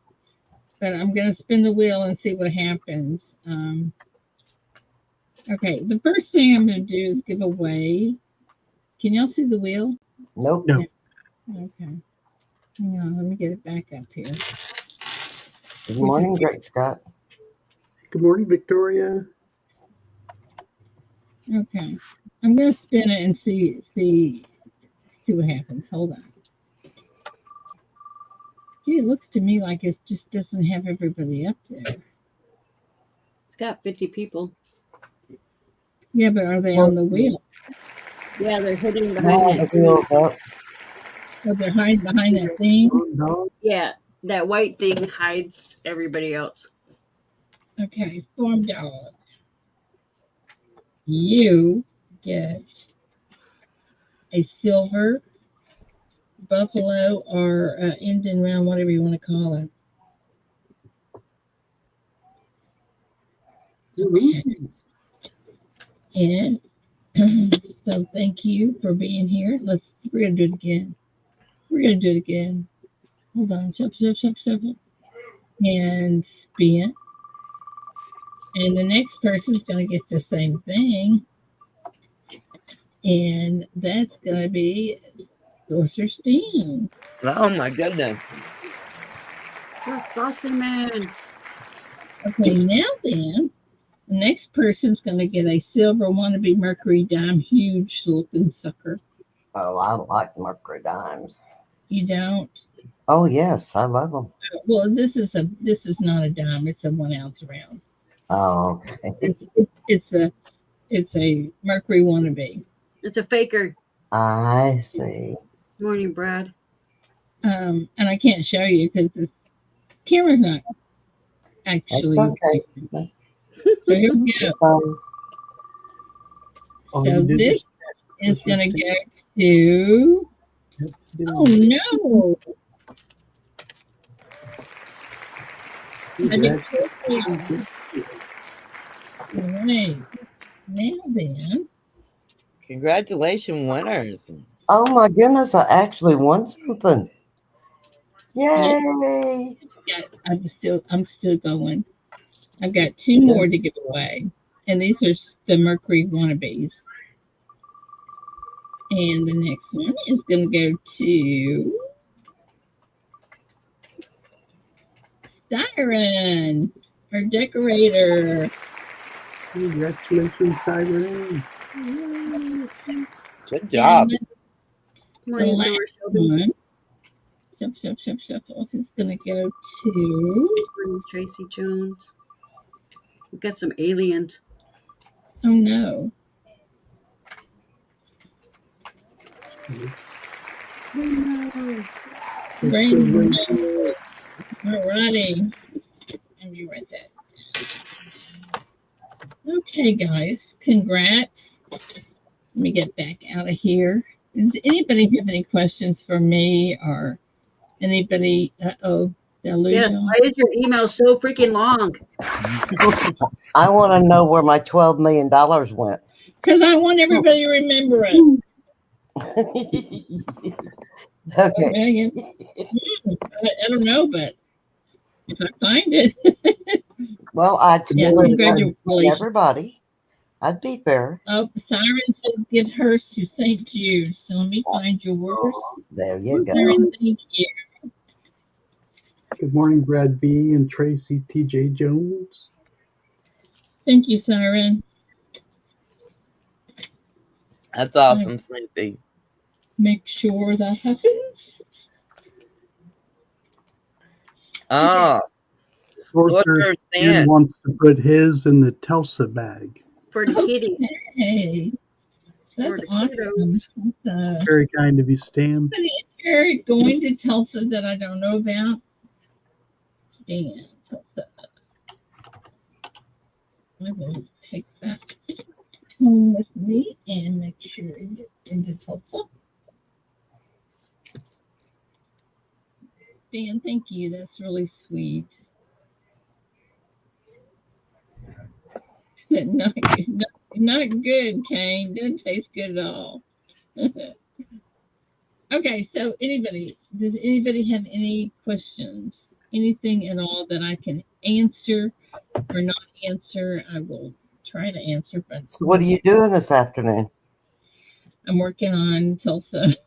but I'm gonna spin the wheel and see what happens. Okay, the first thing I'm gonna do is give away. Can y'all see the wheel? Nope. No. Okay. Hang on, let me get it back up here. Good morning, Great Scott. Good morning, Victoria. Okay. I'm gonna spin it and see what happens. Hold on. See, it looks to me like it just doesn't have everybody up there. It's got 50 people. Yeah, but are they on the wheel? Yeah, they're hidden Now behind the that. wheels up. Oh, they're hiding behind that thing? No. Yeah, that white thing hides everybody else. Okay, Storm Dog. You get a silver buffalo or Indian round, whatever you want to call it. Okay. And So thank you for being here. We're gonna do it again. We're gonna do it again. Hold on. Shuffle. And spin. And the next person's gonna get the same thing. And that's gonna be Sorcerer Steam. Oh my goodness. You're saucy man. Okay, now then, the next person's gonna get a silver wannabe Mercury dime, huge looking sucker. Oh, I like Mercury dimes. You don't? Oh yes, I love them. Well, this is not a dime. It's a 1 ounce round. Oh, okay. It's a Mercury wannabe. It's a faker. I see. Morning, Brad. And I can't show you because the camera's not actually. Okay. So here we go. So this is going to go to. Oh no! I did totally. Right. Now then. Congratulations, winners. Oh my goodness, I actually won something. Yay! Yeah, I'm still going. I've got 2 more to give away. And these are the Mercury wannabes. And the next one is going to go to Styron, our decorator. Congratulations, Siren. Good job. Morning, Silver Shelby. Shuffle. It's going to go to Morning, Tracy Jones. We've got some aliens. Oh no. Rain. Alrighty. Let me write that. Okay, guys. Congrats. Let me get back out of here. Does anybody have any questions for me or anybody? Delusion. Yeah, why is your email so freaking long? I want to know where my $12 million went. Because I want everybody to remember it. Okay. Million. I don't know, but if I find it. Well, I'd still congratulations. Everybody. I'd be fair. Oh, Siren said give hers to St. Jude. So let me find yours. There you go. Siren, thank you. Good morning, Brad B. and Tracy T.J. Jones. Thank you, Siren. That's awesome, Sleepy. Make sure that happens. Oh. Sorcerer Stan wants to put his in the Telsa bag. For the kitties. Hey, that's awesome. Very kind of you, Stan. You're going to Tulsa that I don't know about. Stan, Tulsa. I will take that home with me and make sure it gets into Tulsa. Dan, thank you. That's really sweet. Not good, Kane. Doesn't taste good at all. Okay, so does anybody have any questions? Anything at all that I can answer or not answer? I will try to answer. But so what are you doing this afternoon? I'm working on Tulsa.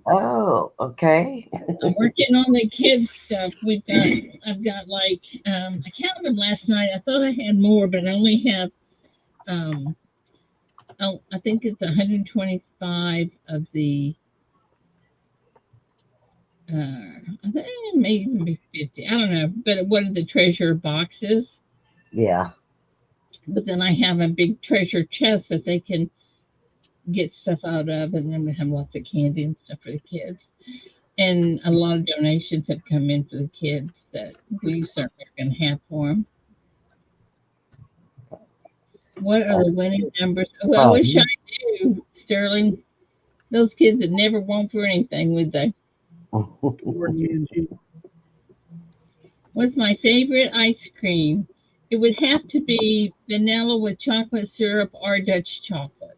Oh, okay. I'm working on the kids stuff. I've got like I counted them last night. I thought I had more, but I only have I think it's 125 of the I think maybe 50. I don't know. But what are the treasure boxes? Yeah. But then I have a big treasure chest that they can get stuff out of, and then we have lots of candy and stuff for the kids. And a lot of donations have come in for the kids that we certainly are going to have for them. What are the winning numbers? Well, I wish I knew, Sterling. Those kids would never want for anything, would they? What's my favorite ice cream? It would have to be vanilla with chocolate syrup or Dutch chocolate.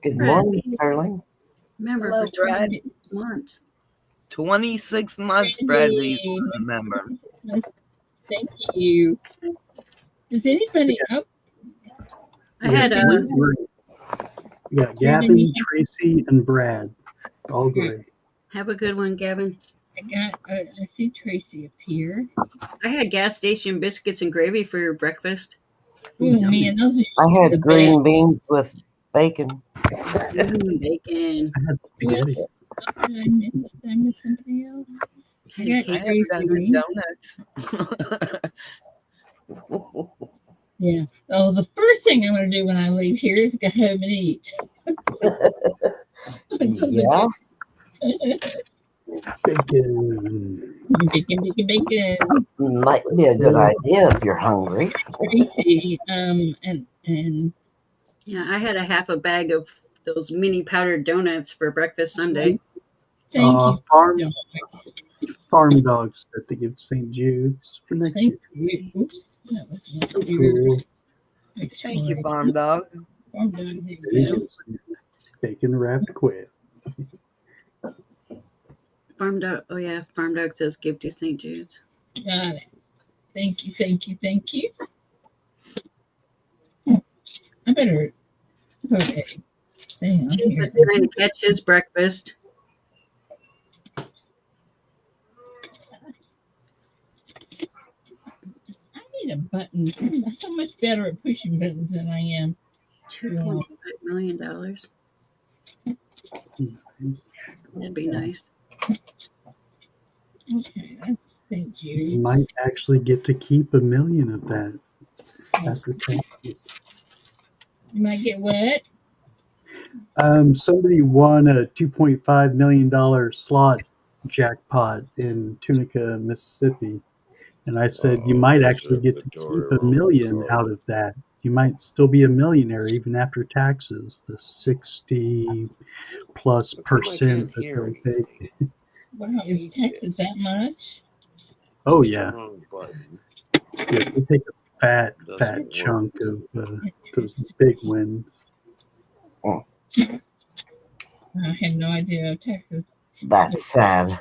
Good Brad, morning, Sterling. member Hello, for Brad. 26 months. 26 months, Bradley's a member. Thank you. Does anybody up? I had a We got Gavin, Tracy, and Brad. All great. have a good one, Gavin. I see Tracy up here. I had gas station biscuits and gravy for your breakfast. Oh man, those are I had the green beans with bacon. Bacon. I had spaghetti. Did I miss somebody else? I I had got I cake. have Tracy. Dunkin' Donuts. Yeah. Oh, the first thing I'm going to do when I leave here is go home and eat. Yeah. Bacon. Bacon. Might be a good idea if you're hungry. Tracy. And Yeah, I had a half a bag of those mini powdered donuts for breakfast Sunday. thank you. Farm dogs that they give St. Jude's for next year. Thank you. Oops, that was not So yours. cool. Thank you, Farm Dog. Farm dog, there There you you go. go. Bacon wrapped quail. Farm dog. Oh yeah, Farm Dog says give to St. Jude's. Got it. Thank you. I better put a thing on He here. was trying to catch his breakfast. I need a button. I'm so much better at pushing buttons than I am. $2.5 million. That'd be nice. Okay, that's thank You you. might actually get to keep $1 million of that after taxes. You might get what? Somebody won a $2.5 million slot jackpot in Tunica, Mississippi. And I said, you might actually get to keep $1 million out of that. You might still be a millionaire even after taxes, the 60+% that they'll take. Wow, is Texas that much? Oh, yeah. Wrong button. Yeah, they take a fat Doesn't chunk of those big wins. I had no idea of Texas. That's sad.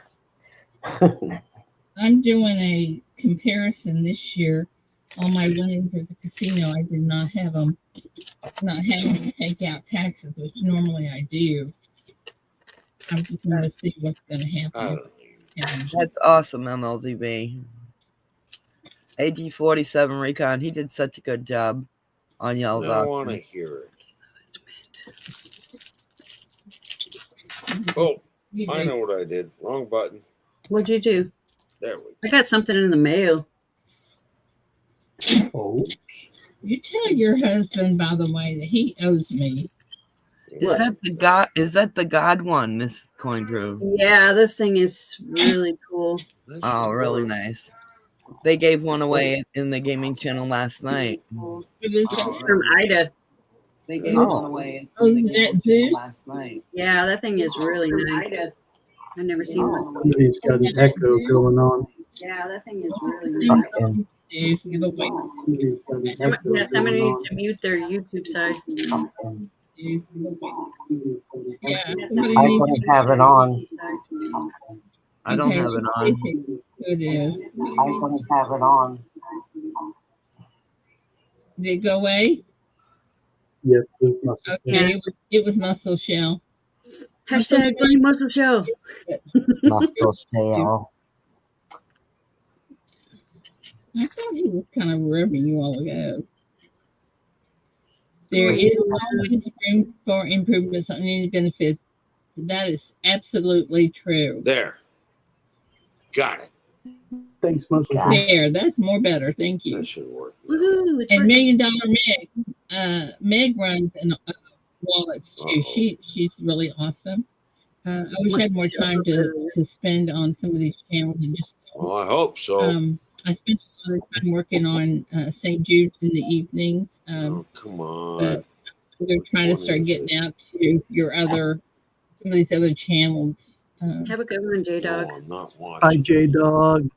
I'm doing a comparison this year. All my winnings at the casino, I did not have them. Not having to take out taxes, which normally I do. I'm just going to see what's going to happen. That's awesome, MLZB. AG47 Recon, he did such a good job on y'all's I don't want to auction. hear it. Oh, I know what I did. Wrong button. What'd you do? There we go. I got something in the mail. Oh, You tell your husband, by the way, that he owes me. Is that the God? Is that the God one, Miss Cointreau? Yeah, this thing is really cool. Oh, really nice. They gave one away in the gaming channel last night. It is From Ida. They gave Oh. one away Oh, in the is that gaming channel Zeus? last night. Yeah, that thing is really nice. I've never seen one. somebody's got an echo going on. Yeah, that thing is really nice. Okay. Zeus, give away. Somebody's got an echo Yeah, somebody going needs to mute their YouTube side. on. Zeus, give away. Yeah, somebody I needs don't have it on. I don't Okay, have it let's on. see who it is. I don't have it on. Did it go away? Yes, this must have been. Okay, it was Muscle Shell. Hashtag Bunny Muscle Show. Muscle stale. I thought he was kind of rubbing you all ago. There is always room for improvements on any benefits. That is absolutely true. There. Got it. Thanks, Muscle. Yeah. There, that's more better. Thank you. That should work. Woohoo! It's And working. $1 Million Meg, Meg runs an wallets too. She's really awesome. I wish I had more time to spend on some of these channels and just. Well, I hope so. I spent a lot of time working on St. Jude's in the evenings. Oh, come on. But we're trying to Which one start is getting it? out to some of these other channels. Have a good one, J Dog. No, I'm not Hi, watching. J Dog.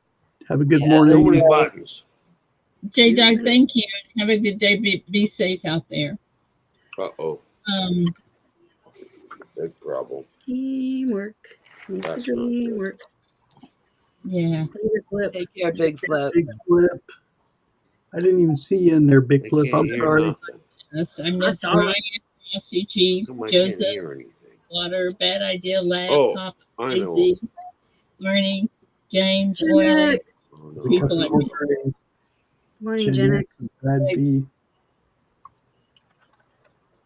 Have a good Too morning. many buttons. J Dog, thank you. Have a good day. Be safe out there. Uh-oh. Big problem. Teamwork. That's not good. Teamwork. Yeah. Flip. Take care, Big Flip. Big Flip. I didn't even see you in there, Big I Flip. can't I'm hear sorry. nothing. Yes, I miss all right. Ryan, Frosty Chief, How come I can't Joseph, hear anything? Water, Bad Idea, Oh, Laptop, I know. Daisy, Learning, James, Gen Oil, X. Oh, The no. people like customer praise, Morning, Gen X. Brad B.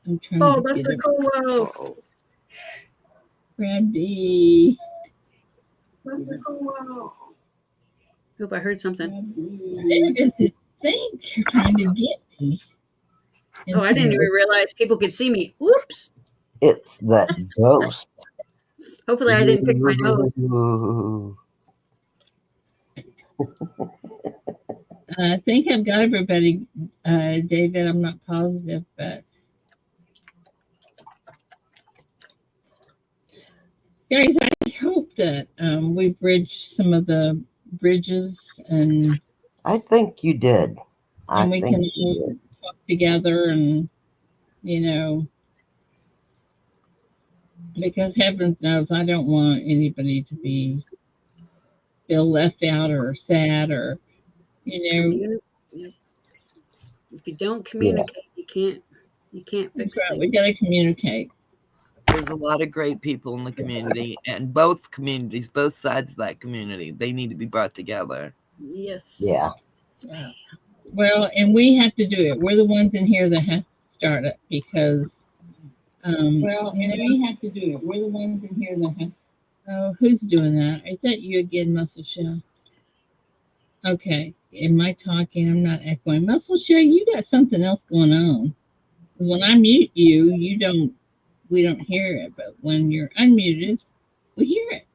I'm trying Oh, to that's get the it. cool world. Uh-oh. Brad B. Hope I heard something. There is this thing trying to get me. Oh, I didn't even realize people could see me. Oops. It's that ghost. Hopefully I didn't pick my nose. Ooh. I think I've got everybody, David. I'm not positive, but guys, I hope that we bridge some of the bridges and I think you did. I we think can you all did. talk together and because heaven knows I don't want anybody to feel left out or sad or If you don't communicate, you can't that's fix right. things. We got to communicate. There's a lot of great people in the community, and both communities, both sides of that community, they need to be brought together. Yes. Yeah. Yeah. Well, and we have to do it. We're the ones in here that have to start it because we have to do it. We're the ones in here that have. Oh, who's doing that? Is that you again, Muscle Shell? Okay. Am I talking? I'm not echoing. Muscle Shell, you got something else going on. When I mute you, we don't hear it, but when you're unmuted, we hear it.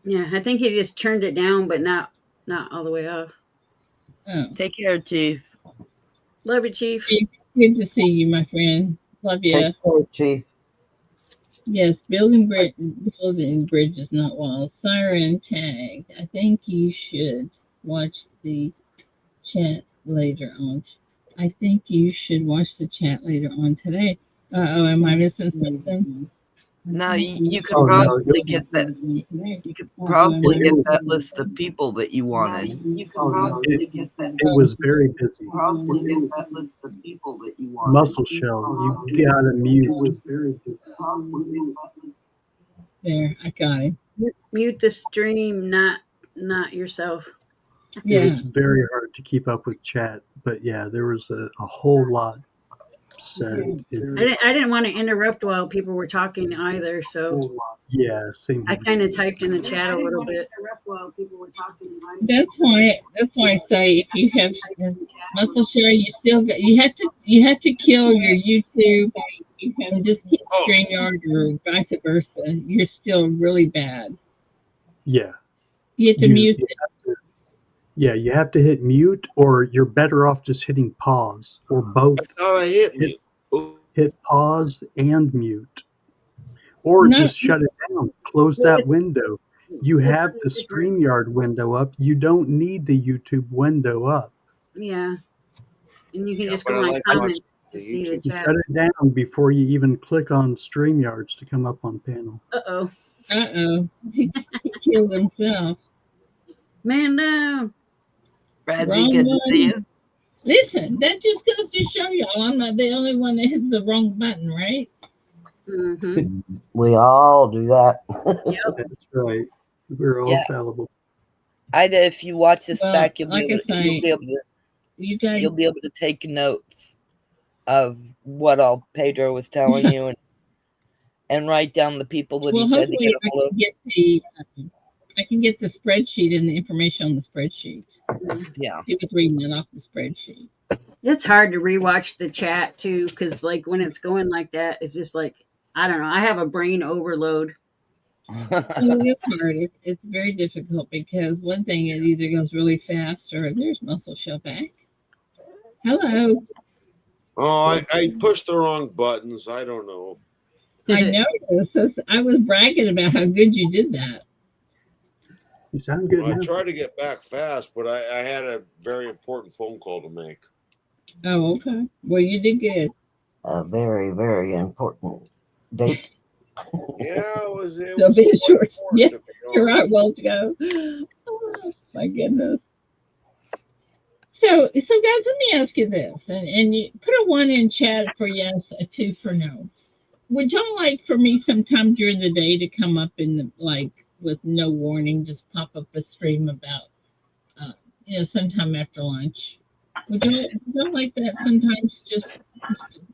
Yeah, I think he just turned it down, but not all the way off. Oh. Take care, Chief. Love you, Chief. Good to see you, my friend. Love you. Take care, Chief. Yes, building bridges, not walls. Siren tag. I think you should watch the chat later on. I think you should watch the chat later on today. Oh, am I missing something? No, you could Oh, no, probably get that. You could probably get that list of people that you wanted. It was very busy. Probably get that list of people that you wanted. Muscle Shell, you gotta mute. There, I got him. Mute the stream, not yourself. Yeah. It was very hard to keep up with chat, but yeah, there was a whole lot said. I didn't want to interrupt while people were talking either, so Yeah, same I here. kind of typed in the chat a little bit. That's why I say if you have Muscle Share, you have to kill your YouTube and just keep StreamYard or vice versa. You're still really bad. Yeah. You have to mute it. You have to hit mute, or you're better off just hitting pause, or both. I thought I hit mute. Hit pause and mute. Or just shut it down. Close that window. You have the StreamYard window up. You don't need the YouTube window up. Yeah. And you can just but go I on like comments watching to see the You chat. shut it down before you even click on StreamYards to come up on panel. Uh-oh. He killed himself. Man down. Bradley, good to see you. Listen, that just goes to show y'all I'm not the only one that hits the wrong button, right? Mm-hmm. We all do that. That's right. We're all fallible. Ida, if you watch this back, you'll like be able to you'll be able to take notes of what all Pedro was telling you and write down the people that he said to get a hold of. I can get the spreadsheet and the information on the spreadsheet. Yeah. He was reading it off the spreadsheet. It's hard to rewatch the chat too, because like when it's going like that, it's just like I don't know. I have a brain overload. It is hard. It's very difficult because one thing, it either goes really fast or there's Muscle Shell back. Hello. Oh, I pushed the wrong buttons. I don't know. I noticed. I was bragging about how good you did that. You sound good. I tried to get back fast, but I had a very important phone call to make. Oh, okay. Well, you did good. A very, very important date. Yeah, it There'll was be a quite short. Yeah, to be you're right. honest. Won't go. Oh, my goodness. So, guys, let me ask you this, and you put a 1 in chat for yes, a 2 for no. Would y'all like for me sometime during the day to come up in the with no warning, just pop up a stream about sometime after lunch? Would y'all like that sometimes? Just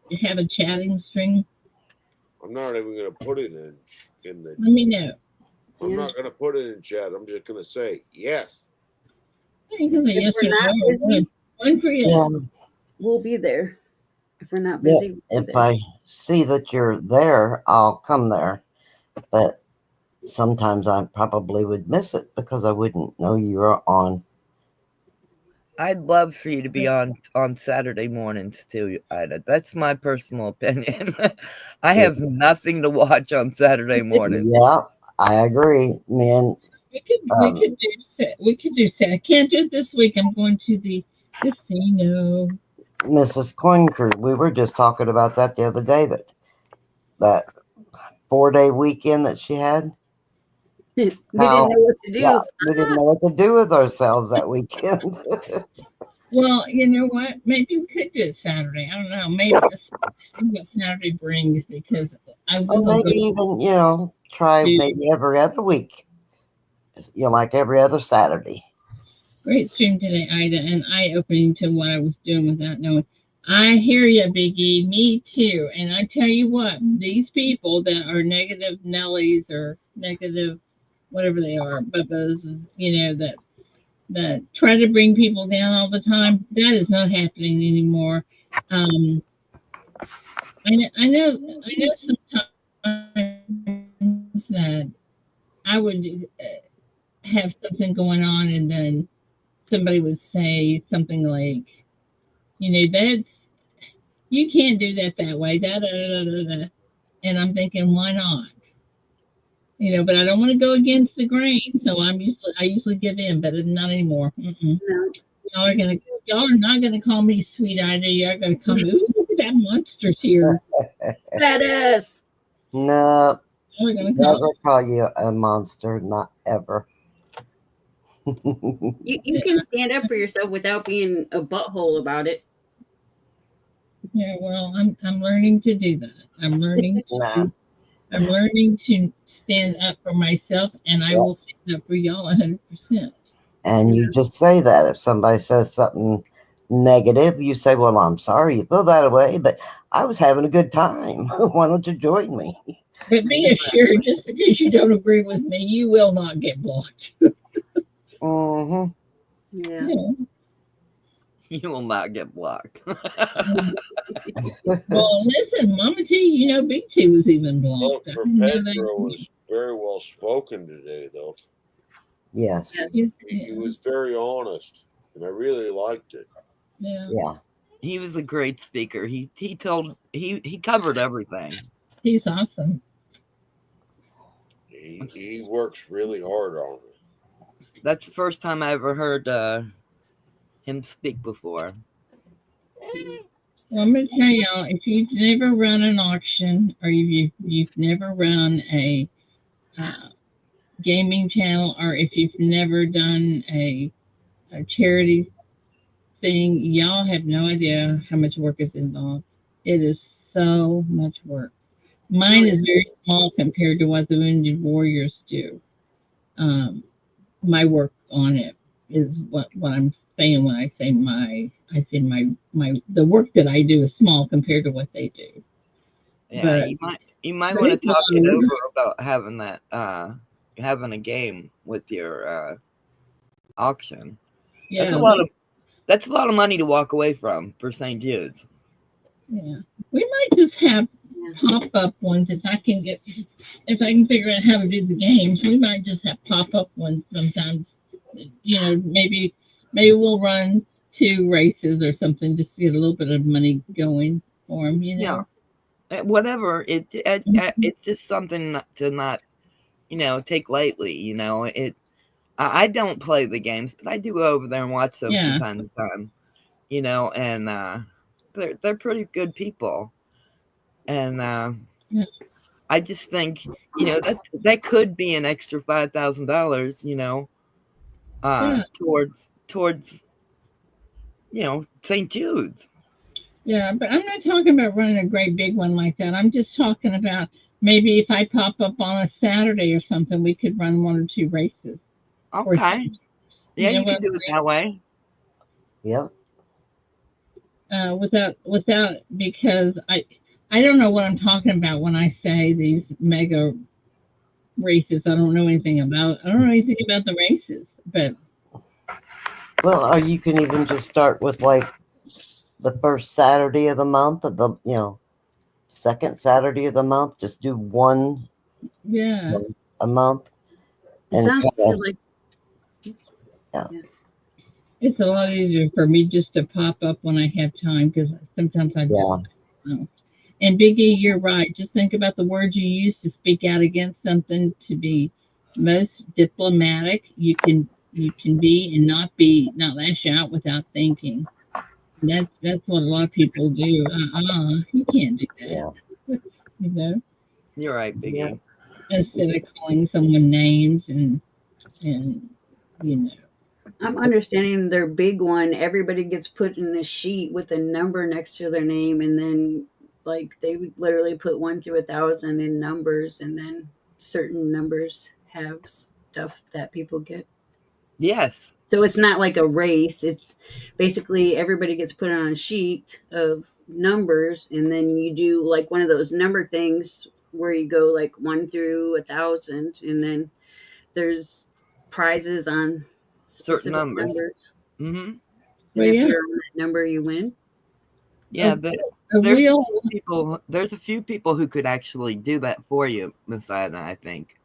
to have a chatting string. I'm not even going to put it in the. Let me know. I'm not going to put it in chat. I'm just going to say yes. I can say If yes we're or not no. busy, Good. One for yes. Yeah, we'll be there. If we're not yeah. busy, we'll If be there. I see that you're there, I'll come there. But sometimes I probably would miss it because I wouldn't know you were on. I'd love for you to be on Saturday mornings too, Ida. That's my personal opinion. I have nothing to watch on Saturday mornings. Yeah, I agree, man. We could do I can't do it this week. I'm going to the casino. Mrs. Coin Crew, we were just talking about that the other day. That 4-day weekend that she had. We didn't know what to do. Yeah, we didn't know what to do with ourselves that weekend. Well, you know what? Maybe we could do it Saturday. I don't know. Maybe let's see what Saturday brings because I Or will maybe even, try to maybe every other week. Like every other Saturday. great stream today, Ida, and eye opening to what I was doing without knowing. I hear you, Biggie. Me too. And I tell you what, these people that are negative Nellies or negative whatever they are, bubbas, that try to bring people down all the time, that is not happening anymore. I know sometimes that I would have something going on and then somebody would say something like, that's you can't do that way. Da, da, da, da, da. And I'm thinking, why not? But I don't want to go against the grain, so I usually give in, but not anymore. Mm-mm. No. Y'all are not gonna call me sweet Ida. You're gonna call me, ooh, that monster's here. Badass. No, Y'all are gonna never call you a monster. Not ever. You can stand up for yourself without being a butthole about it. Yeah, well, I'm learning to do that. I'm learning Nah. I'm learning to stand up for myself, and I will stand up for y'all 100%. And you just say that if somebody says something negative, you say, "Well, I'm sorry you feel that way, but I was having a good time. Why don't you join me?" But be assured, just because you don't agree with me, you will not get blocked. Mm-hmm. Yeah. You will not get blocked. Well, listen, Mama T, Big T was even blocked. Dr. Pedro was very well spoken today, though. Yes. He was very honest, and I really liked it. Yeah. He was a great speaker. He covered everything. He's awesome. He works really hard on it. That's the first time I ever heard him speak before. Well, I'm going to tell y'all, if you've never run an auction or you've never run a gaming channel or if you've never done a charity thing, y'all have no idea how much work is involved. It is so much work. Mine is very small compared to what the Wounded Warriors do. My work on it is what I'm saying when I say the work that I do is small compared to what they do. Yeah, you might want to talk it over about having that having a game with your auction. Yeah, that's a lot of money to walk away from for St. Jude's. Yeah, we might just have pop-up ones if I can figure out how to do the games. We might just have pop-up ones sometimes. Maybe we'll run 2 races or something just to get a little bit of money going for them. Yeah, whatever. It's just something to not take lightly. I don't play the games, but I do go over there and watch them from time to time. And they're pretty good people. And I just think, that could be an extra $5,000, towards St. Jude's. Yeah, but I'm not talking about running a great big one like that. I'm just talking about maybe if I pop up on a Saturday or something, we could run 1 or 2 races. Okay. Yeah, you what can do it that way. Yep. Without because I don't know what I'm talking about when I say these mega races. I don't know anything about. I don't know anything about the races, but Well, or you can even just start with like the first Saturday of the month of the, second Saturday of the month. Just do one yeah, a month. It And sounds kinda, like yeah. it's a lot easier for me just to pop up when I have time because sometimes I just. Yeah. And Biggie, you're right. Just think about the words you use to speak out against something to be most diplomatic you can be and not lash out without thinking. That's what a lot of people do. You can't do that. Yeah. You know, You're right, Yeah. Biggie. instead of calling someone names and you know. I'm understanding their big one. Everybody gets put in a sheet with a number next to their name, and then like they would literally put 1 through 1,000 in numbers, and then certain numbers have stuff that people get. Yes. So it's not like a race. It's basically everybody gets put on a sheet of numbers, and then you do like one of those number things where you go like 1 through 1,000, and then there's prizes on Certain specific numbers. numbers. Mm-hmm. And Well, if yeah, you're on that number, you win. Yeah, a there's wheel. a few people who could actually do that for you, Miss Ida, I think.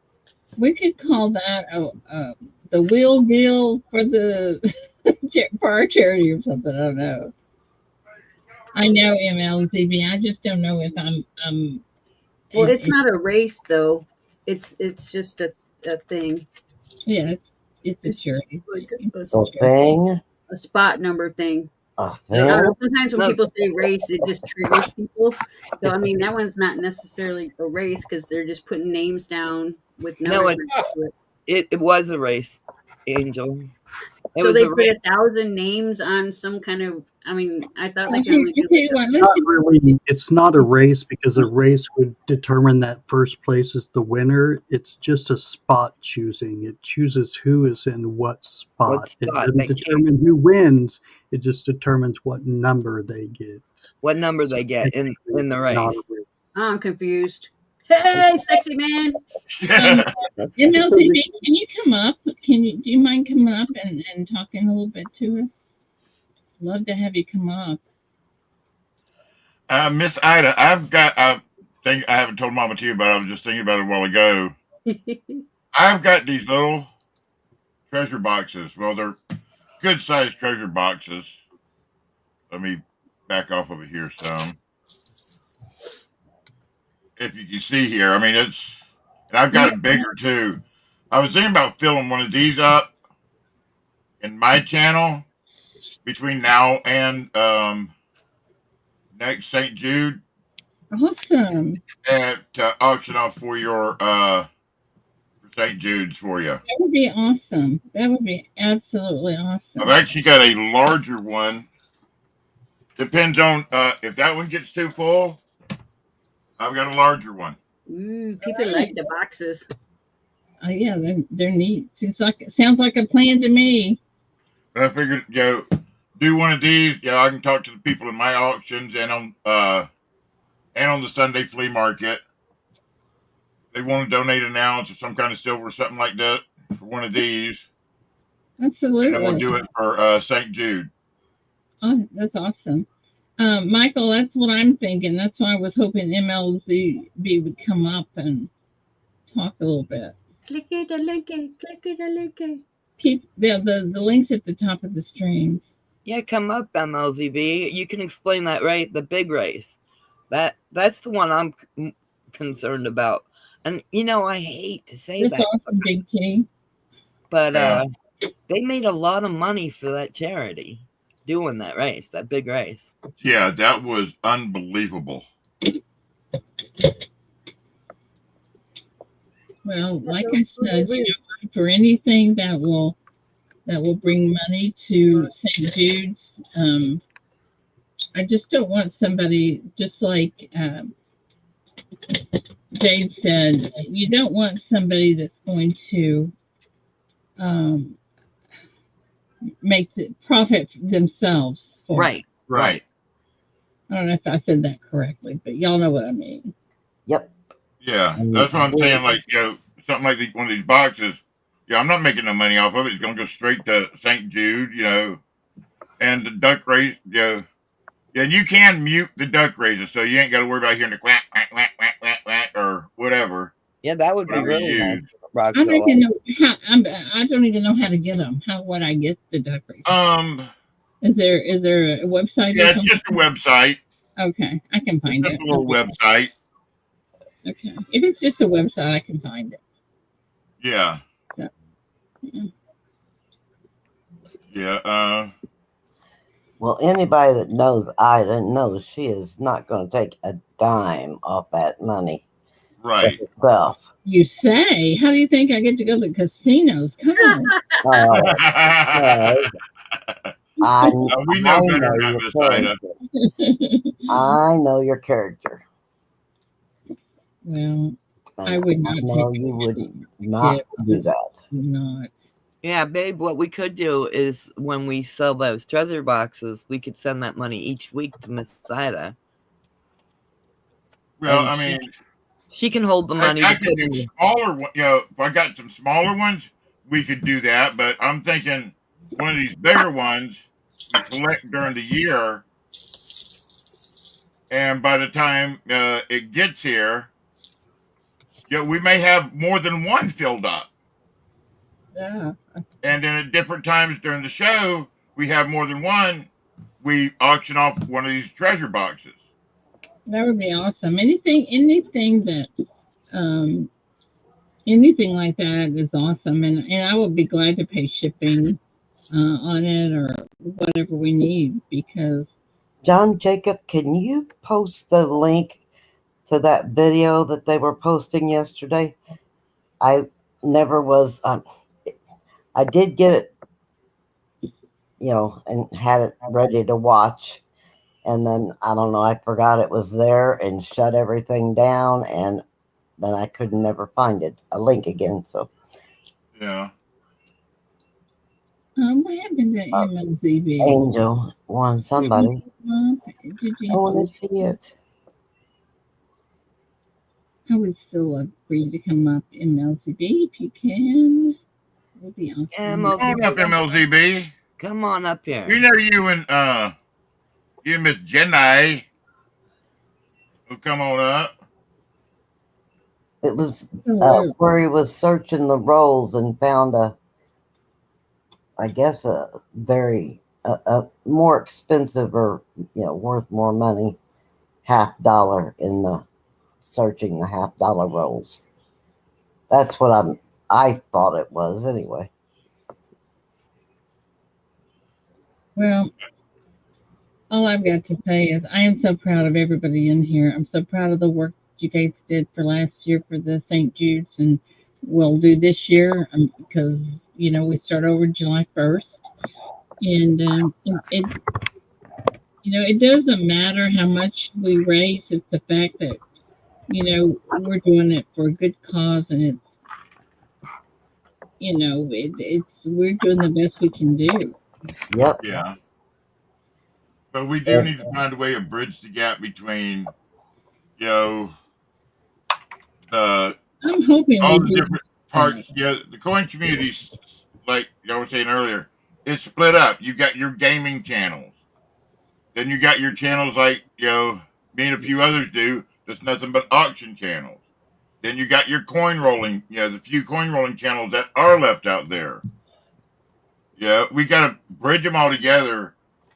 We could call that the wheel deal for the for our charity or something. I don't know. I know MLTV. I just don't know if I'm. Well, it's not a race though. It's just a thing. Yeah, it's a It's just charity. like A thing. a spot number thing. A I thing. don't know. Sometimes when No. people say race, it just triggers people. So I mean, that one's not necessarily a race because they're just putting names down with No, numbers next to it. it was a race, Angel. It So was they a put race. 1,000 names on some kind of. I mean, I thought they Well, could here, only I do tell like you a. what. Not Let's really. It's not a race because a race would determine that first place is the winner. It's just a spot choosing. It chooses who is in what spot. It spot? doesn't determine who wins. It just determines what number they get. What number So they get in the not a race? race. I'm confused. Hey, sexy man. MLCB. Can you come up? Do you mind coming up and talking a little bit to us? Love to have you come up. Miss Ida, I think I haven't told Mama too, but I was just thinking about it a while ago. I've got these little treasure boxes. Well, they're good sized treasure boxes. Let me back off of it here some. If you can see here, I mean, and I've got it bigger too. I was thinking about filling one of these up in my channel between now and next St. Jude Awesome. and to auction off for your for St. Jude's for you. That would be awesome. That would be absolutely awesome. I've actually got a larger one. Depends on if that one gets too full. I've got a larger one. People like the boxes. Yeah, they're neat. Sounds like a plan to me. But I figured, do one of these. I can talk to the people in my auctions and on the Sunday flea market. They want to donate an ounce of some kind of silver or something like that for one of these. Absolutely. And then we'll do it for St. Jude. Oh, that's awesome. Michael, that's what I'm thinking. That's why I was hoping MLZB would come up and talk a little bit. Click it, link it, click it, link it. Keep the links at the top of the stream. Yeah, come up, MLZB. You can explain that, right? The big race. That's the one I'm concerned about. And I hate to say That's that. awesome, Big T. But they made a lot of money for that charity doing that race, that big race. Yeah, that was unbelievable. Well, like I said, I'm for anything that will bring money to St. Jude's. I just don't want somebody just like Jade said. You don't want somebody that's going to um, make the profit themselves for Right. it. Right. I don't know if I said that correctly, but y'all know what I mean. Yep. Yeah, that's what I'm saying. Like, something like one of these boxes. Yeah, I'm not making no money off of it. It's gonna go straight to St. Jude, and the duck race. Yeah, and you can mute the duck raises, so you ain't got to worry about hearing the quack, quack, quack, quack, quack, quack, or whatever. Yeah, that would be Whatever you really nice, use. I don't Roxella. even know how. I don't even know how to get them. How would I get the duck race? Is there a website? Yeah, Or it's something? just a website. Okay, I can find It's it. just a little website. Okay, if it's just a website, I can find it. Yeah. So, Yeah. Well, anybody that knows Ida knows she is not going to take a dime off that money Right. herself. You say? How do you think I get to go to the casinos? Come on. We know better than that, Miss Ida. I know your character. Well, And I would not. I know you would not do that. Not. Yeah, babe, what we could do is when we sell those treasure boxes, we could send that money each week to Miss Ida. Well, And I mean, she can hold the money I to could put do in. smaller. If I got some smaller ones, we could do that. But I'm thinking one of these bigger ones we collect during the year, and by the time it gets here, we may have more than one filled up. Yeah. And then at different times during the show, we have more than one. We auction off one of these treasure boxes. That would be awesome. Anything that, anything like that is awesome, and I would be glad to pay shipping on it or whatever we need because. John Jacob, can you post the link to that video that they were posting yesterday? I never was. I did get it, and had it ready to watch. And then, I don't know, I forgot it was there and shut everything down. And then I could never find it, a link again. So, yeah. What happened to MLZB? Angel won somebody. I want to see it. I would still love for you to come up, MLZB, if you can. It would be awesome. Come on up, MLZB. Come on up here. We know you and Miss Jenny will come on up. It was where he was searching the rolls and found I guess a very more expensive or worth more money $50 in the searching the $50 rolls. That's what I thought it was anyway. Well, all I've got to say is I am so proud of everybody in here. I'm so proud of the work you guys did for last year for the St. Jude's, and we'll do this year because we start over July 1st, and it doesn't matter how much we raise. It's the fact that we're doing it for a good cause, and it's we're doing the best we can do. Yep. Yeah. But we do need to find a way to bridge the gap between, the I'm hoping all we the do. different parts. Yeah, the coin community, like y'all were saying earlier, it's split up. You got your gaming channels, then you got your channels like me and a few others do. That's nothing but auction channels. Then you got your coin rolling. The few coin rolling channels that are left out there. Yeah, we got to bridge them all together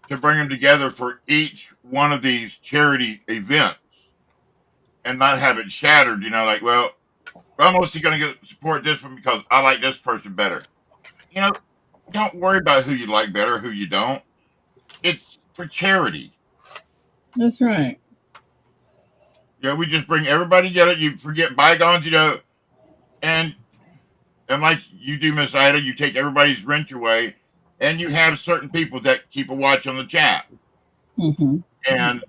to bring them together for each one of these charity events and not have it shattered, like, well, I'm mostly going to support this one because I like this person better. Don't worry about who you like better, who you don't. It's for charity. That's right. We just bring everybody together. You forget bygones, and like you do, Miss Ida, you take everybody's wrench away, and you have certain people that keep a watch on the chat and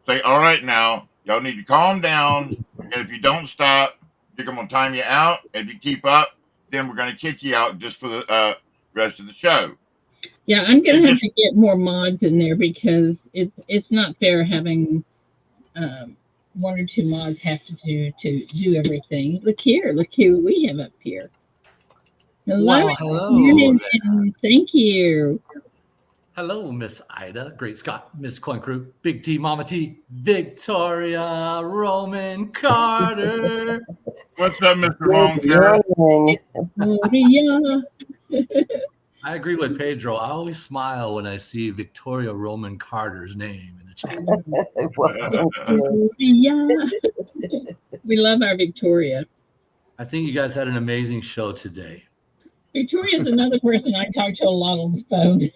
say, "All right, now y'all need to calm down, and if you don't stop, they're gonna time you out. And if you keep up, then we're gonna kick you out just for the rest of the show." Yeah, I'm gonna have to get more mods in there because it's not fair having one or two mods have to do everything. Look who we have up here. Hello, hello. and thank you. Hello, Miss Ida, Great Scott, Miss Coin Crew, Big T, Mama T, Victoria, Roman Carter. What's up, Mr. Long Hair? I agree with Pedro. I always smile when I see Victoria Roman Carter's name in the chat. We love our Victoria. I think you guys had an amazing show today. Victoria's another person I talk to a lot on the phone.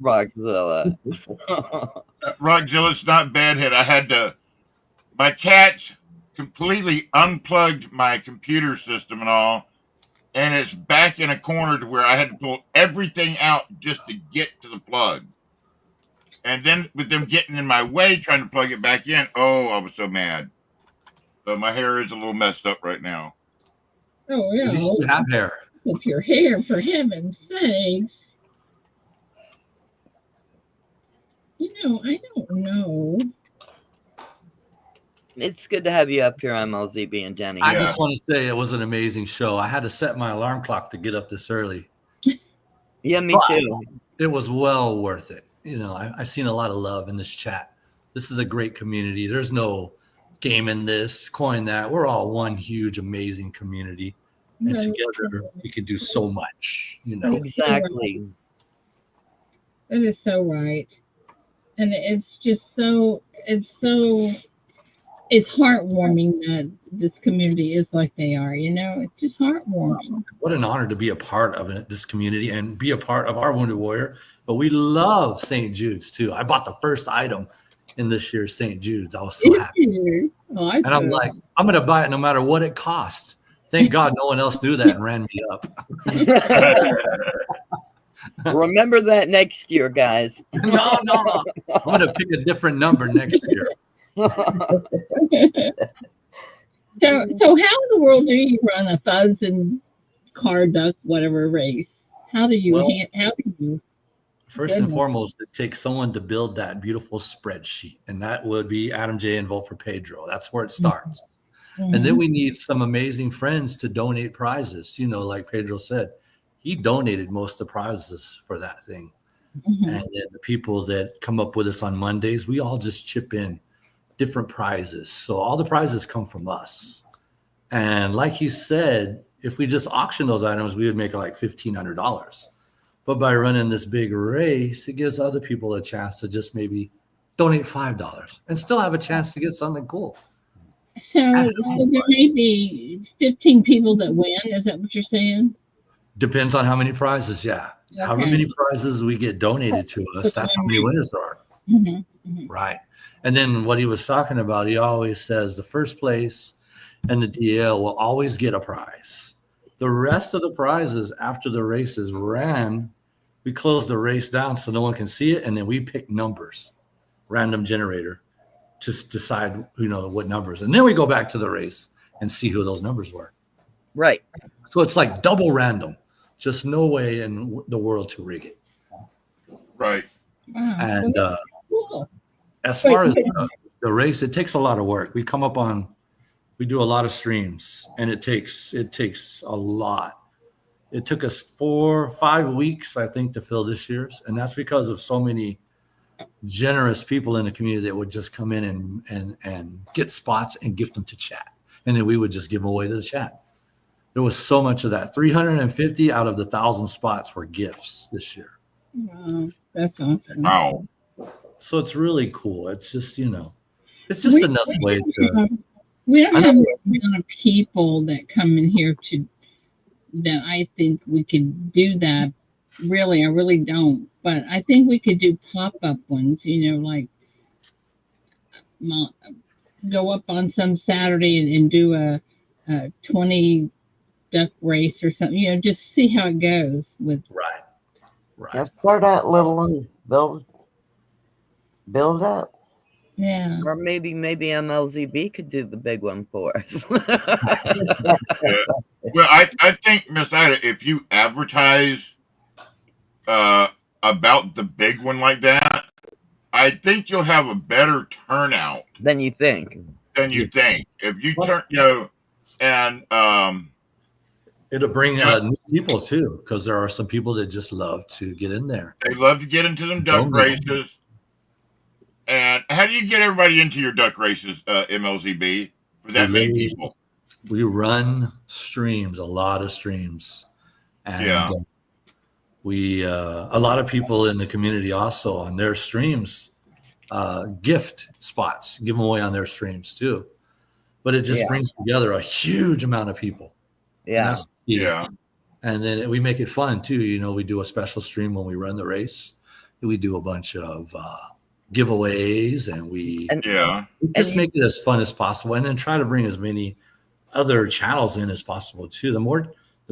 Rockzilla. Rockzilla's not bad hit. I had to. My cat completely unplugged my computer system and all, and it's back in a corner to where I had to pull everything out just to get to the plug. And then with them getting in my way trying to plug it back in, oh, I was so mad. So my hair is a little messed up right now. Oh, yeah. At least you have hair. With your hair, for heaven's sakes. You know, I don't know. It's good to have you up here, MLZB and Jenny. I just want to say it was an amazing show. I had to set my alarm clock to get up this early. Yeah, me too. It was well worth it. You know, I've seen a lot of love in this chat. This is a great community. There's no gaming this, coin that. We're all one huge, amazing community. And together we can do so much, you know. Exactly. That is so right. And it's just so it's heartwarming that this community is like they are, you know. It's just heartwarming. What an honor to be a part of this community and be a part of our Wounded Warrior. But we love St. Jude's too. I bought the first item in this year's St. Jude's. I was so happy. Oh, and I'm like, I'm going to buy it no matter what it costs. Thank God no one else knew that and ran me up. Remember that next year, guys. No. I'm going to pick a different number next year. So how in the world do you run 1,000 car duck whatever race? How do you First and foremost, it takes someone to build that beautiful spreadsheet, and that would be Adam J and Vote for Pedro. That's where it starts. And then we need some amazing friends to donate prizes. You know, like Pedro said, he donated most of the prizes for that thing. And then the people that come up with us on Mondays, we all just chip in different prizes. So all the prizes come from us. And like he said, if we just auction those items, we would make like $1,500. But by running this big race, it gives other people a chance to just maybe donate $5 and still have a chance to get something cool. So there may be 15 people that win. Is that what you're saying? Depends on how many prizes. Yeah. Okay. However many prizes we get donated to us, that's how many winners there are. Right. And then what he was talking about, he always says the first place and the DL will always get a prize. The rest of the prizes after the race is ran, we close the race down so no one can see it. And then we pick numbers, random generator, to decide, you know, what numbers. And then we go back to the race and see who those numbers were. Right. So it's like double random. Just no way in the world to rig it. Right. Wow. And as far as the race, it takes a lot of work. We do a lot of streams, and it takes a lot. It took us 4 or 5 weeks, I think, to fill this year's. And that's because of so many generous people in the community that would just come in and get spots and gift them to chat. And then we would just give them away to the chat. There was so much of that. 350 out of the 1,000 spots were gifts this year. Wow, that's awesome. Wow. So it's really cool. It's just, you know, it's just another way to. We don't have a lot of people that come in here that I think we could do that. Really, I really don't. But I think we could do pop-up ones, you know, like go up on some Saturday and do 20 duck race or something. Just see how it goes with. Right. Right. Yeah, start out little and build up. Yeah. Or maybe MLZB could do the big one for us. Yeah. Well, I think, Miss Ida, if you advertise about the big one like that, I think you'll have a better turnout Than you think. you think. If you Plus- turn, and It'll bring new people too, because there are some people that just love to get in there. they love to get into them duck races. And how do you get everybody into your duck races, MLZB, for that many people? We run streams, a lot of streams, and we a lot of people in the community also on their streams gift spots, give them away on their streams too. But it just brings together a huge amount of people. Yeah. And then we make it fun too. We do a special stream when we run the race. We do a bunch of giveaways, and we just make it as fun as possible, and then try to bring as many other channels in as possible too. The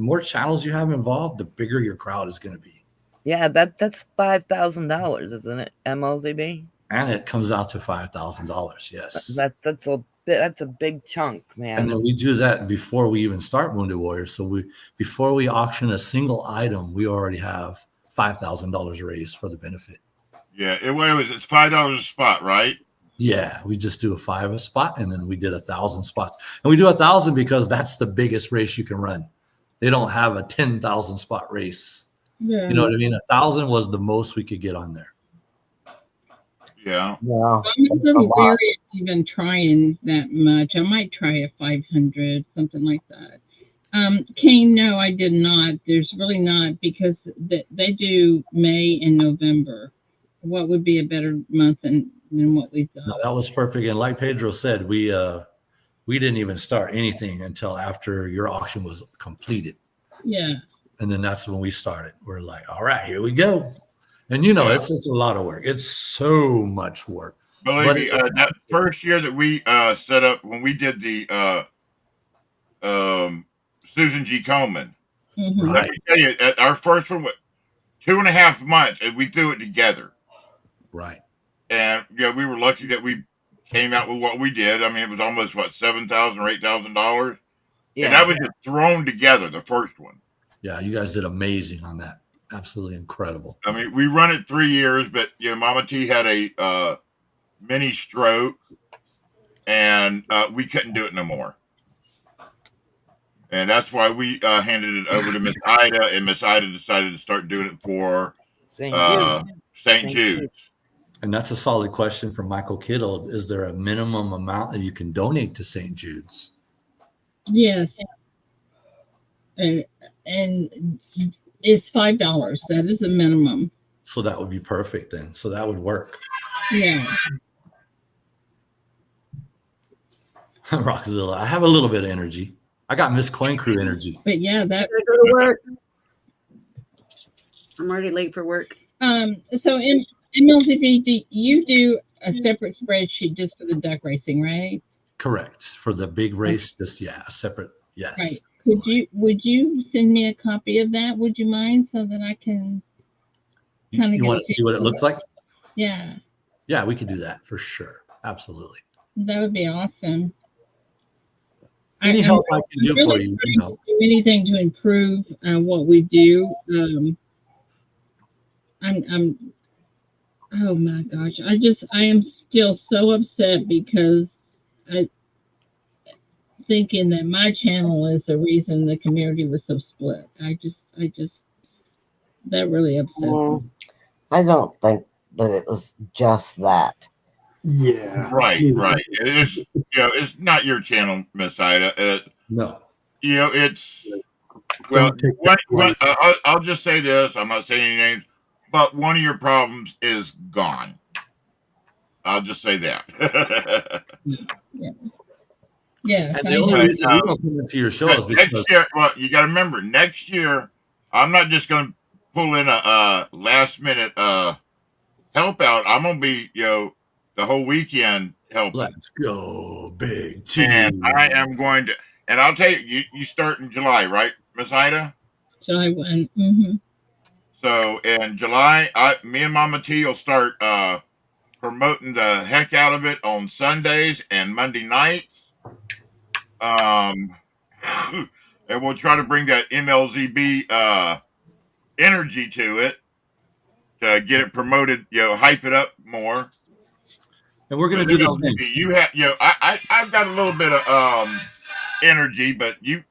more channels you have involved, the bigger your crowd is going to be. Yeah, that's $5,000, isn't it, MLZB? And it comes out to $5,000. Yes, that's a big chunk, man. And then we do that before we even start Wounded Warriors. So before we auction a single item, we already have $5,000 raised for the benefit. Yeah, it's $5 a spot, right? Yeah, we just do a $5 a spot, and then we did 1,000 spots, and we do 1,000 because that's the biggest race you can run. They don't have a 10,000 spot race. Yeah. You know what I mean? 1,000 was the most we could get on there. Yeah. Wow. I'm a little weary of even trying that much. I might try a 500, something like that. Kane, no, I did not. There's really not, because they do May and November. What would be a better month than what we've got? No, that was perfect. And like Pedro said, we didn't even start anything until after your auction was completed. Yeah. And then that's when we started. We're like, all right, here we go. And it's just a lot of work. It's so much work. Believe me, that first year that we set up, when we did the Susan G. Coleman, let me tell you, our first one was 2.5 months, and we do it together. Right. And we were lucky that we came out with what we did. I mean, it was almost $7,000 or $8,000. Yeah. And that was just thrown together, the first one. Yeah, you guys did amazing on that. Absolutely incredible. I mean, we run it 3 years, but Mama T had a mini stroke, and we couldn't do it no more. And that's why we handed it over to Miss Ida, and Miss Ida decided to start doing it for St. Jude's. And that's a solid question from Michael Kittle. Is there a minimum amount that you can donate to St. Jude's? Yes. And it's $5. That is the minimum. So that would be perfect then. So that would work. Yeah. Rockzilla, I have a little bit of energy. I got Miss Coin Crew energy. But yeah, that. I go to work. I'm already late for work. So in MLTV, you do a separate spreadsheet just for the duck racing, right? Correct. For the big race, just a separate. Yes. Right. Would you send me a copy of that? Would you mind, so that I can kind of you want to see what it looks like? Yeah. Yeah, we can do that for sure. Absolutely. That would be awesome. Any help I can do for you, do anything to improve what we do. Oh my gosh, I am still so upset because I thinking that my channel is the reason the community was so split. I just that really upsets me. I don't think that it was just that. Yeah. Right. It's not your channel, Miss Ida. No. It's I'll just say this. I'm not saying any names, but one of your problems is gone. I'll just say that. Yeah. And the only reason we don't come into your show is because next year. Well, you got to remember, next year I'm not just going to pull in a last minute help out. I'm going to be the whole weekend helping. Let's go, big team. And I am going to, and I'll tell you, you start in July, right, Miss Ida? July 1. Mm-hmm. So in July, me and Mama T will start promoting the heck out of it on Sundays and Monday nights. And we'll try to bring that MLZB energy to it to get it promoted, hype it up more. And we're gonna do the same. You have, I've got a little bit of energy, but dude,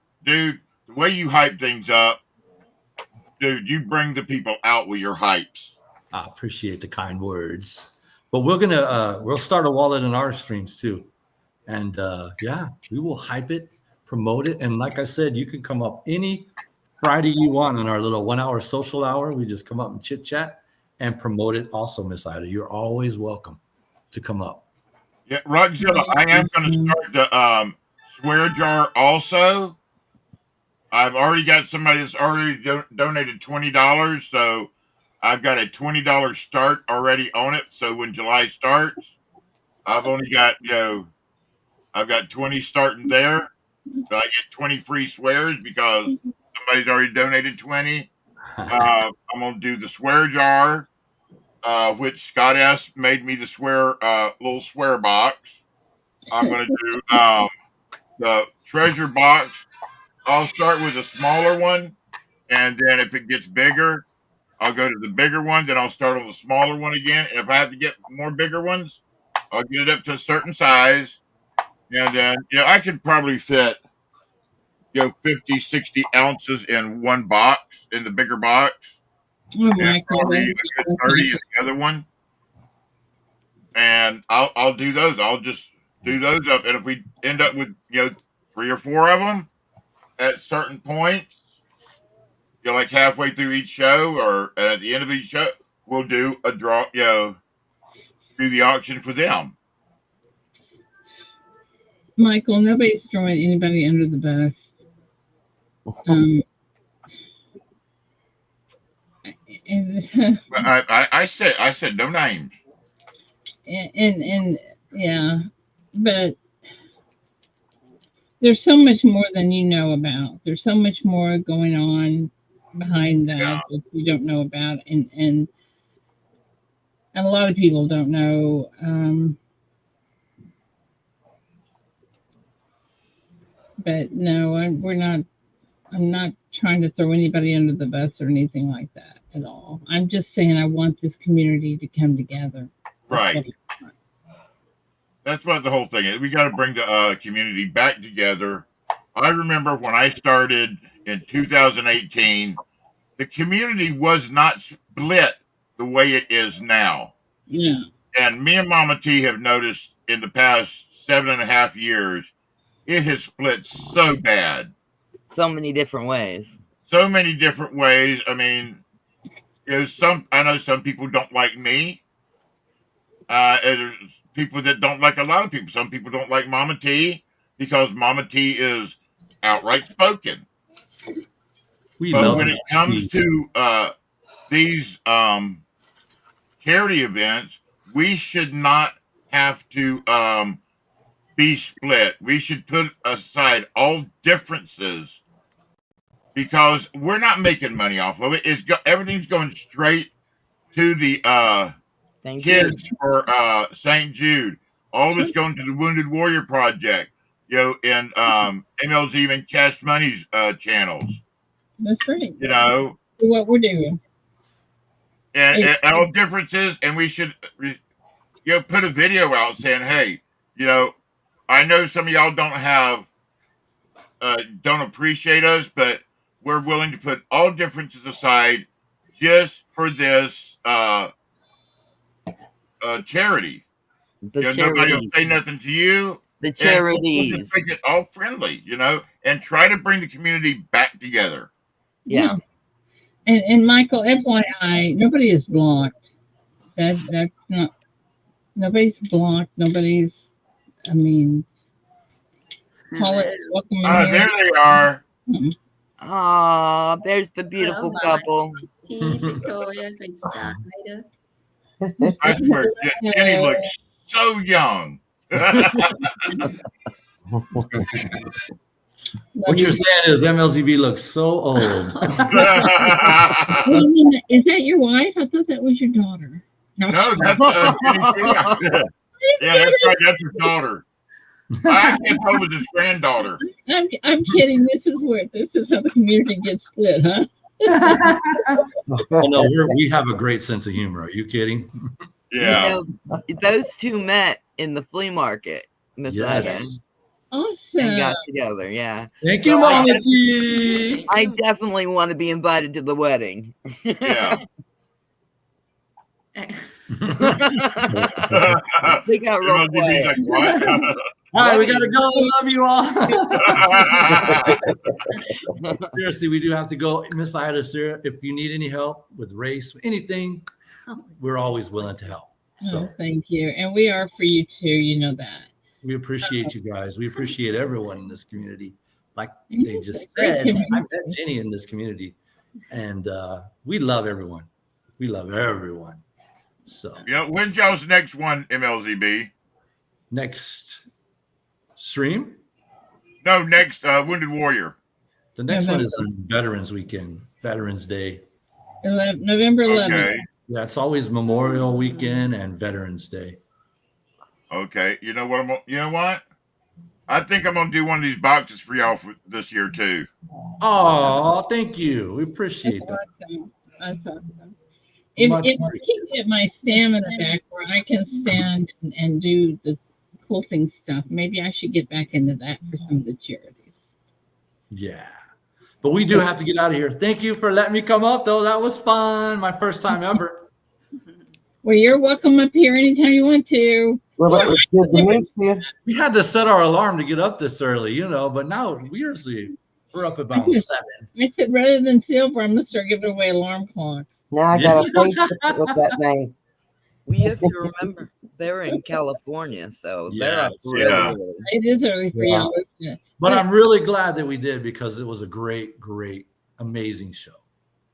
the way you hype things up, dude, you bring the people out with your hypes. I appreciate the kind words. But we're gonna we'll start a wallet in our streams too. And yeah, we will hype it, promote it. And like I said, you can come up any Friday you want on our little 1 hour social hour. We just come up and chit chat and promote it also, Miss Ida. You're always welcome to come up. Yeah, Rockzilla, I am going to start the swear jar also. I've already got somebody that's already donated $20, so I've got a $20 start already on it. So when July starts, I've only got, I've got 20 starting there. So I get 20 free swears because somebody's already donated 20. I'm going to do the swear jar, which Scott S. made me the little swear box. I'm going to do the treasure box. I'll start with a smaller one, and then if it gets bigger, I'll go to the bigger one. Then I'll start on the smaller one again. And if I have to get more bigger ones, I'll get it up to a certain size. And then, I could probably fit, 50, 60 ounces in one box, in the bigger box. Oh, And probably a good 30 in the other one. And I'll do those. I'll just do those up. And if we end up with, 3 or 4 of them at certain points, like halfway through each show or at the end of each show, we'll do a draw, do the auction for them. Michael, nobody's throwing anybody under the bus. I said no names. And yeah, but there's so much more than you know about. There's so much more going on behind that that you don't know about, and a lot of people don't know. But no, we're not. I'm not trying to throw anybody under the bus or anything like that at all. I'm just saying I want this community to come together. Right. That's what the whole thing is. We got to bring the community back together. I remember when I started in 2018, the community was not split the way it is now. Yeah. And me and Mama T have noticed in the past 7.5 years, it has split so bad. So many different ways. So many different ways. I mean, I know some people don't like me. There's people that don't like a lot of people. Some people don't like Mama T because Mama T is outright spoken. But when it comes to these charity events, we should not have to be split. We should put aside all differences because we're not making money off of it. Everything's going straight to the kids for St. Jude. All of it's going to the Wounded Warrior Project, and MLZ and Cash Money's channels. That's right. What we're doing. And all differences, and we should, put a video out saying, hey, I know some of y'all don't appreciate us, but we're willing to put all differences aside just for this charity. Nobody will say nothing to you. The charities. We'll just make it all friendly, and try to bring the community back together. Yeah. And Michael, FYI, nobody is blocked. That's not. Nobody's blocked. Nobody's. I mean, Paula's welcome in here. There they are. Oh, there's the beautiful couple. Victoria and Scott. I swear, Jenny looks so young. What you're saying is MLZB looks so old. Is that your wife? I thought that was your daughter. No, that's Jenny Tia. Yeah, that's right. That's his daughter. I can't tell with his granddaughter. I'm kidding. This is how the community gets split, huh? Oh, no, we have a great sense of humor. Are you kidding? Yeah. You know, those two met in the flea market, Miss Yes. Awesome. and got together. Yeah. Thank you, Mama T. I definitely want to be invited to the wedding. Yeah. They got real quiet. Like, what? All right, we gotta go. Love you all. Seriously, we do have to go. Miss Ida, sir, if you need any help with race, anything, we're always willing to help. So thank you. And we are for you too. You know that. we appreciate you guys. We appreciate everyone in this community. Like they just said, I met Jenny in this community, and we love everyone. We love everyone. So, When's y'all's next one, MLZB? Next stream? No, next Wounded Warrior. The next one is on Veterans Weekend, Veterans Day. November 11th. Okay. Yeah, it's always Memorial Weekend and Veterans Day. Okay. You know what? I think I'm gonna do one of these boxes for y'all for this year too. Oh, thank you. We appreciate that. That's awesome. If I can get my stamina back where I can stand and do the quilting stuff, maybe I should get back into that for some of the charities. Yeah. But we do have to get out of here. Thank you for letting me come up, though. That was fun. My first time ever. Well, you're welcome up here anytime you want to. Well, it was good to meet you. We had to set our alarm to get up this early, but now we're up about 7. I said, rather than silver, I'm going to start giving away alarm clocks. Now I got a Facebook with that name. We have to remember they're in California, so they're up really early. It is early for y'all. But I'm really glad that we did because it was a great, amazing show.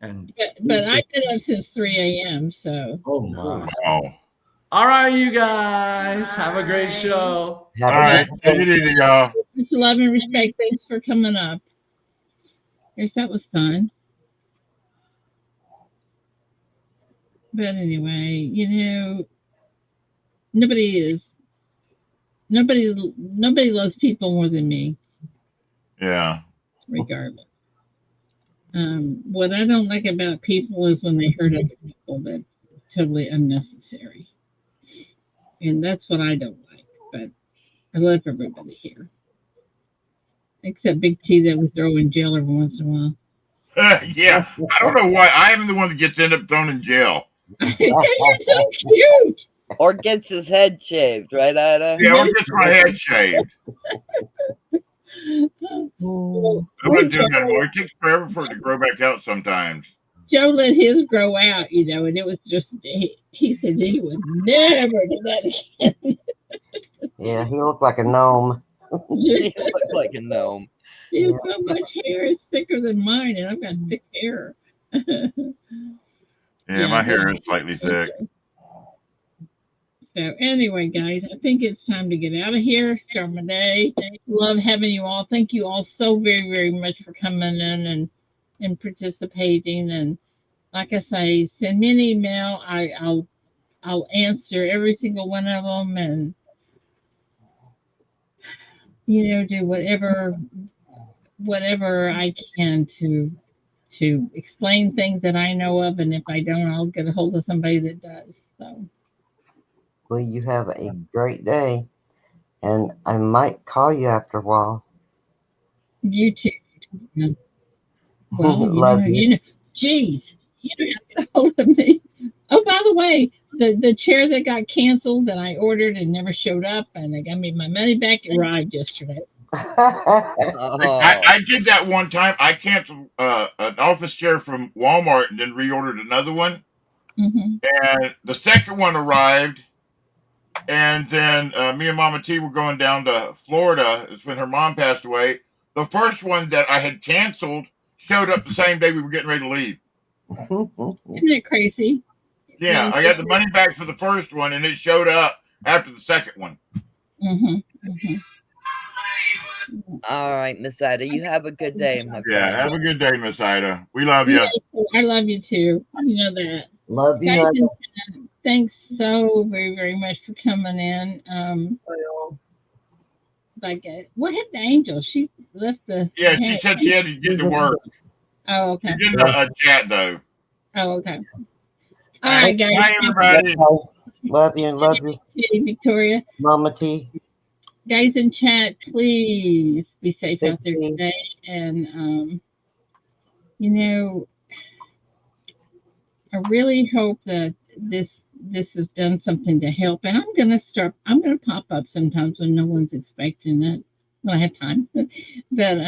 And but I've been up since 3 a.m. So. Oh my! Oh. All right, you guys have a great show. All right, take it easy, y'all. Much love and respect. Thanks for coming up. Yes, that was fun. But anyway, nobody loves people more than me. Yeah. Regardless. What I don't like about people is when they hurt other people. That's totally unnecessary. And that's what I don't like. But I love everybody here. Except Big T that we throw in jail every once in a while. Yeah. I don't know why. I am the one that gets ended up thrown in jail. You're so cute. Or gets his head shaved, right, Ida? Yeah, or gets my head shaved. I'm not doing that anymore. It takes forever for it to grow back out sometimes. Joe let his grow out, and it was just, he said he would never do that again. Yeah, he looked like a gnome. He looked like a gnome. He has so much hair, it's thicker than mine, and I've got thick hair. Yeah, my hair is slightly thick. So anyway, guys, I think it's time to get out of here. Start my day. Love having you all. Thank you all so very, very much for coming in and participating. And like I say, send me an email. I'll answer every single one of them, and do whatever I can to explain things that I know of, and if I don't, I'll get a hold of somebody that does. So. Well, you have a great day, and I might call you after a while. You too. Well, love you. Geez, you don't have to get a hold of me. Oh, by the way, the chair that got canceled that I ordered and never showed up, and they got me my money back, arrived yesterday. I did that one time. I canceled an office chair from Walmart and then reordered another one. Mm-hmm. And the second one arrived. And then me and Mama T were going down to Florida. It's when her mom passed away. The first one that I had canceled showed up the same day we were getting ready to leave. Isn't it crazy? Yeah, I got the money back for the first one, and it showed up after the second one. Mm-hmm. Mm-hmm. All right, Miss Ida, you have a good day, my Yeah, friend. have a good day, Miss Ida. We love you. I love you too. You know that. Love you. Guys, Ida. thanks so very, very much for coming in. What happened to Angel? She left the. Yeah, she said she had to get to work. Oh, okay. She's in a chat though. Oh, okay. All right, guys. bye everybody. Love you. Love you, Victoria. Mama T. Guys in chat, please be safe Big out there T. today. And you know, I really hope that this has done something to help. And I'm gonna pop up sometimes when no one's expecting it. When I have time. But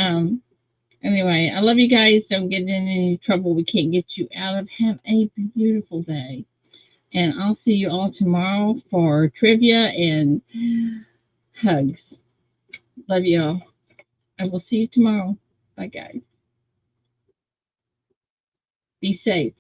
anyway, I love you guys. Don't get in any trouble we can't get you out of. Have a beautiful day. And I'll see you all tomorrow for trivia and hugs. Love you all. I will see you tomorrow. Bye, guys. Be safe.